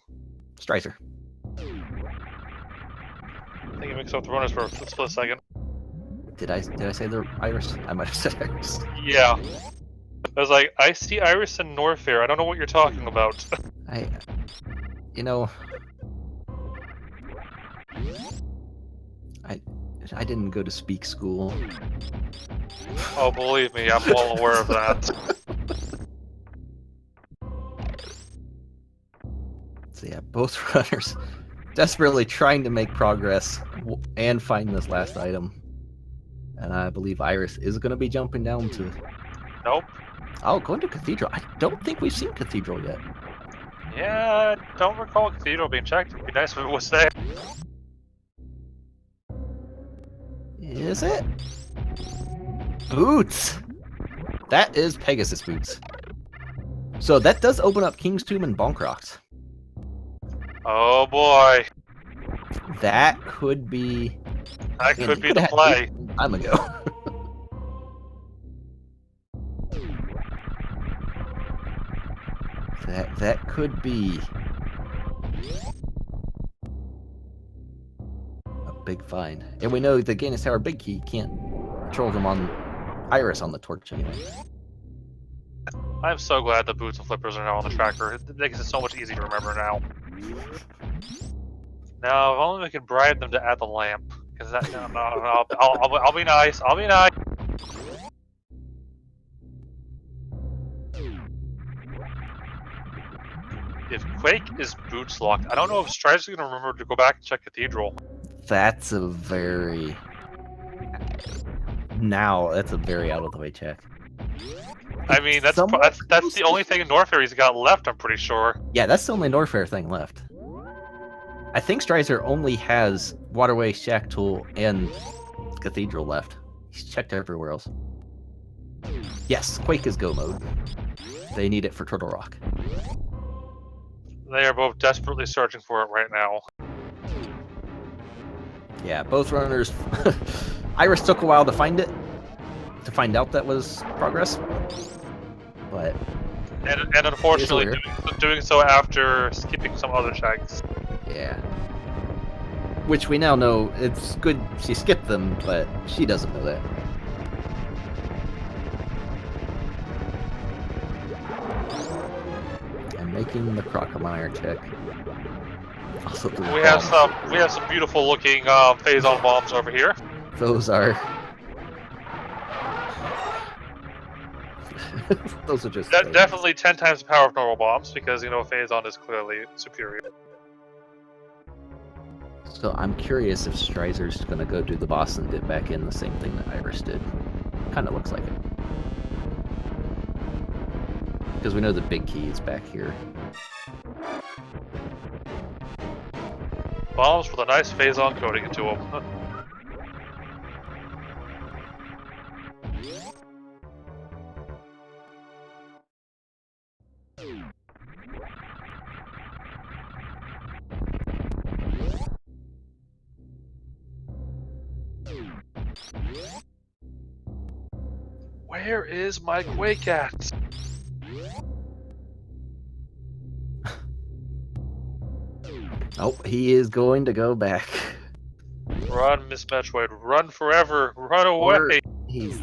Strizer. I think you mixed up the runners for a split second. Did I say the Iris? I might have said Iris. Yeah. I was like, I see Iris and Norfair. I don't know what you're talking about. I didn't go to speak school. Oh, believe me, I'm well aware of that. So yeah, both runners desperately trying to make progress and find this last item. And I believe Iris is going to be jumping down to... Nope. Oh, going to Cathedral. I don't think we've seen Cathedral yet. Yeah, I don't recall Cathedral being checked. It'd be nice if it was there. Is it? Boots! That is Pegasus Boots. So that does open up King's Tomb and Bonk Rocks. Oh boy. That could be... That could be the play. Time ago. that could be a big find. And we know the Ganon's Tower Big Key can't control them on Iris on the torch anyway. I'm so glad the boots and flippers are now on the tracker. It makes it so much easier to remember now. Now, if only we could bribe them to add the lamp. Because that, no, I'll be nice. I'll be nice. If Quake is boots locked, I don't know if Strider's gonna remember to go back and check Cathedral. That's a very... That's a very out of the way check. I mean, that's the only thing in Norfair's got left, I'm pretty sure. Yeah, that's the only Norfair thing left. I think Strizer only has Waterway, Shack Tool, and Cathedral left. He's checked everywhere else. Yes, Quake is go mode. They need it for Turtle Rock. They are both desperately searching for it right now. Yeah, both runners. Iris took a while to find it, to find out that was progress. But and unfortunately, doing so after skipping some other checks. Yeah. Which we now know it's good she skipped them, but she doesn't know that. And making the Crocomire check. Also we have some beautiful looking phase-on bombs over here. Those are those are just definitely 10 times the power of normal bombs because phase-on is clearly superior. So I'm curious if Strizer's gonna go do the boss and dip back in the same thing that Iris did. Kind of looks like it. Because we know the big key is back here. Bombs with a nice phase-on coating into them. Where is my Quake at? Oh, he is going to go back. Run, Miss Metroid. Run forever. Run away. Or he's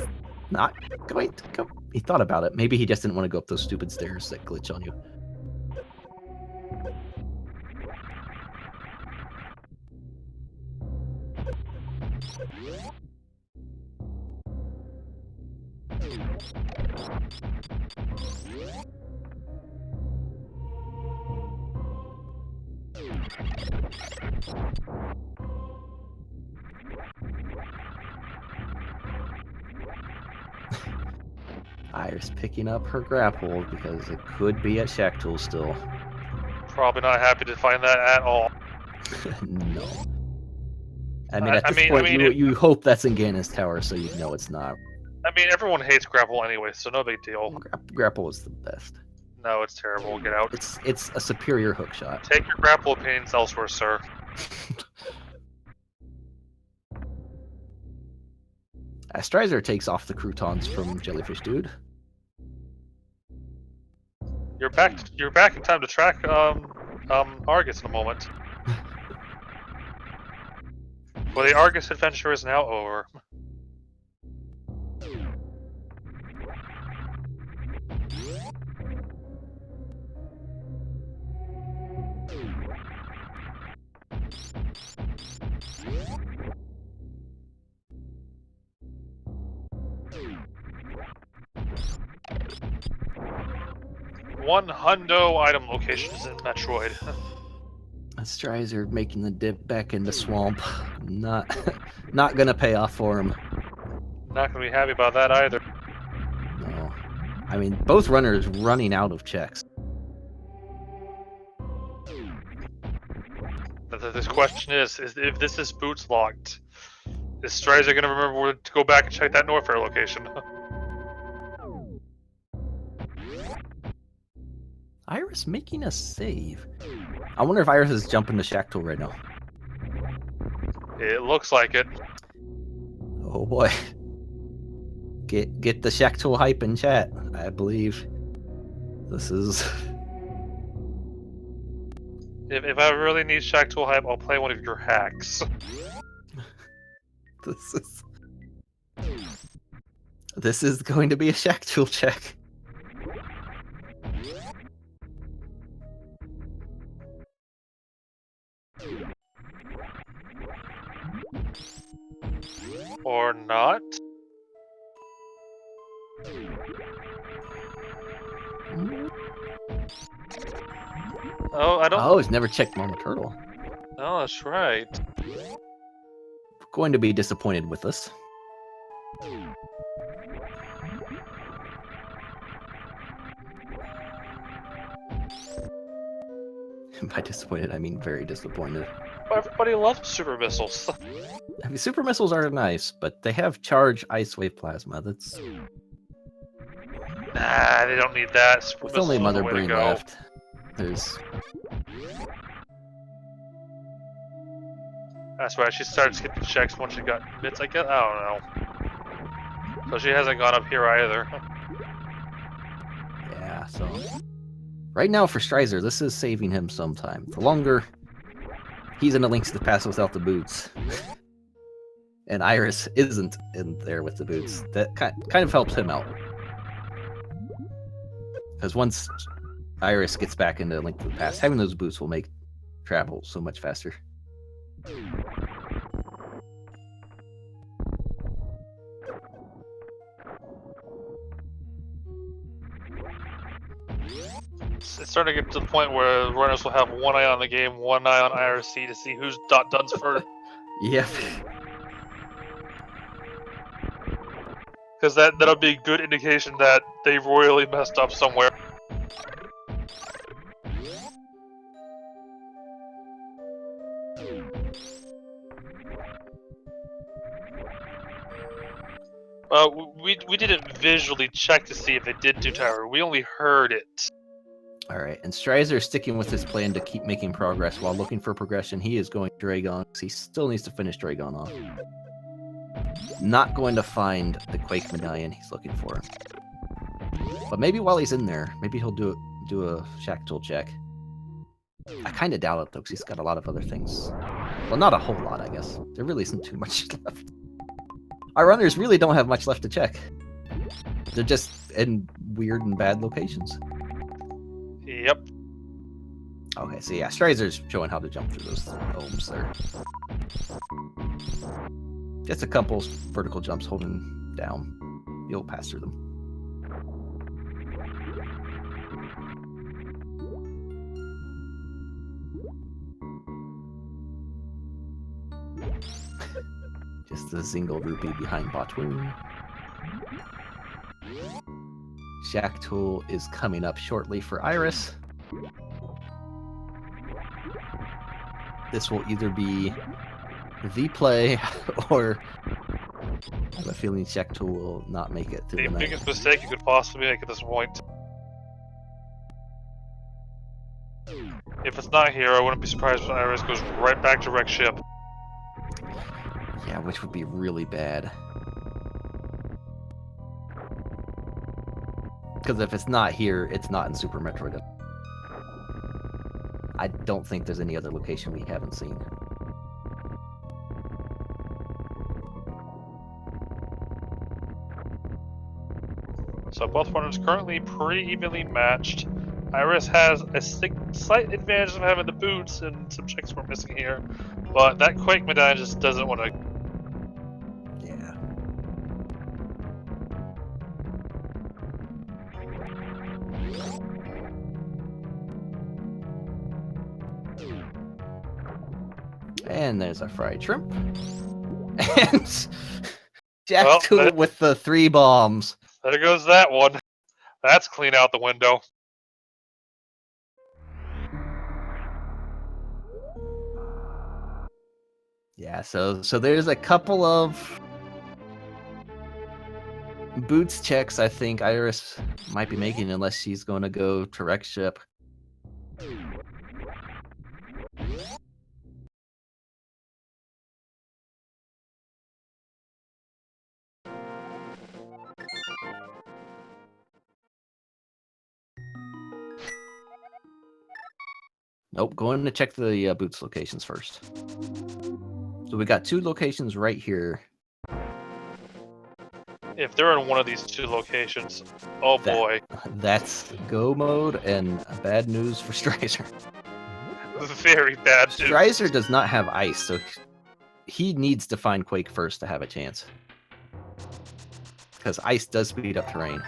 not going to go he thought about it. Maybe he just didn't want to go up those stupid stairs that glitch on you. Iris picking up her grapple because it could be at Shack Tool still. Probably not happy to find that at all. No. I mean, at this point, you hope that's in Ganon's tower, so you know it's not. I mean, everyone hates grapple anyway, so no big deal. Grapple is the best. No, it's terrible. Get out. It's a superior hook shot. Take your grapple opinions elsewhere, sir. Strizer takes off the croutons from Jellyfish Dude. You're back in time to track Argus in a moment. Well, the Argus adventure is now over. One hundo item locations in Metroid. Strizer making the dip back into swamp. Not gonna pay off for him. Not gonna be happy about that either. No. I mean, both runners running out of checks. This question is if this is boots locked, is Strizer gonna remember to go back and check that Norfair location? Iris making a save. I wonder if Iris is jumping to Shack Tool right now. It looks like it. Oh boy. Get the Shack Tool hype in chat. I believe this is... If I really need Shack Tool hype, I'll play one of your hacks. This is going to be a Shack Tool check. Or not? Oh, I don't... Oh, he's never checked Mama Turtle. Oh, that's right. Going to be disappointed with us. By disappointed, I mean very disappointed. Everybody loves super missiles. I mean, super missiles are nice, but they have charge ice wave plasma. That's... Nah, they don't need that. Super With only missiles Mother are the way to Brain go. left. There's... That's right, she started skipping checks once she got bits, I guess? I don't know. So she hasn't gone up here either. Yeah, so... Right now for Strizer, this is saving him some time. The longer he's in a Link's to the Past without the boots, and Iris isn't in there with the boots, that kind of helps him out. Because once Iris gets back into Link to the Past, having those boots will make travel so much faster. It's starting to get to the point where runners will have one eye on the game, one eye on IRC to see who's duns first. Yep. Because that'll be a good indication that they royally messed up somewhere. We didn't visually check to see if it did do tower. We only heard it. Alright, and Strizer is sticking with his plan to keep making progress while looking for progression. He is going Dragon, because he still needs to finish Dragon off. Not going to find the Quake medallion he's looking for. But maybe while he's in there, maybe he'll do a Shack Tool check. I kind of doubt it, though, because he's got a lot of other things. Well, not a whole lot, I guess. There really isn't too much left. Our runners really don't have much left to check. in weird and bad locations. Yep. Okay, so yeah, Strizer's showing how to jump through those ohms there. Just a couple vertical jumps holding down. You'll pass through them. Just a single rupee behind Botwoon. Shack Tool is coming up shortly for Iris. This will either be the play or I have a feeling Shack Tool will not make it through The the night. biggest mistake you could possibly make at this point. If it's not here, I wouldn't be surprised if Iris goes right back to wreck ship. Yeah, which would be really bad. Because if it's not here, it's not in Super Metroid. I don't think there's any other location we haven't seen. So both runners currently pretty evenly matched. Iris has a slight advantage of having the boots and some checks we're missing here, but that Quake medallion just doesn't want to. Yeah. And there's a fried shrimp. And Jack Tool with the 3 bombs. There goes that one. That's clean out the window. Yeah, so there's a couple of boots checks I think Iris might be making unless she's going to go to wreck ship. Nope, going to check the boots locations first. So we got 2 locations right here. If they're in one of these 2 locations, oh boy. That's go mode and bad news for Strizer. Very bad news. Strizer does not have ice, so he needs to find Quake first to have a chance. Because ice does speed up terrain.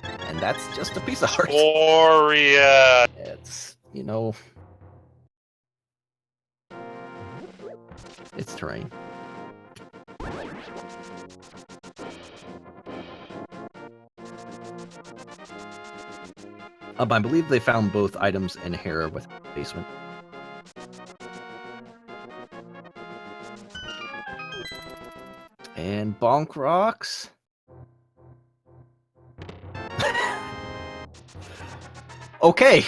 And that's just a piece of art. Gloria. It's, you know... It's terrain. I believe they found both items in here with basement. And bonk rocks. Okay.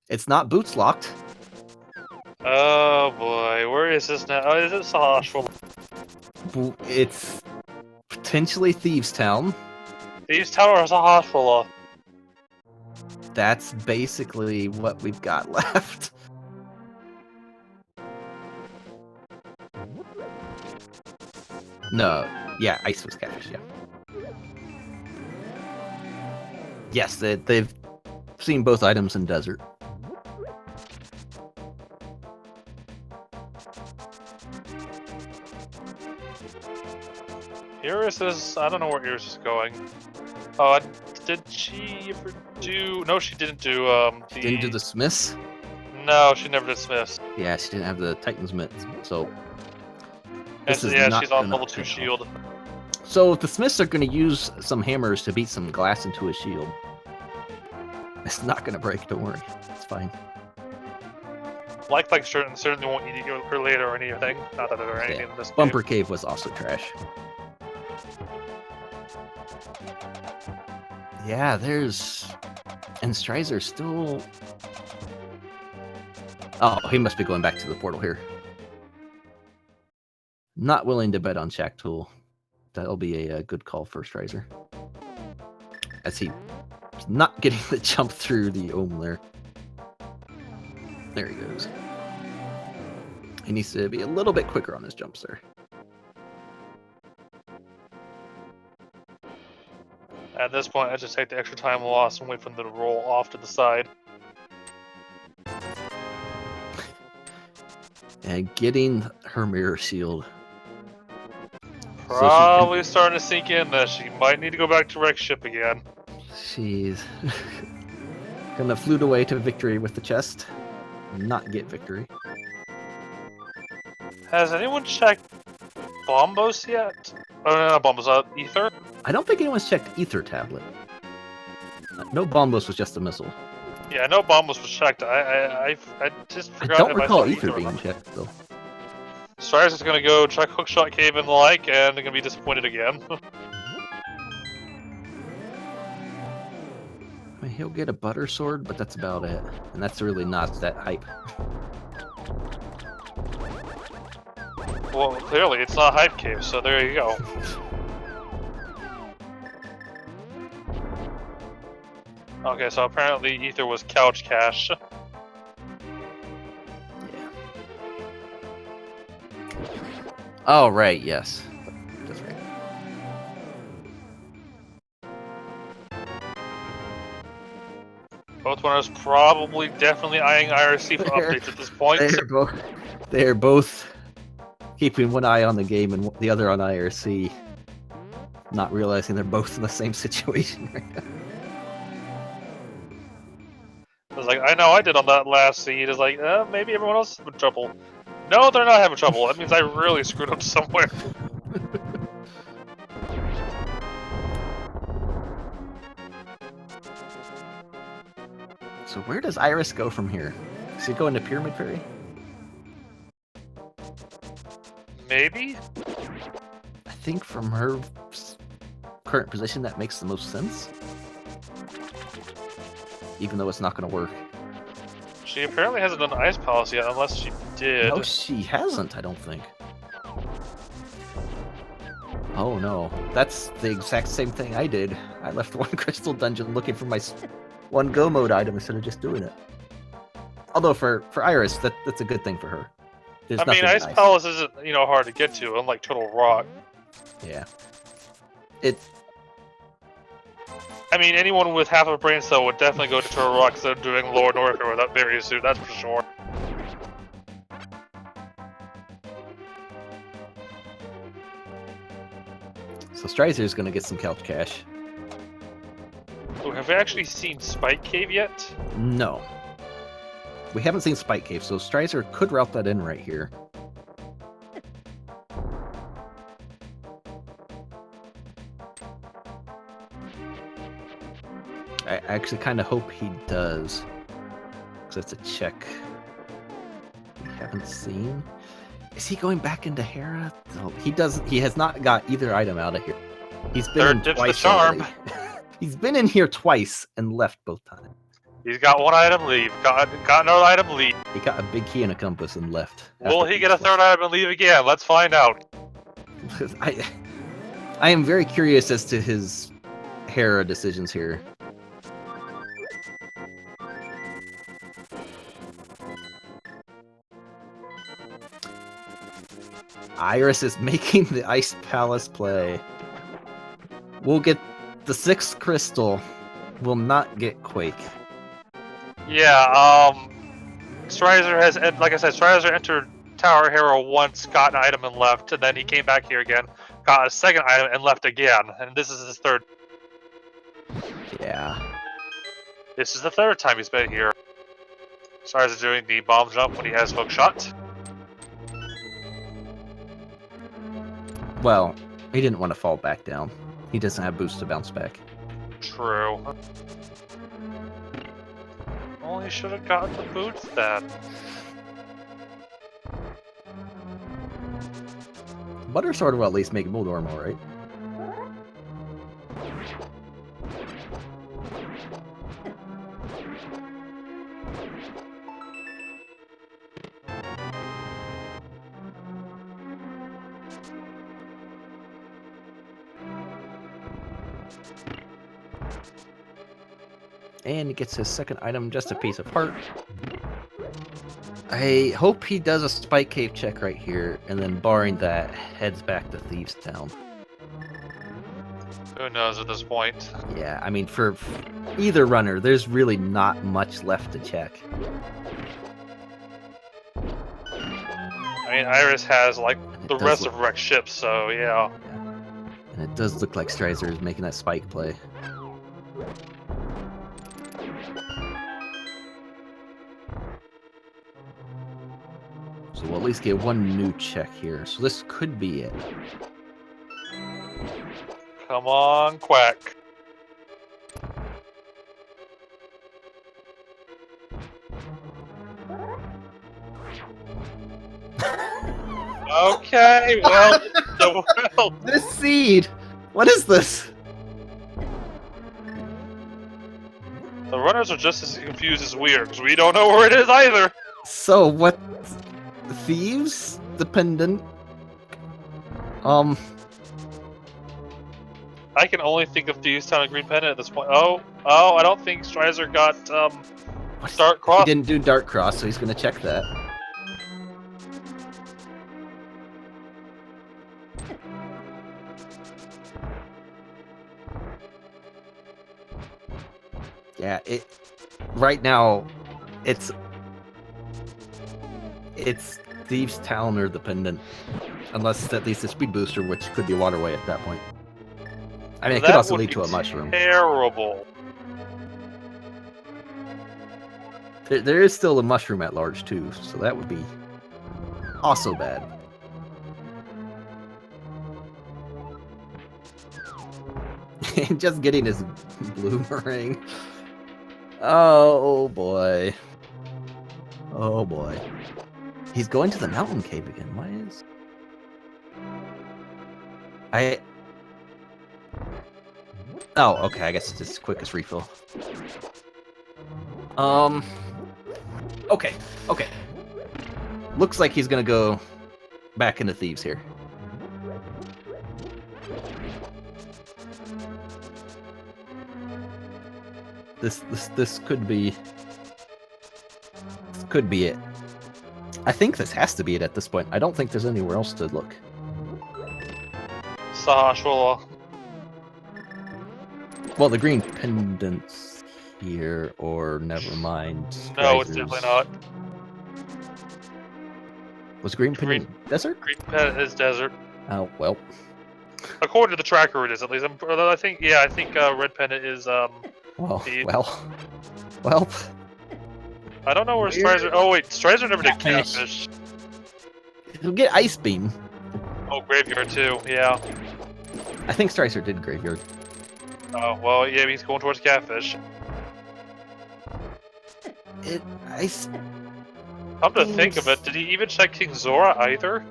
It's not boots locked. Oh boy, where is this now? Oh, is this a hospital? It's potentially Thieves Town. Thieves Tower is a hospital. That's basically what we've got left. No, yeah, ice was catfish, yeah. Yes, they've seen both items in desert. Iris is... I don't know where Iris is going. Oh, did she ever do... No, she didn't do, She didn't do the Smiths? No, she never did Smiths. Yeah, she didn't have the Titan's Mitts, so... Yeah, she's on level 2 shield. So the Smiths are going to use some hammers to beat some glass into a shield. It's not going to break, don't worry. It's fine. Like certainly won't eat her later or anything. Not that there are anything in this Bumper game. Cave was also trash. Yeah, there's... And Strizer still... Oh, he must be going back to the portal here. Not willing to bet on Shack Tool. That'll be a good call for Strizer. As he's not getting the jump through the ohm there. There he goes. He needs to be a little bit quicker on his jumps there. At this point, I just take the extra time lost and wait for them to roll off to the side. And getting her mirror shield. Probably starting to sink in that she might need to go back to wreck ship again. She's gonna flute away to victory with the chest. Not get victory. Has anyone checked Bombos yet? Oh, no, not Bombos, Ether? I don't think anyone's checked Ether tablet. No, Bombos was just a missile. Yeah, I know Bombos was checked. I just I forgot. don't if recall I saw Ether being checked though. Stars is gonna go check Hookshot Cave and the like, and they're gonna be disappointed again. I mean, he'll get a butter sword, but that's about it. And that's really not that hype. Well, clearly it's not Hype Cave, so there you go. Okay, so apparently Ether was couch cash. Yeah. Oh, right, yes. That's right. Both runners probably definitely eyeing IRC for updates at this point. They're both keeping one eye on the game and the other on IRC, not realizing they're both in the same situation right now. I was like, I know I did on that last seed. It's like, maybe everyone else is having trouble. No, they're not having trouble. That means I really screwed up somewhere. So where does Iris go from here? Does he go into Pyramid Fairy? Maybe? I think from her current position that makes the most sense. Even though it's not going to work. She apparently hasn't done Ice Palace yet, unless she did. No, she hasn't, I don't think. Oh no, that's the exact same thing I did. I left one crystal dungeon looking for my one go mode item instead of just doing it. Although for Iris, that's a good thing for her. There's I mean, Ice nice. Palace isn't, hard to get to, unlike Turtle Rock. Yeah. I mean, anyone with half a brain cell would definitely go to Turtle Rock instead of doing Lord Norther without Barrier Suit, that's for sure. So Strizer's gonna get some couch cash. Ooh, have we actually seen Spike Cave yet? No. We haven't seen Spike Cave, so Strizer could route that in right here. I actually kind of hope he does. Because that's a check we haven't seen. Is he going back into Hera? No, he doesn't. He has not got either item out of here. He's been in Third dip's twice the charm. already. He's been in here twice and left both times. He's got one item, leave. Got another item, leave. He got a big key and a compass and left. Will he get a third item and leave again? Let's find out. I am very curious as to his Hera decisions here. Iris is making the Ice Palace play. We'll get the 6th crystal. Will not get Quake. Yeah, Strizer has, like I said, Strizer entered Tower Hero once, got an item and left, and then he came back here again, got a second item and left again, and this is his third. Yeah. This is the third time he's been here. Strizer doing the bomb jump when he has hook shot. Well, he didn't want to fall back down. He doesn't have boost to bounce back. True. Well, he should have gotten the boots then. Butter Sword will at least make more normal, right? And he gets his second item, just a piece of heart. I hope he does a Spike Cave check right here, and then barring that, heads back to Thieves Town. Who knows at this point? Yeah, I mean, for either runner, there's really not much left to check. I mean, Iris has, like, the rest of wrecked ships, so yeah. And it does look like Strizer is making that spike play. So we'll at least get one new check here. So this could be it. Come on, Quack. Okay, well, well. This seed! What is this? The runners are just as confused as we are, because we don't know where it is either. So what? Thieves? Dependent? I can only think of Thieves Town and Green Pendant at this point. Oh, I don't think Strizer got, Dark Cross. He didn't do Dark Cross, so he's gonna check that. Yeah, right now, it's Thieves Town or the Pendant, unless at least a speed booster, which could be Waterway at that point. I mean, it could also lead to a mushroom. Terrible. There is still a mushroom at large too, so that would be also bad. Just getting his bloomerang. Oh boy. Oh boy. He's going to the mountain cave again. Why is... Oh, okay, I guess it's his quickest refill. Okay. Looks like he's gonna go back into Thieves here. This could be... This could be it. I think this has to be it at this point. I don't think there's anywhere else to look. Sahashwala. Well, the green pendants here, or never mind. No, it's definitely not. Was green pendant desert? Green pendant is desert. Oh well. According to the tracker, it is at least. I think red pendant is Well. I don't know where Strizer. Oh wait, Strizer never did catfish. He'll get ice beam. Oh, graveyard too. Yeah. I think Strizer did graveyard. Oh well, yeah, he's going towards catfish. Come to think of it, did he even check King Zora either?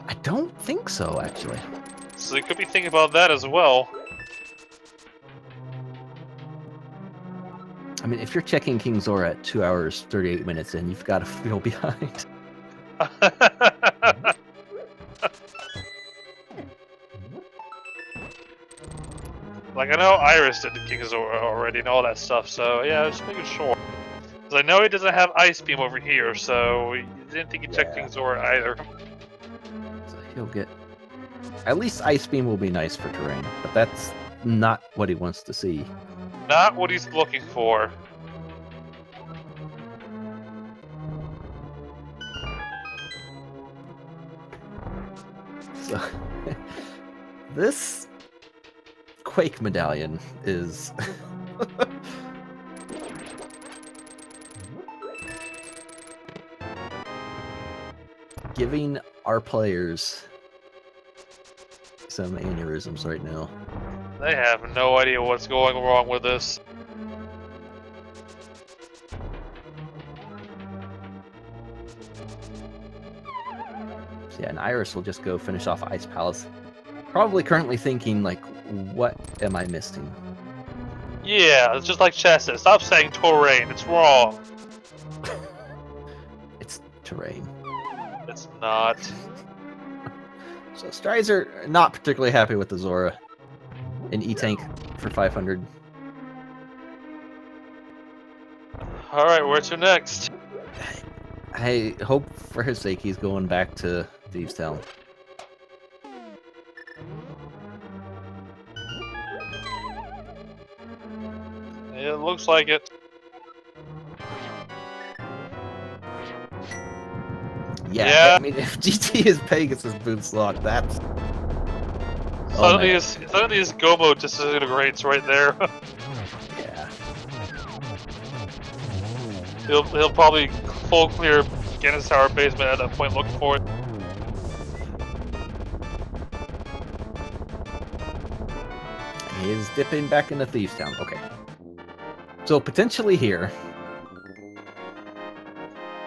I don't think so, actually. So he could be thinking about that as well. I mean, if you're checking King Zora at 2 hours, 38 minutes in, you've got to feel behind. Like, I know Iris did the King Zora already and all that stuff, so yeah, just making sure. Because I know he doesn't have Ice Beam over here, so he didn't think he checked King Zora either. So he'll get... At least Ice Beam will be nice for terrain, but that's not what he wants to see. Not what he's looking for. So, this Quake medallion is... giving our players some aneurysms right now. They have no idea what's going wrong with this. So yeah, and Iris will just go finish off Ice Palace. Probably currently thinking, like, what am I missing? Yeah, it's just like Chester. Stop saying terrain, it's wrong. It's terrain. It's not. So Strizer not particularly happy with the Zora. An E-Tank for 500. Alright, where to next? I hope for his sake he's going back to Thieves Town. It looks like it. Yeah, I mean, if GT is Pegasus boots lock, that's... Some of these Gobo disintegrates right there. Yeah. He'll probably full clear Guinness Tower basement at that point looking for it. He is dipping back into Thieves Town. Okay. So potentially here.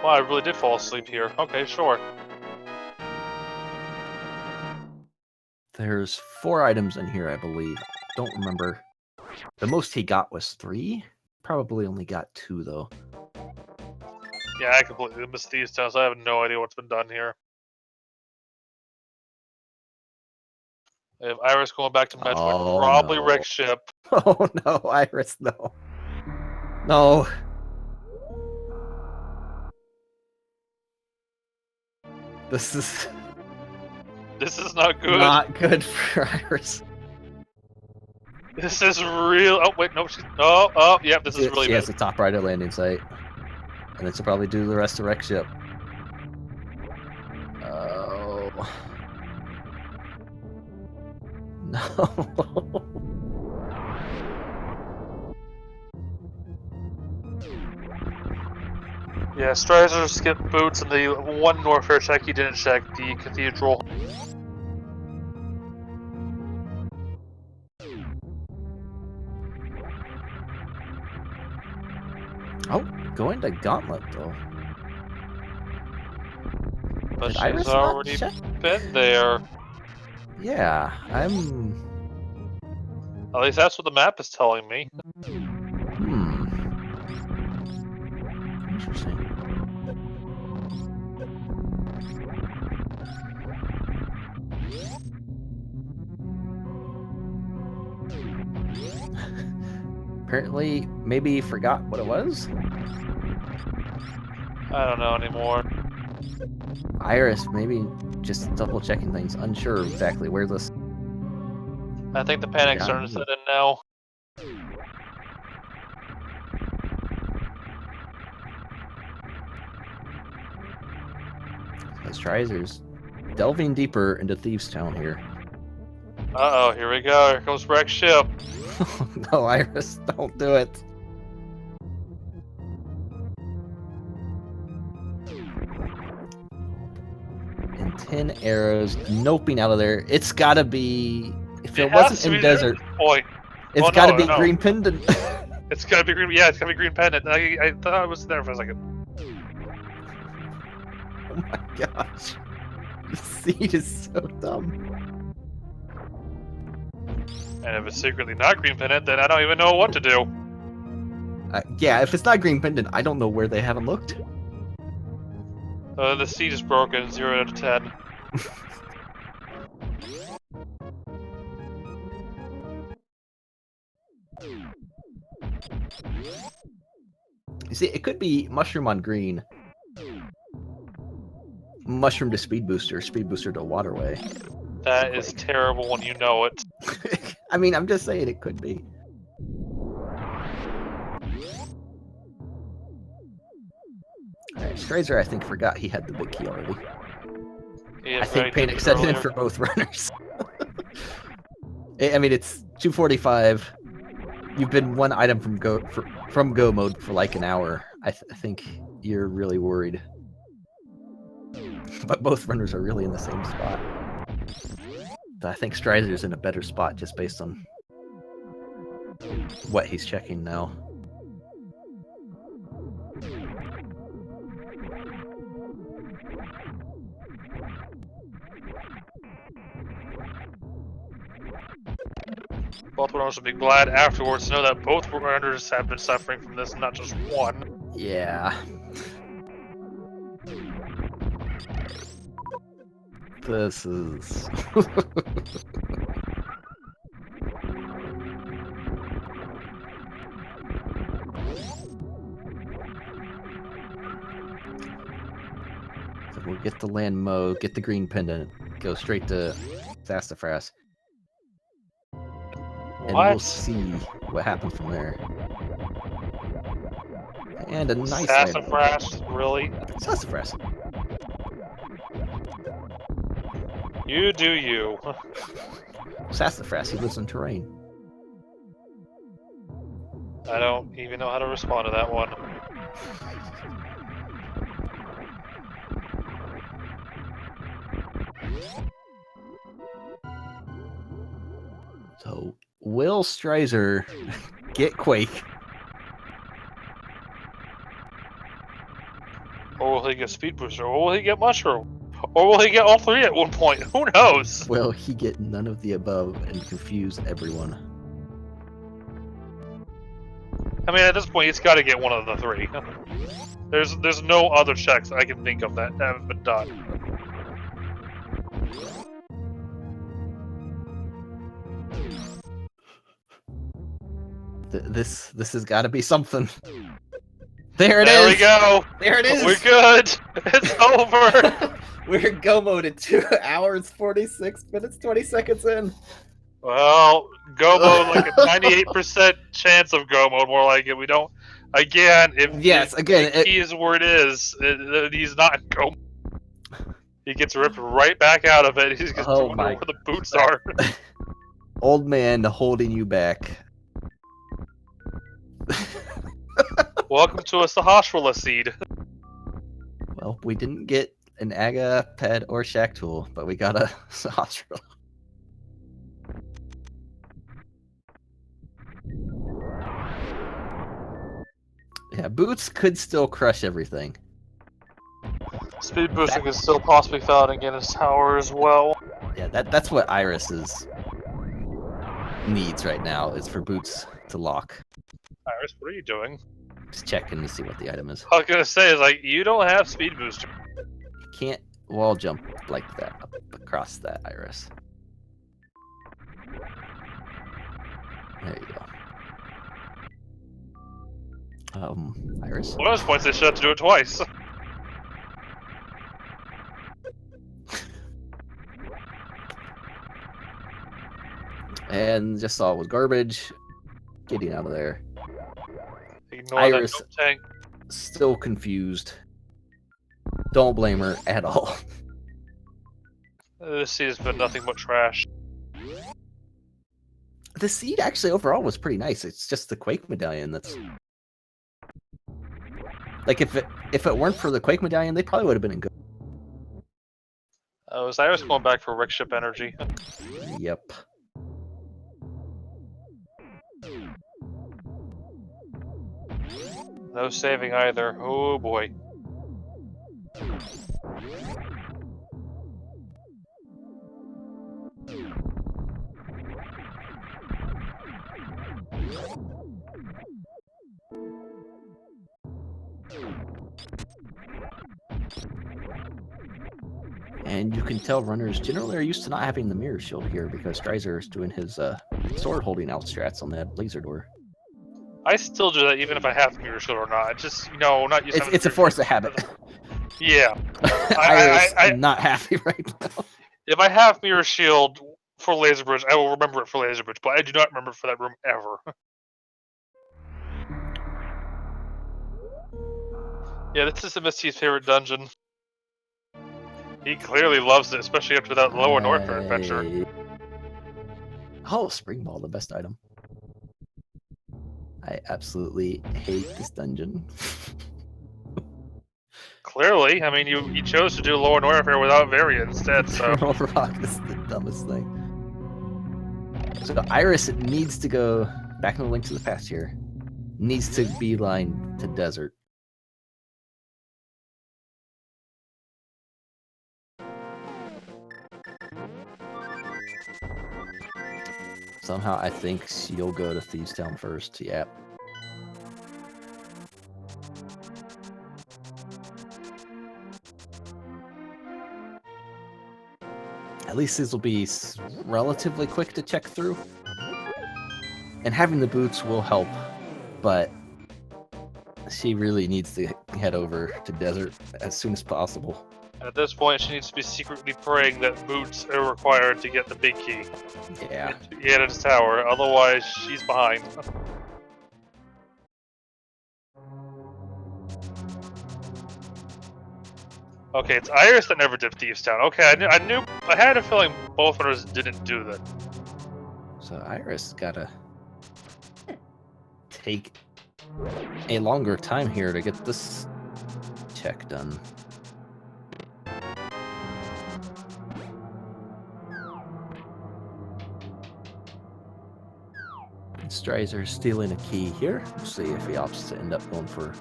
Well, I really did fall asleep here. Okay, sure. There's 4 items in here, I believe. Don't remember. The most he got was 3? Probably only got 2, though. Yeah, I completely missed these towns. I have no idea what's been done here. If Iris going back to Metroid, probably no. wreck ship. Oh no, Iris, no. No. This is not good. not good for Iris. This is real. Oh wait, no, she's. Oh, yeah, this is really She bad. has the top right of landing site. And then she'll probably do the rest of wreck ship. Oh. No. Yeah, Strizer skipped boots, and the one Norfair check he didn't check, the Cathedral. Oh, going to Gauntlet, though. But Did she's Iris already not check? been there. Yeah, I'm... At least that's what the map is telling me. Interesting. Apparently, maybe he forgot what it was? I don't know anymore. Iris, maybe just double checking things, unsure exactly where this... I think the panic's starting to set in now. Strizer's delving deeper into Thieves Town here. Uh-oh, here we go. Here comes wreck ship. No, Iris, don't do it. And 10 arrows, noping out of there. It's gotta be... If it wasn't in desert, it's gotta be green pendant. It's gotta be green. Yeah, it's gotta be green pendant. I thought it was there for a second. Oh my gosh. The seed is so dumb. And if it's secretly not green pendant, then I don't even know what to do. Yeah, if it's not green pendant, I don't know where they haven't looked. The seed is broken, 0 out of 10. You see, it could be mushroom on green. Mushroom to speed booster to waterway. That is terrible when you know it. I mean, I'm just saying it could be. Alright, Strizer, I think, forgot he had the big key already. Yeah, I think Panic set it in for both runners. I mean, it's 2:45. You've been one item from go mode for like an hour. I think you're really worried. But both runners are really in the same spot. I think Strizer's in a better spot just based on what he's checking now. Both runners will be glad afterwards to know that both runners have been suffering from this, not just one. Yeah. This is... So we'll get the land mo, get the green pendant, go straight to Sassafras. And we'll see what happens from there. And a nice item. Sassafras, really? Sassafras. You do you. Sassafras, he lives in terrain. I don't even know how to respond to that one. So, will Strizer get Quake? Or will he get Speed Booster? Or will he get Mushroom? Or will he get all three at one point? Who knows? Will he get none of the above and confuse everyone? I mean, at this point, he's got to get one of the three. There's no other checks I can think of that haven't been done. This has got to be something. There it There is. we go. There it is. We're good. It's over. We're go moded 2 hours 46 minutes 20 seconds in. Well, go mode like a 98% chance of go mode, more like it. We don't. Again, if the key is where it is, he's not in go mode. He gets ripped right back out of it. He's just wondering where the boots are. Old man holding you back. Welcome to a Sahasrala seed. Well, we didn't get an Aga, Ped, or Shack Tool, but we got a Sahasrala. Yeah, boots could still crush everything. Speed boosting is still possibly found in Guinness Tower as well. Yeah, that's what Iris needs right now, is for boots to lock. Iris, what are you doing? Just checking to see what the item is. I was gonna say, is like, you don't have speed booster. You can't wall jump like that up across that, Iris. There you go. Iris? One of those points they should have to do it twice. And just saw it was garbage. Getting out of there. Ignore Iris that tank. still confused. Don't blame her at all. This seed has been nothing but trash. The seed actually overall was pretty nice. It's just the Quake medallion that's like if it weren't for the Quake medallion, they probably would have been in good. Was Iris going back for Rick Ship energy? Yep. No saving either. Oh boy. And you can tell runners generally are used to not having the mirror shield here because Strizer is doing his sword holding out strats on that laser door. I still do that even if I have mirror shield or not. Just, not used to It's a force of habit. Yeah. I'm not happy right now. If I have mirror shield for laser bridge, I will remember it for laser bridge, but I do not remember it for that room ever. Yeah, this is MST's favorite dungeon. He clearly loves it, especially after that Lower North adventure. Oh, Spring Ball, the best item. I absolutely hate this dungeon. Clearly, I mean, you chose to do Lower Norfair without variant instead, so... Eternal Rock is the dumbest thing. So Iris needs to go back in the Link to the Past here. Needs to beeline to Desert. Somehow I think she'll go to Thieves Town first. Yep. At least these will be relatively quick to check through. And having the boots will help, but she really needs to head over to Desert as soon as possible. At this point, she needs to be secretly praying that boots are required to get the big key. Yeah. To get into the tower, otherwise she's behind. Okay, it's Iris that never dipped Thieves Town. Okay, I had a feeling both runners didn't do that. So Iris gotta take a longer time here to get this check done. Strizer stealing a key here. We'll see if he opts to end up going for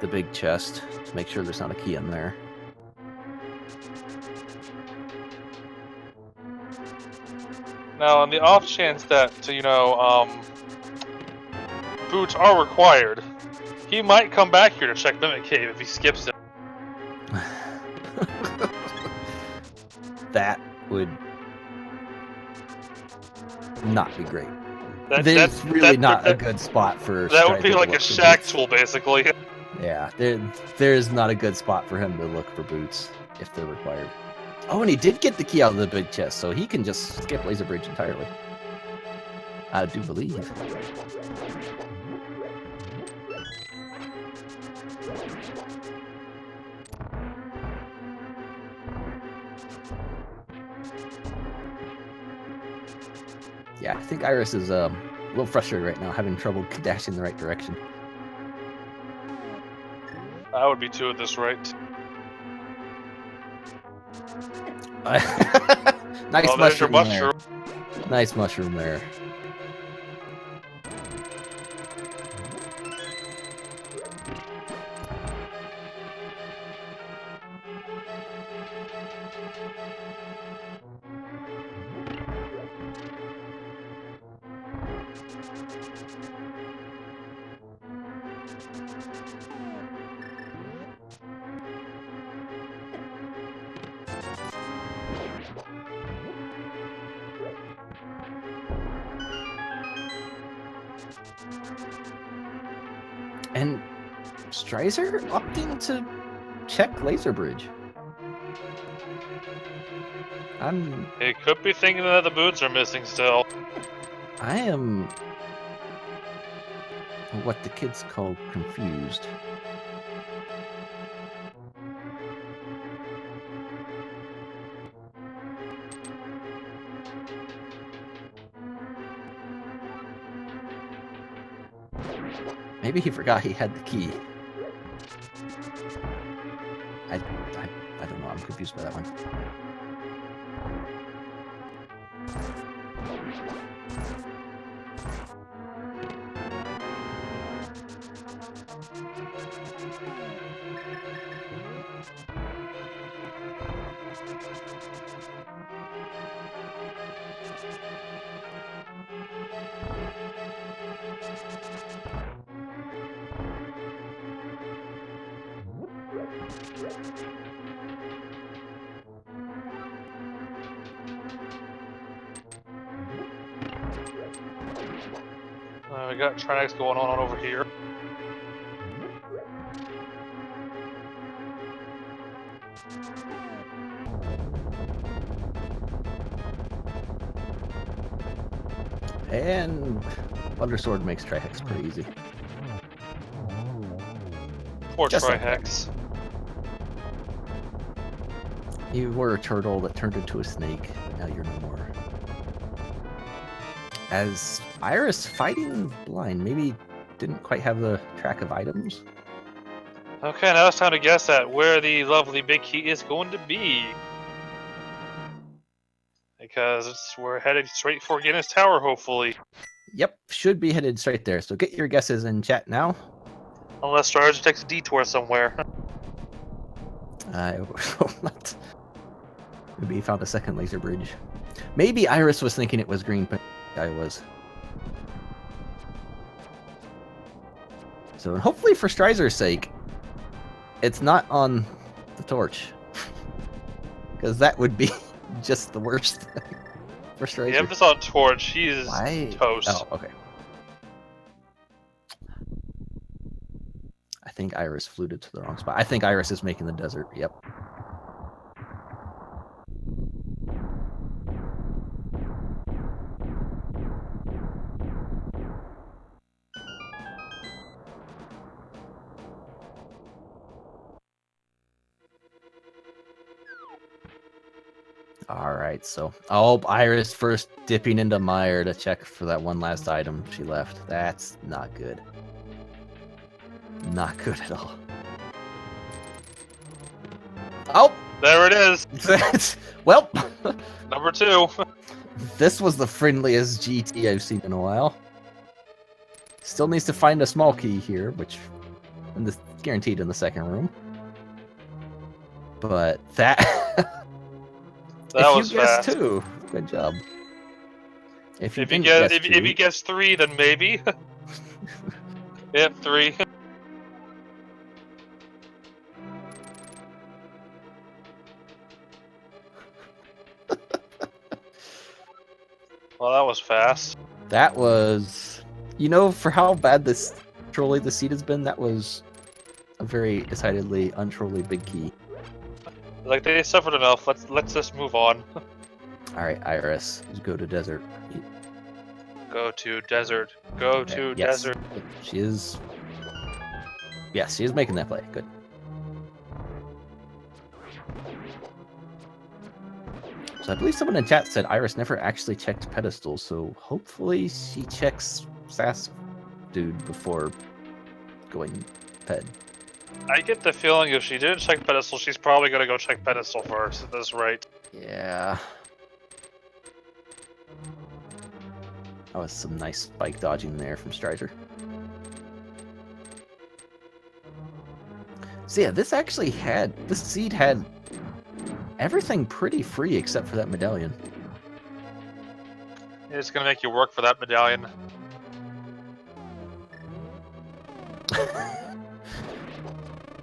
the big chest to make sure there's not a key in there. Now, on the off chance that, boots are required, he might come back here to check Mimic Cave if he skips it. That would not be great. That's really not a good spot for that would be Strider to like a look for shack boots. tool, basically. Yeah, there's not a good spot for him to look for boots if they're required. Oh, and he did get the key out of the big chest, so he can just skip Laser Bridge entirely. I do believe. Yeah, I think Iris is a little frustrated right now, having trouble dashing the right direction. I would be too at this rate. Nice Oh, there's your mushroom mushroom. there. Nice mushroom there. And Strizer opting to check Laser Bridge. He could be thinking that the boots are missing still. I am what the kids call confused. Maybe he forgot he had the key. I don't know. I'm confused by that one. We got Trinex going on over here. And Thundersword makes Trihex pretty easy. Poor Just like Trihex. You were a turtle that turned into a snake, but now you're no more. As Iris fighting blind, maybe didn't quite have the track of items. Okay, now it's time to guess at where the lovely big key is going to be. Because we're headed straight for Guinness Tower, hopefully. Yep, should be headed straight there. So get your guesses in chat now. Unless Strider takes a detour somewhere. I hope not. Maybe he found a second laser bridge. Maybe Iris was thinking it was green, but I was. So, and hopefully for Strizer's sake, it's not on the torch. Because that would be just the worst thing for Strizer. Yeah, if it's on torch, he's toast. Oh, okay. I think Iris fluted to the wrong spot. I think Iris is making the desert. Yep. All right, so Iris first dipping into mire to check for that one last item she left. That's not good. Not good at all. Oh, There it is. Well, Number 2. this was the friendliest GT I've seen in a while. Still needs to find a small key here, which is guaranteed in the second room. But that That if was you guessed fast. 2, good job. If you If he didn't gets guess if, 2, if he gets 3, then maybe. Yep, 3. Well, that was fast. that was, for how bad this trolley the seat has been, that was a very decidedly untrolly big key. Like, they suffered enough. Let's just move on. All right, Iris, let's go to desert. Go to desert. Go to Yes, desert. she is. Yes, she is making that play. Good. So I believe someone in chat said Iris never actually checked pedestal, so hopefully she checks SAS dude before going ped. I get the feeling if she didn't check pedestal, she's probably gonna go check pedestal first at this rate. Yeah. That was some nice spike dodging there from Strizer. So yeah, this seed had everything pretty free except for that medallion. It's gonna make you work for that medallion.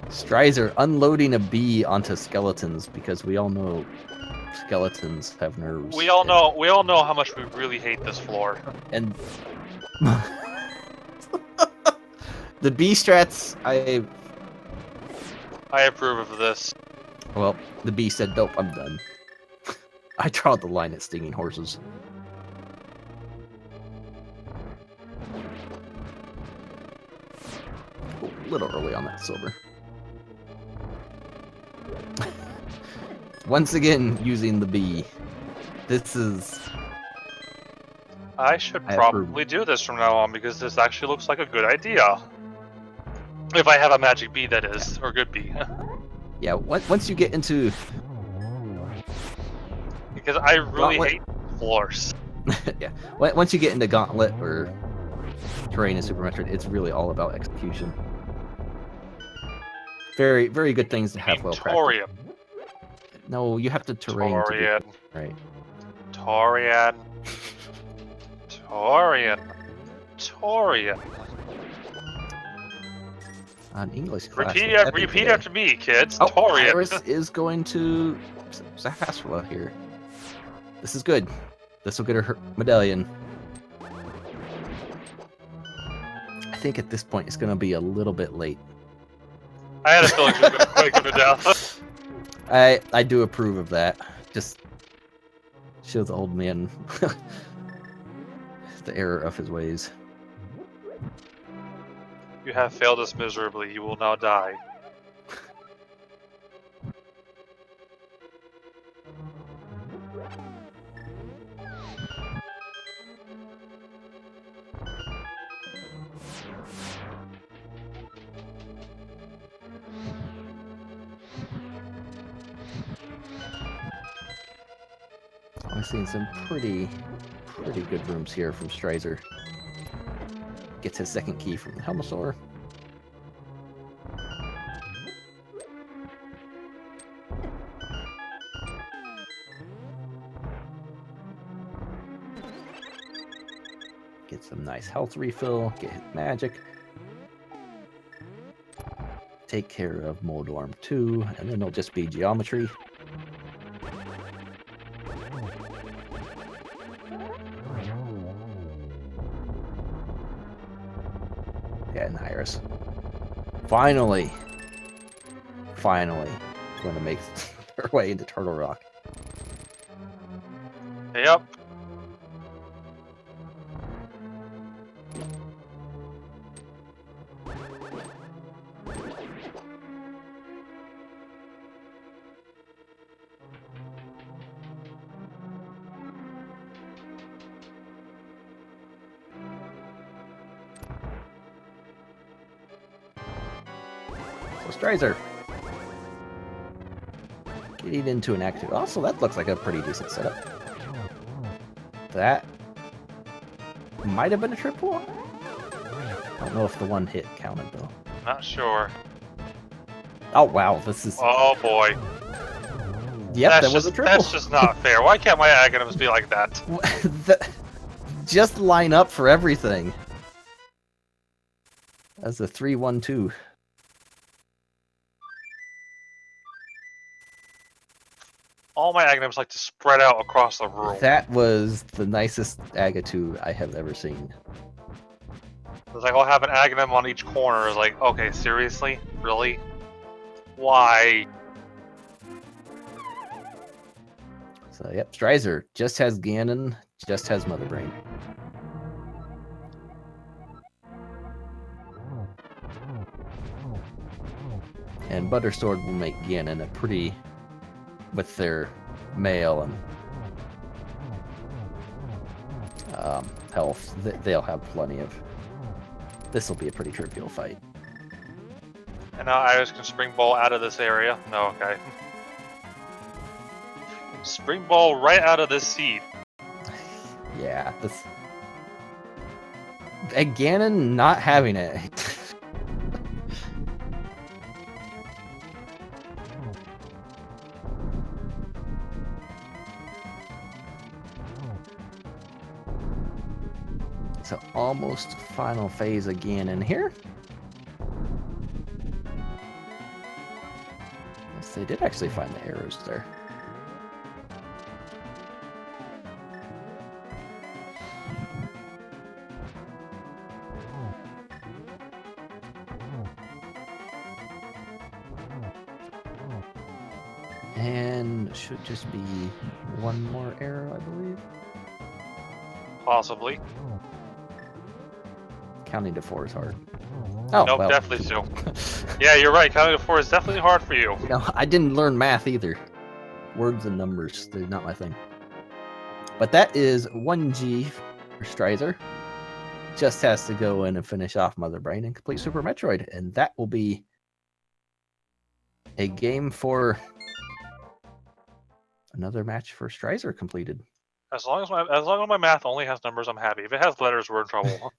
Strizer unloading a bee onto skeletons because we all know skeletons have nerves. We all know how much we really hate this floor. And the bee strats, I approve of this. well, the bee said, "Nope, I'm done." I draw the line at stinging horses. Oh, a little early on that silver. Once again, using the bee. This is... I should I probably do this from now on because this actually looks like a good idea. If I have a magic bee, that is, or good bee. Yeah, once you get into... Because I really Gauntlet. hate floors. yeah, once you get into Gauntlet or Terrain in Super Metroid, it's really all about execution. Very, very good things to have well practiced. Torian. No, you have to terrain to Torian. get right. Torian. Torian. Torian. On English class. Repeat after me, kids. Oh, Torian. Iris is going to Zafaswa here. This is good. This will get her medallion. I think at this point it's going to be a little bit late. I had a feeling she was going to Quake him to death. I do approve of that. Just show the old man the error of his ways. You have failed us miserably. You will now die. I'm seeing some pretty good rooms here from Strizer. Gets his second key from the Helmosaur. Get some nice health refill, get his magic. Take care of Moldorm 2, and then it'll just be geometry. Yeah, and Iris. Finally, going to make her way into Turtle Rock. Yep. So strizer. Getting into an active. Also, that looks like a pretty decent setup. That might have been a triple. I don't know if the one hit counted though. Not sure. Oh wow, this is. Oh boy. Yep, that was a triple. That's just not fair. Why can't my aghanims be like that? Just line up for everything. That's a 3-1-2. All my aghanims like to spread out across the room. That was the nicest Agatu I have ever seen. It's like I'll have an aghanim on each corner. It's like, okay, seriously? Really? Why? So yep, Strizer just has Ganon, just has Mother Brain. And Buttersword will make Ganon a pretty, with their mail and health, they'll have plenty of. This will be a pretty trivial fight. And now Iris can spring ball out of this area. No, okay. Spring ball right out of this seed. Yeah, this. And Ganon not having it. So almost final phase again in here. Yes, they did actually find the arrows there. And should just be one more arrow, I believe. Possibly. Counting to 4 is hard. Oh, nope, well. definitely so. Yeah, you're right. Counting to 4 is definitely hard for you. No, I didn't learn math either. Words and numbers, they're not my thing. But that is 1G for Strizer. Just has to go in and finish off Mother Brain and complete Super Metroid. And that will be a game for another match for Strizer completed. As long as my math only has numbers, I'm happy. If it has letters, we're in trouble.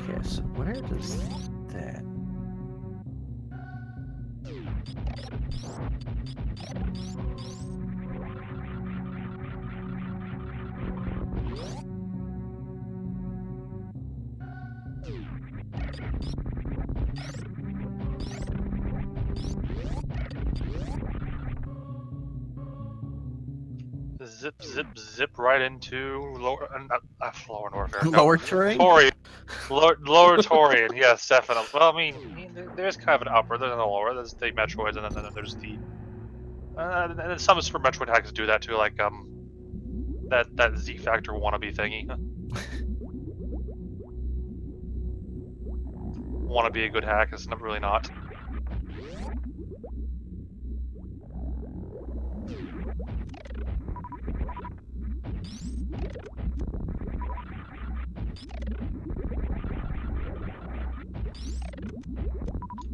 Okay, so where does that... Zip, zip, zip right into lower warfare. Lower terrain? Torian. Lower Torian, yes, definitely. Well, I mean, there's kind of an upper, there's no lower. There's the Metroids, and then there's the... and then some Super Metroid hacks do that too, like, that Z-Factor wannabe thingy. Wanna be a good hack, it's not really not.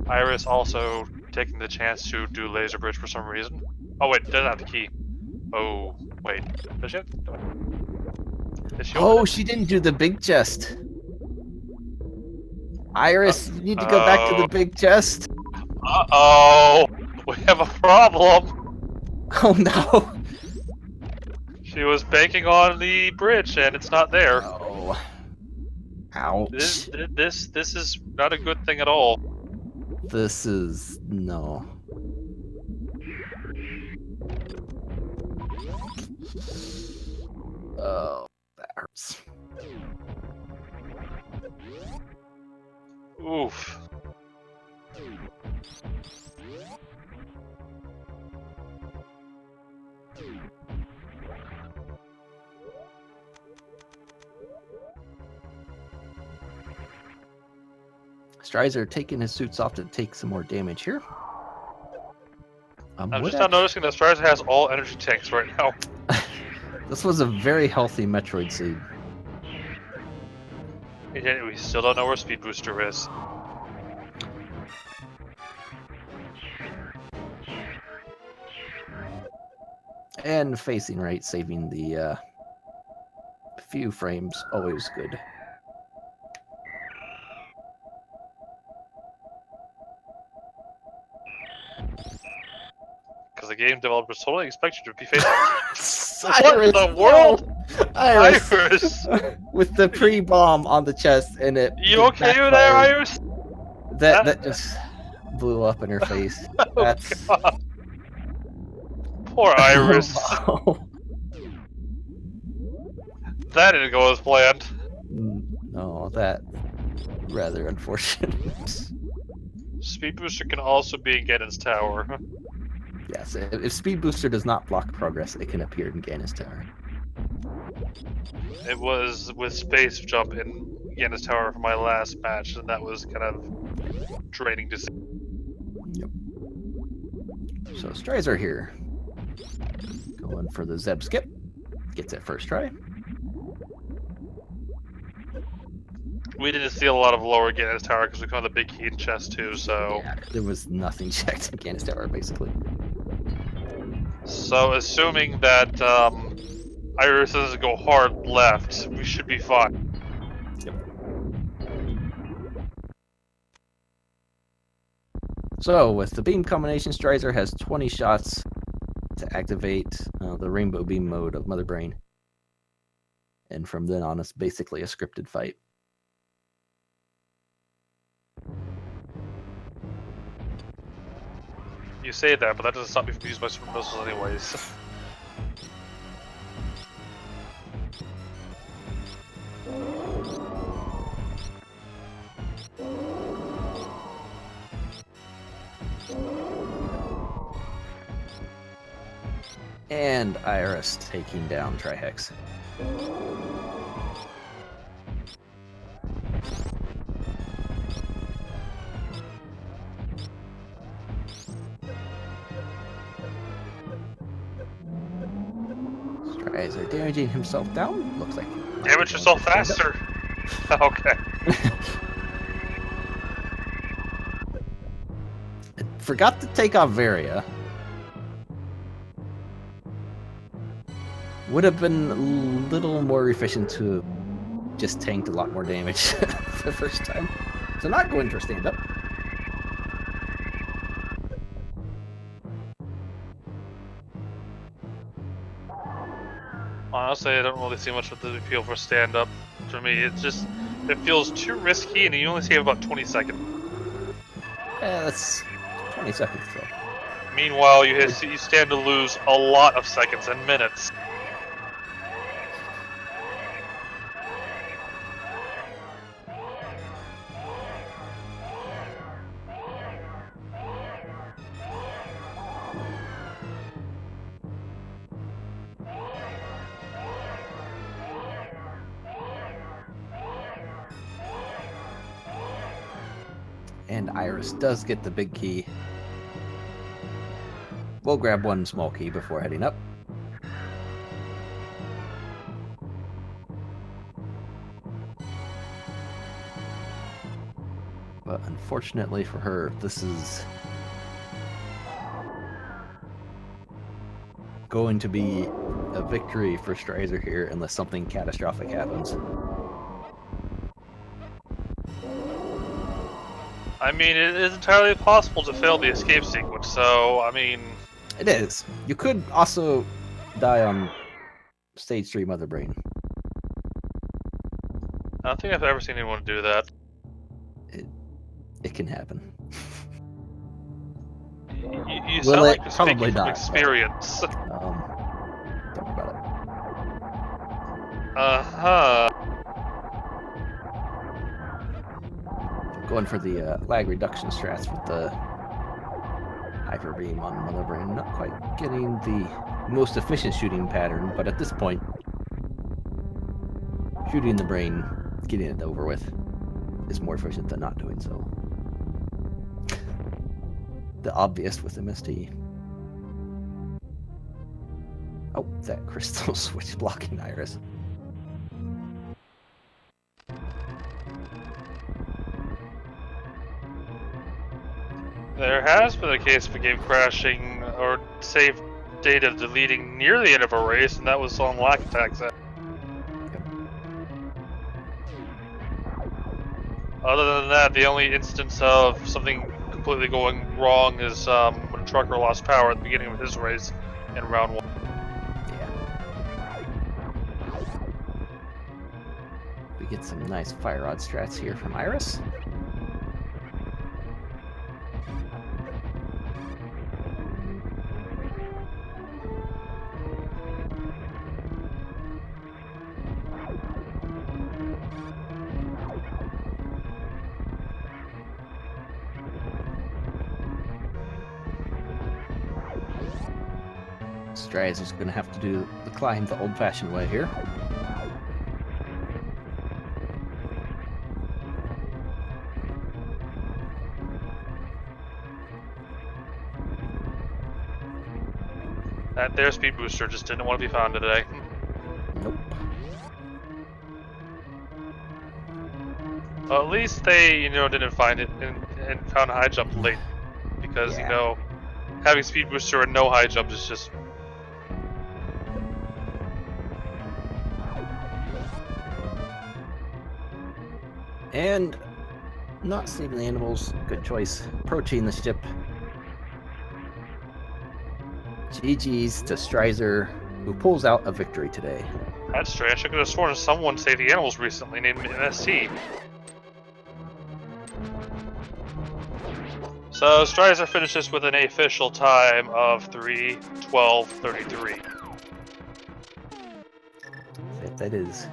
Iris also taking the chance to do laser bridge for some reason. Oh wait, doesn't have the key. Oh wait, does she? Oh, she didn't do the big chest. Iris, you need to go back to the big chest. Uh-oh! We have a problem! Oh no! She was banking on the bridge and it's not there. Oh. Ouch. This is not a good thing at all. This is... no. Oh, that hurts. Oof. Strizer taking his suits off to take some more damage here. I'm just now noticing that Strizer has all energy tanks right now. This was a very healthy Metroid seed. We still don't know where Speed Booster is. And facing right, saving the few frames, always good. Because the game developers totally expect you to be facing. What in the world? Iris! With the pre-bomb on the chest and it. You okay there, Iris? That just blew up in her face. That's. God. Poor Iris. That didn't go as planned. No, that rather unfortunate. Speed Booster can also be in Ganon's tower. Yes, if Speed Booster does not block progress, it can appear in Ganon's tower. It was with Space Jump in Ganon's tower for my last match, and that was kind of draining to see. Yep. So Strizer here. Going for the Zeb skip. Gets it first try. We didn't steal a lot of lower Ganon's tower because we found the big key in chest too, so... Yeah, there was nothing checked in Ganon's tower, basically. So, assuming that Iris doesn't go hard left, we should be fine. Yep. So, with the beam combination, Strizer has 20 shots to activate the rainbow beam mode of Mother Brain. And from then on, it's basically a scripted fight. You say that, but that doesn't stop me from using my super missiles anyways. And Iris taking down Trihex. Strizer damaging himself down. Looks like. Damage yourself faster! Okay. Forgot to take off Varia. Would have been a little more efficient to just tanked a lot more damage the first time. So not going for stand-up. Honestly, I don't really see much of the appeal for stand-up. For me, it feels too risky, and you only save about 20 seconds. Yeah, that's 20 seconds though. Meanwhile, you stand to lose a lot of seconds and minutes. And Iris does get the big key. We'll grab one small key before heading up. But unfortunately for her, this is going to be a victory for Strizer here unless something catastrophic happens. I mean, it is entirely possible to fail the escape sequence, so, I mean... It is. You could also die on stage 3 Mother Brain. I don't think I've ever seen anyone do that. It can happen. You sound like you're speaking from experience. Don't worry about it. Uh-huh. Going for the lag reduction strats with the Hyper Beam on Mother Brain. Not quite getting the most efficient shooting pattern, but at this point, shooting the brain, getting it over with. is more efficient than not doing so. The obvious with MST. Oh, that crystal switch blocking Iris. There has been a case of a game crashing or save data deleting near the end of a race, and that was on lack attacks. Other than that, the only instance of something completely going wrong is when a trucker lost power at the beginning of his race in round 1. Yeah. We get some nice fire rod strats here from Iris. Strizer is going to have to do the climb the old-fashioned way here. That their speed booster just didn't want to be found today. Nope. Well, at least they, didn't find it and found a high jump late. Because, Yeah. having speed booster and no high jump is just... And not saving the animals, good choice. Approaching the ship. GG's to Strizer, who pulls out a victory today. That's strange. I could have sworn someone saved the animals recently named MST. So Strizer finishes with an official time of 3:12:33. That is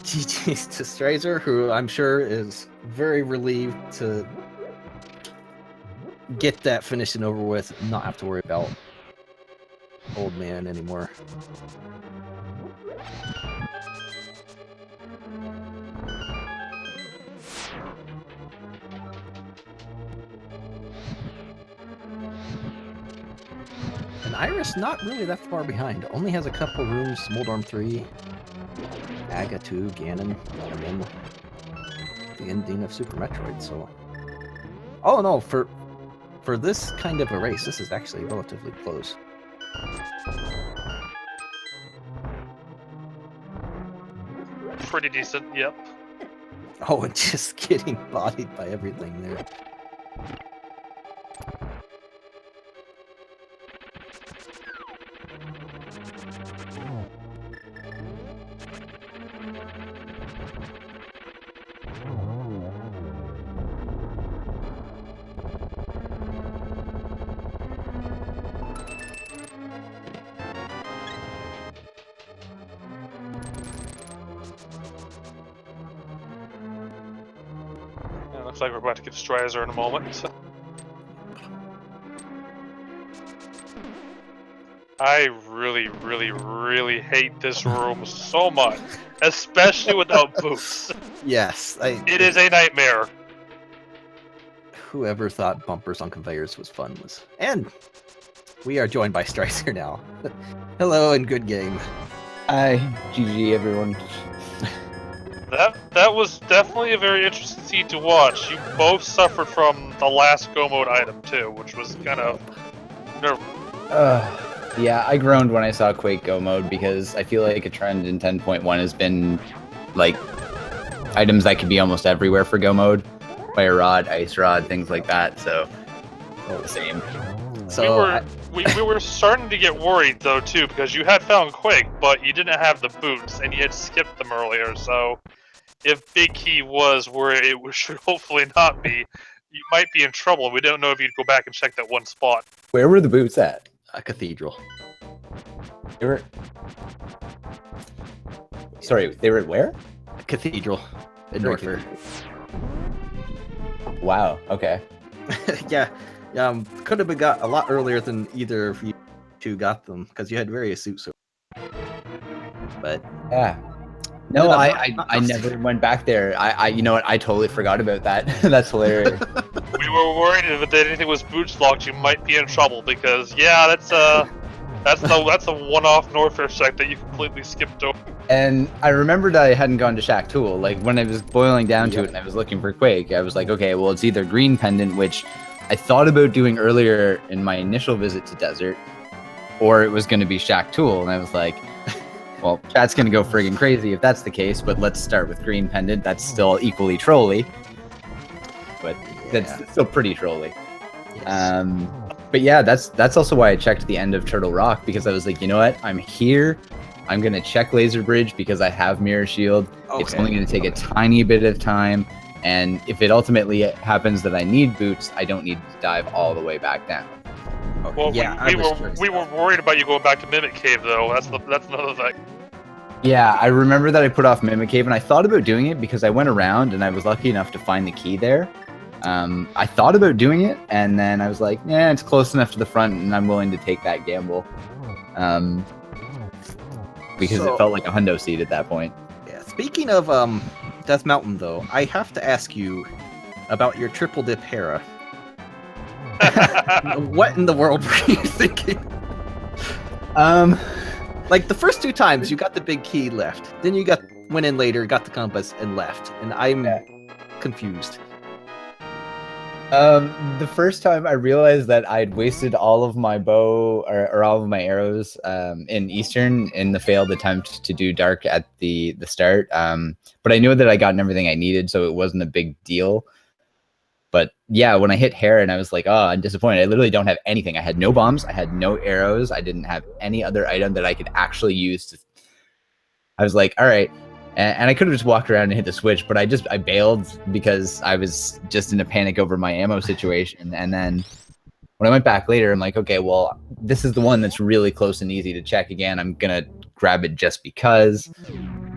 GG's to Strizer, who I'm sure is very relieved to get that finishing over with and not have to worry about old man anymore. And Iris not really that far behind. Only has a couple rooms, Moldorm 3, Aga 2, Ganon, and then the ending of Super Metroid, so... Oh no, for this kind of a race, this is actually relatively close. Pretty decent, yep. Oh, and just getting bodied by everything there. Yeah, looks like we're about to get Strizer in a moment. I really, really, really hate this room so much, especially without boots. Yes, It is a nightmare. Whoever thought bumpers on conveyors was fun was... And we are joined by Strizer now. Hello and good game. Hi, GG everyone. That was definitely a very interesting scene to watch. You both suffered from the last go mode item too, which was kind of nerve. Yeah, I groaned when I saw Quake Go mode because I feel like a trend in 10.1 has been like items that could be almost everywhere for Go mode. Fire rod, ice rod, things like that. So the same. So we were starting to get worried though too, because you had found Quake, but you didn't have the boots and you had skipped them earlier. So if Big Key was where it should hopefully not be, you might be in trouble. We don't know if you'd go back and check that one spot. Where were the boots at? a cathedral. They were. Sorry, they were at where? A cathedral in Norfair. Wow. Okay. Yeah. Could have been got a lot earlier than either of you two got them because you had various suits. But Yeah. No, No, I never went back there. You know what? I totally forgot about that. That's hilarious. We were worried if anything was boots locked, you might be in trouble because yeah, that's a one-off Norfair check that you completely skipped over. And I remembered I hadn't gone to Shack Tool. Like when I was boiling down to it and I was looking for Quake, I was like, okay, well it's either Green Pendant, which I thought about doing earlier in my initial visit to Desert, or it was going to be Shack Tool, and I was like, well, chat's going to go friggin' crazy if that's the case, but let's start with Green Pendant. That's still equally trolly, but that's still pretty trolly. Yes. But yeah, that's also why I checked the end of Turtle Rock, because I was like, you know what? I'm here. I'm going to check Laser Bridge because I have Mirror Shield. Okay. It's only going to take a tiny bit of time. And if it ultimately happens that I need boots, I don't need to dive all the way back down. Okay. Well, yeah, we were worried about you going back to Mimic Cave, though. That's another thing. Yeah, I remember that I put off Mimic Cave, and I thought about doing it because I went around and I was lucky enough to find the key there. I thought about doing it, and then I was like, yeah, it's close enough to the front, and I'm willing to take that gamble. Because it felt like a hundo seat at that point. Yeah. Speaking of Death Mountain, though, I have to ask you about your triple dip Hera. What in the world were you thinking? Like the first 2 times you got the big key left, then you went in later, got the compass and left, and I'm confused. The first time I realized that I'd wasted all of my bow or all of my arrows in Eastern in the failed attempt to do dark at the start. But I knew that I gotten everything I needed, so it wasn't a big deal. But yeah, when I hit Hera and I was like, oh, I'm disappointed. I literally don't have anything. I had no bombs. I had no arrows. I didn't have any other item that I could actually use to... I was like, all right. And I could have just walked around and hit the switch, but I bailed because I was just in a panic over my ammo situation. And then when I went back later, I'm like, okay, well, this is the one that's really close and easy to check again. I'm going to grab it just because.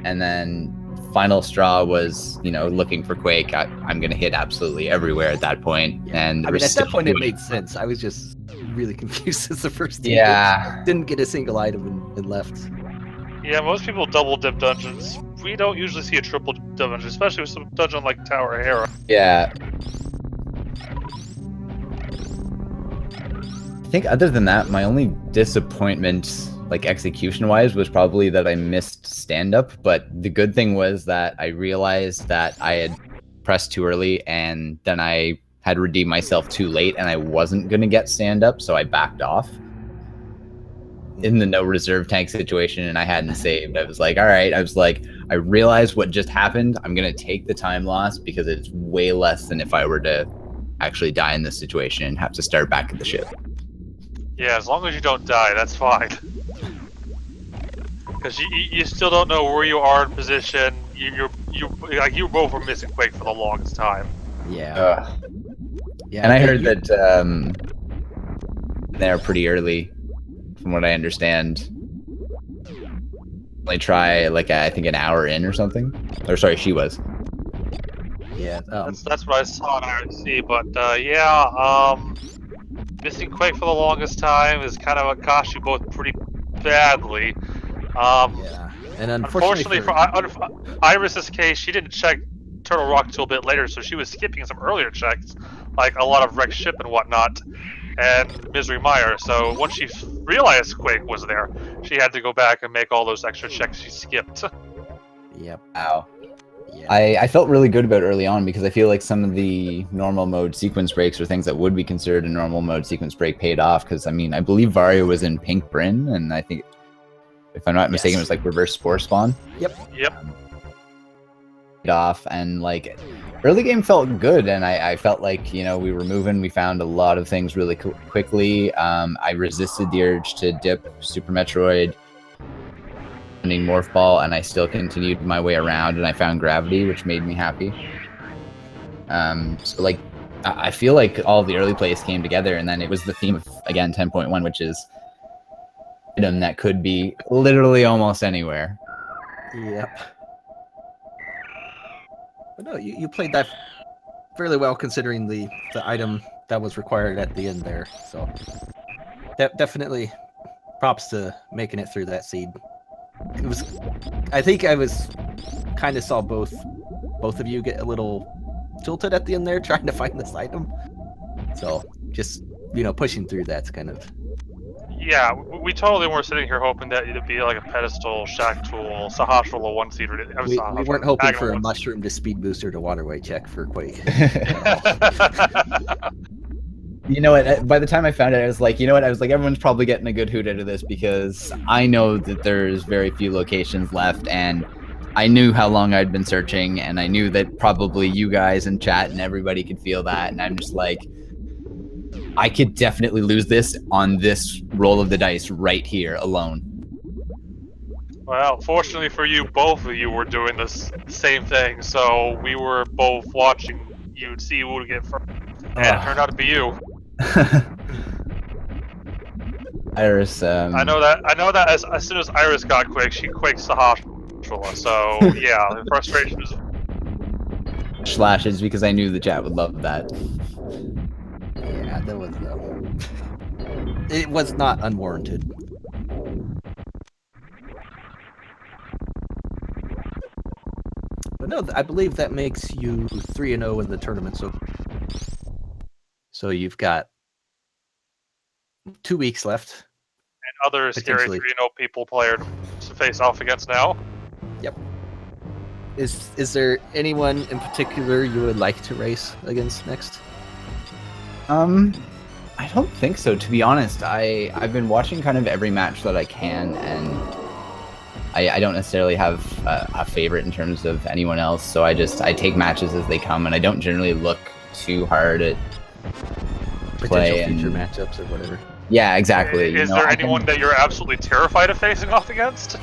And then final straw was, looking for Quake. I'm going to hit absolutely everywhere at that point. Yeah. And I mean, at that point, it made sense. I was just really confused as the first team. Yeah. Didn't get a single item and left. Yeah, most people double dip dungeons. We don't usually see a triple dip dungeon, especially with some dungeon like Tower of Hera. Yeah. I think other than that, my only disappointment, like execution-wise, was probably that I missed stand-up. But the good thing was that I realized that I had pressed too early, and then I had redeemed myself too late, and I wasn't going to get stand-up, so I backed off. In the no reserve tank situation, and I hadn't saved. I was like, all right. I realized what just happened. I'm going to take the time loss because it's way less than if I were to actually die in this situation and have to start back at the ship. Yeah, as long as you don't die, that's fine. Because you still don't know where you are in position. You both were missing Quake for the longest time. Yeah. Yeah. And I heard that they're pretty early. From what I understand, only try I think an hour in or something. Or sorry, she was. Yeah, that's what I saw in IRC. But missing Quake for the longest time is kind of what cost you both pretty badly. Yeah, and unfortunately for Iris's case, she didn't check Turtle Rock till a bit later, so she was skipping some earlier checks, like a lot of wrecked ship and whatnot. And Misery Mire. So once she realized Quake was there, she had to go back and make all those extra checks she skipped. Yep. Wow. Yeah. I felt really good about early on because I feel like some of the normal mode sequence breaks or things that would be considered a normal mode sequence break paid off. Because I mean, I believe Varia was in Pink Bryn, and I think, if I'm not mistaken, it was like reverse Spore Spawn. Yep. Off, and early game felt good, and I felt like we were moving. We found a lot of things really quickly. I resisted the urge to dip Super Metroid, finding Morph Ball, and I still continued my way around, and I found Gravity, which made me happy. So I feel like all the early plays came together, and then it was the theme of, again, 10.1, which is item that could be literally almost anywhere. Yep. But no, you played that fairly well considering the item that was required at the end there. So definitely props to making it through that seed. I think I was kind of saw both of you get a little tilted at the end there trying to find this item. So just pushing through that's kind of. Yeah, we totally weren't sitting here hoping that it'd be like a pedestal, Shack Tool, Sahasra a one seed. We weren't hoping for a mushroom to speed booster to waterway check for Quake. You know what? By the time I found it, I was like, everyone's probably getting a good hoot out of this because I know that there's very few locations left, and I knew how long I'd been searching, and I knew that probably you guys in chat and everybody could feel that, and I'm just like, I could definitely lose this on this roll of the dice right here alone. Well, fortunately for you, both of you were doing this same thing, so we were both watching you see who would get first, and it turned out to be you. Iris. I know that as soon as Iris got Quake, she quakes the hospital. So yeah, the frustration is slashes because I knew the chat would love that. Yeah, that was it was not unwarranted. But no, I believe that makes you 3-0 in the tournament. So you've got 2 weeks left. And other scary 3-0 people player to face off against now. Yep. Is there anyone in particular you would like to race against next? I don't think so, to be honest. I've been watching kind of every match that I can, and I don't necessarily have a favorite in terms of anyone else, so I take matches as they come, and I don't generally look too hard at potential future matchups or whatever. Yeah, exactly. Is there anyone that you're absolutely terrified of facing off against?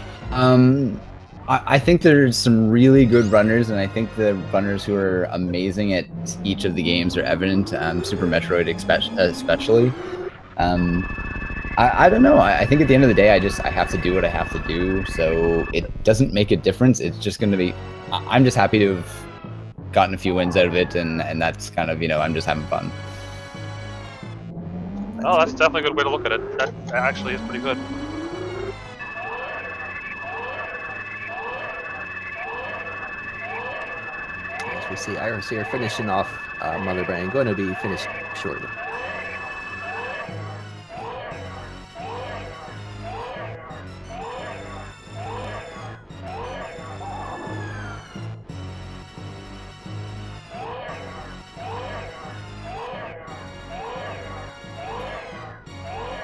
I think there's some really good runners, and I think the runners who are amazing at each of the games are evident. Super Metroid especially. I don't know. I think at the end of the day, I have to do what I have to do, so it doesn't make a difference. It's just going to be. I'm just happy to have gotten a few wins out of it, and that's kind of I'm just having fun. Oh, that's definitely a good way to look at it. That actually is pretty good. As we see Iris here finishing off Mother Brain, going to be finished shortly.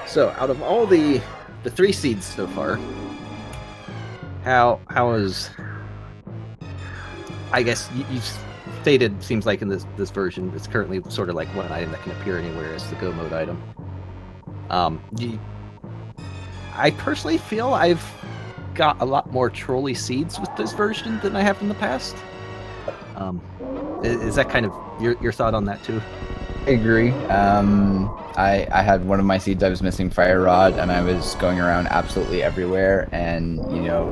So, out of all the 3 seeds so far, how is, I guess you stated, seems like in this version, it's currently sort of like one item that can appear anywhere as the Go mode item. I personally feel I've got a lot more trolley seeds with this version than I have in the past. Is that kind of your thought on that too? I agree. I had one of my seeds, I was missing Fire Rod, and I was going around absolutely everywhere, and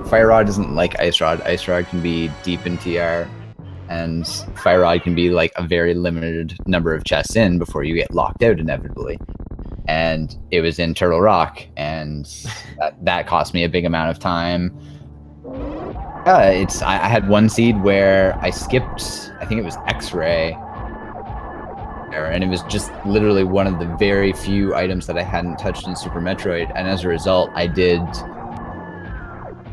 Fire Rod isn't like Ice Rod. Ice Rod can be deep in TR, and Fire Rod can be like a very limited number of chests in before you get locked out inevitably. And it was in Turtle Rock, and that cost me a big amount of time. I had one seed where I skipped, I think it was X-Ray, and it was just literally one of the very few items that I hadn't touched in Super Metroid, and as a result, I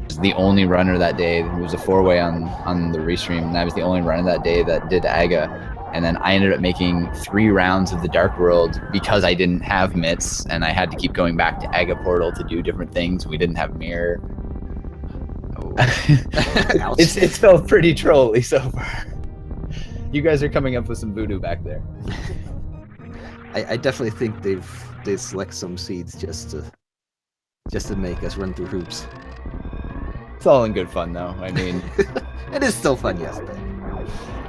was the only runner that day. It was a 4-way on the restream, and I was the only runner that day that did Aga. And then I ended up making 3 rounds of the Dark World because I didn't have mitts, and I had to keep going back to Aga Portal to do different things. We didn't have mirror. Oh. It's felt pretty trolly so far. You guys are coming up with some voodoo back there. I definitely think they select some seeds just to make us run through hoops. It's all in good fun, though. I mean, it is still fun, yes.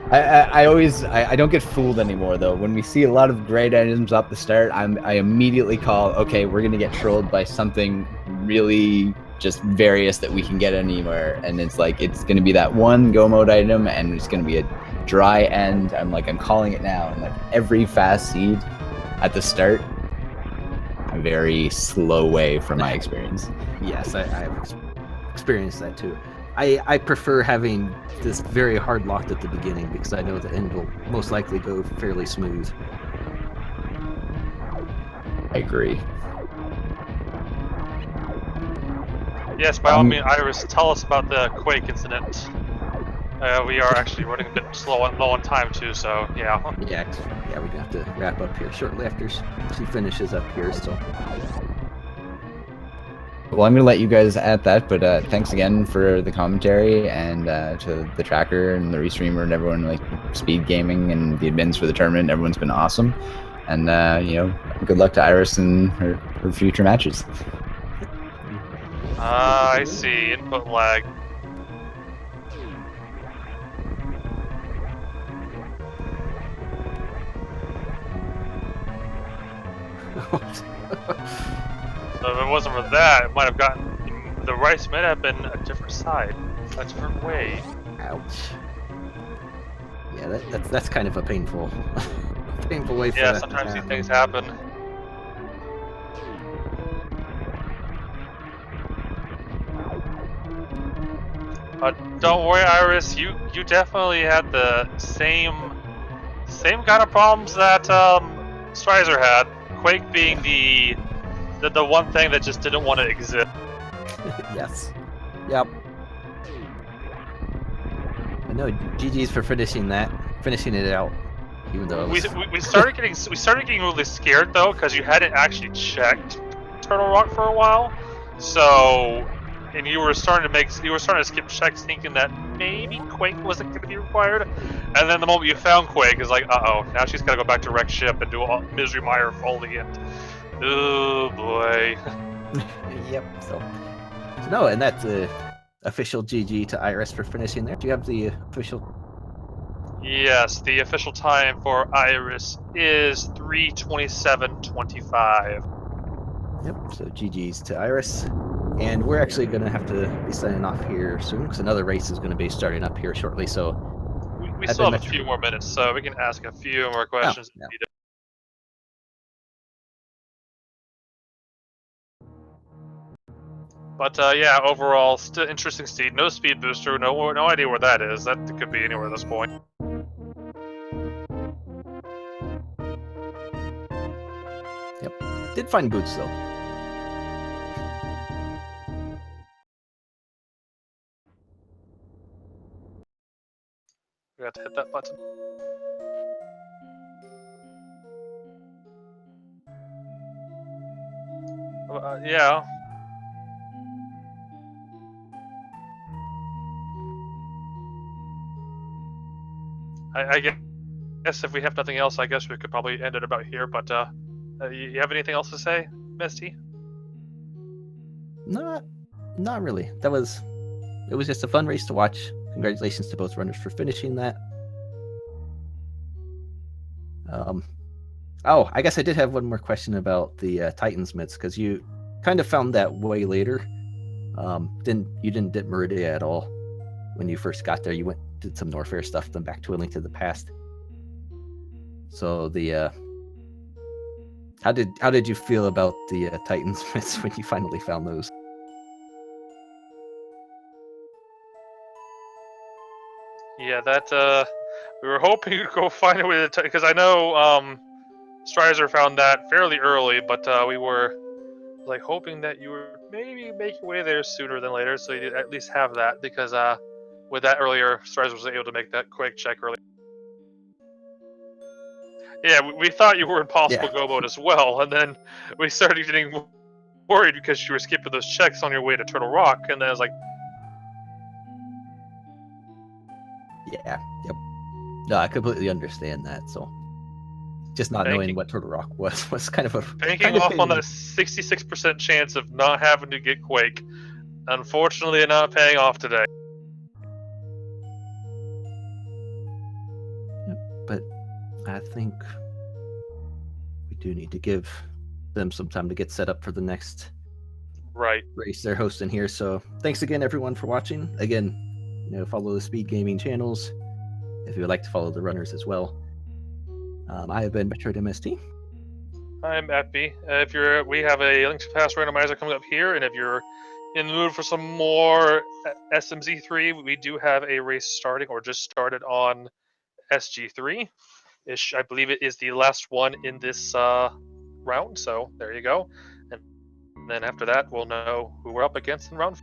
But I don't get fooled anymore, though. When we see a lot of great items up the start, I immediately call, okay, we're gonna get trolled by something really just various that we can get anywhere, and it's like it's gonna be that one Go mode item, and it's gonna be a dry end. I'm calling it now. And like every fast seed at the start, a very slow way from my experience. Yes, I have experienced that too. I prefer having this very hard locked at the beginning because I know the end will most likely go fairly smooth. I agree. Yes, by all means, Iris, tell us about the Quake incident. We are actually running a bit low on time too, so yeah. Yeah, we're gonna have to wrap up here shortly after she finishes up here. So, Well, I'm gonna let you guys at that, but thanks again for the commentary and to the tracker and the restreamer and everyone like Speed Gaming and the admins for the tournament. Everyone's been awesome, and good luck to Iris and her future matches. I see. Input lag. So if it wasn't for that, it might have gotten the rice might have been a different side, a different way. ouch. Yeah, that's kind of a painful way for Yeah, that sometimes to these happen. things happen. Don't worry, Iris. You definitely had the same kind of problems that Strizer had. Quake being the one thing that just didn't want to exist. Yes. Yep. But no, GG's for finishing it out. Even though it was... We started getting really scared though because you hadn't actually checked Turtle Rock for a while, so and you were starting to skip checks thinking that maybe Quake wasn't going to be required, and then the moment you found Quake is like, uh-oh, now she's got to go back to wreck ship and do a Misery Mire Foley and oh boy. Yep. So no, and that's official GG to Iris for finishing there. Do you have the official? Yes, the official time for Iris is 3:27:25. Yep. So GG's to Iris. And we're actually going to have to be signing off here soon because another race is going to be starting up here shortly. So We I've still been have a few more minutes, so we can ask a few more Oh, questions if yeah. needed. But yeah, overall, still interesting seed. No speed booster. No idea where that is. That could be anywhere at this point. Yep. Did find boots though. We have to hit that button. Yeah. I guess if we have nothing else, I guess we could probably end it about here. But you have anything else to say, Misty? Not really. It was just a fun race to watch. Congratulations to both runners for finishing that. Oh, I guess I did have one more question about the Titans mitts because you kind of found that way later. You didn't dip Meridia at all when you first got there. You did some Norfair stuff, then back to A Link to the Past. So the how did you feel about the Titans mitts when you finally found those? Yeah, that we were hoping you'd go find a way to because I know Strizer found that fairly early, but we were like hoping that you would maybe make your way there sooner than later, so you at least have that because with that earlier, Strizer was able to make that quick check early. Yeah, we thought you were in possible go mode as well, and then we started getting worried because you were skipping those checks on your way to Turtle Rock, and then I was like, yeah, yep. No, I completely understand that. So just not knowing what Turtle Rock was kind of a banking off on that 66% chance of not having to get Quake. Unfortunately, not paying off today. Yep, but I think we do need to give them some time to get set up for the next race they're hosting here. So thanks again, everyone, for watching. Again, follow the Speed Gaming channels if you would like to follow the runners as well. I have been Metroid MST. I'm Epi. We have a Link to Past randomizer coming up here, and if you're in the mood for some more SMZ3, we do have a race starting or just started on SG3. I believe it is the last one in this round, so there you go. And then after that, we'll know who we're up against in round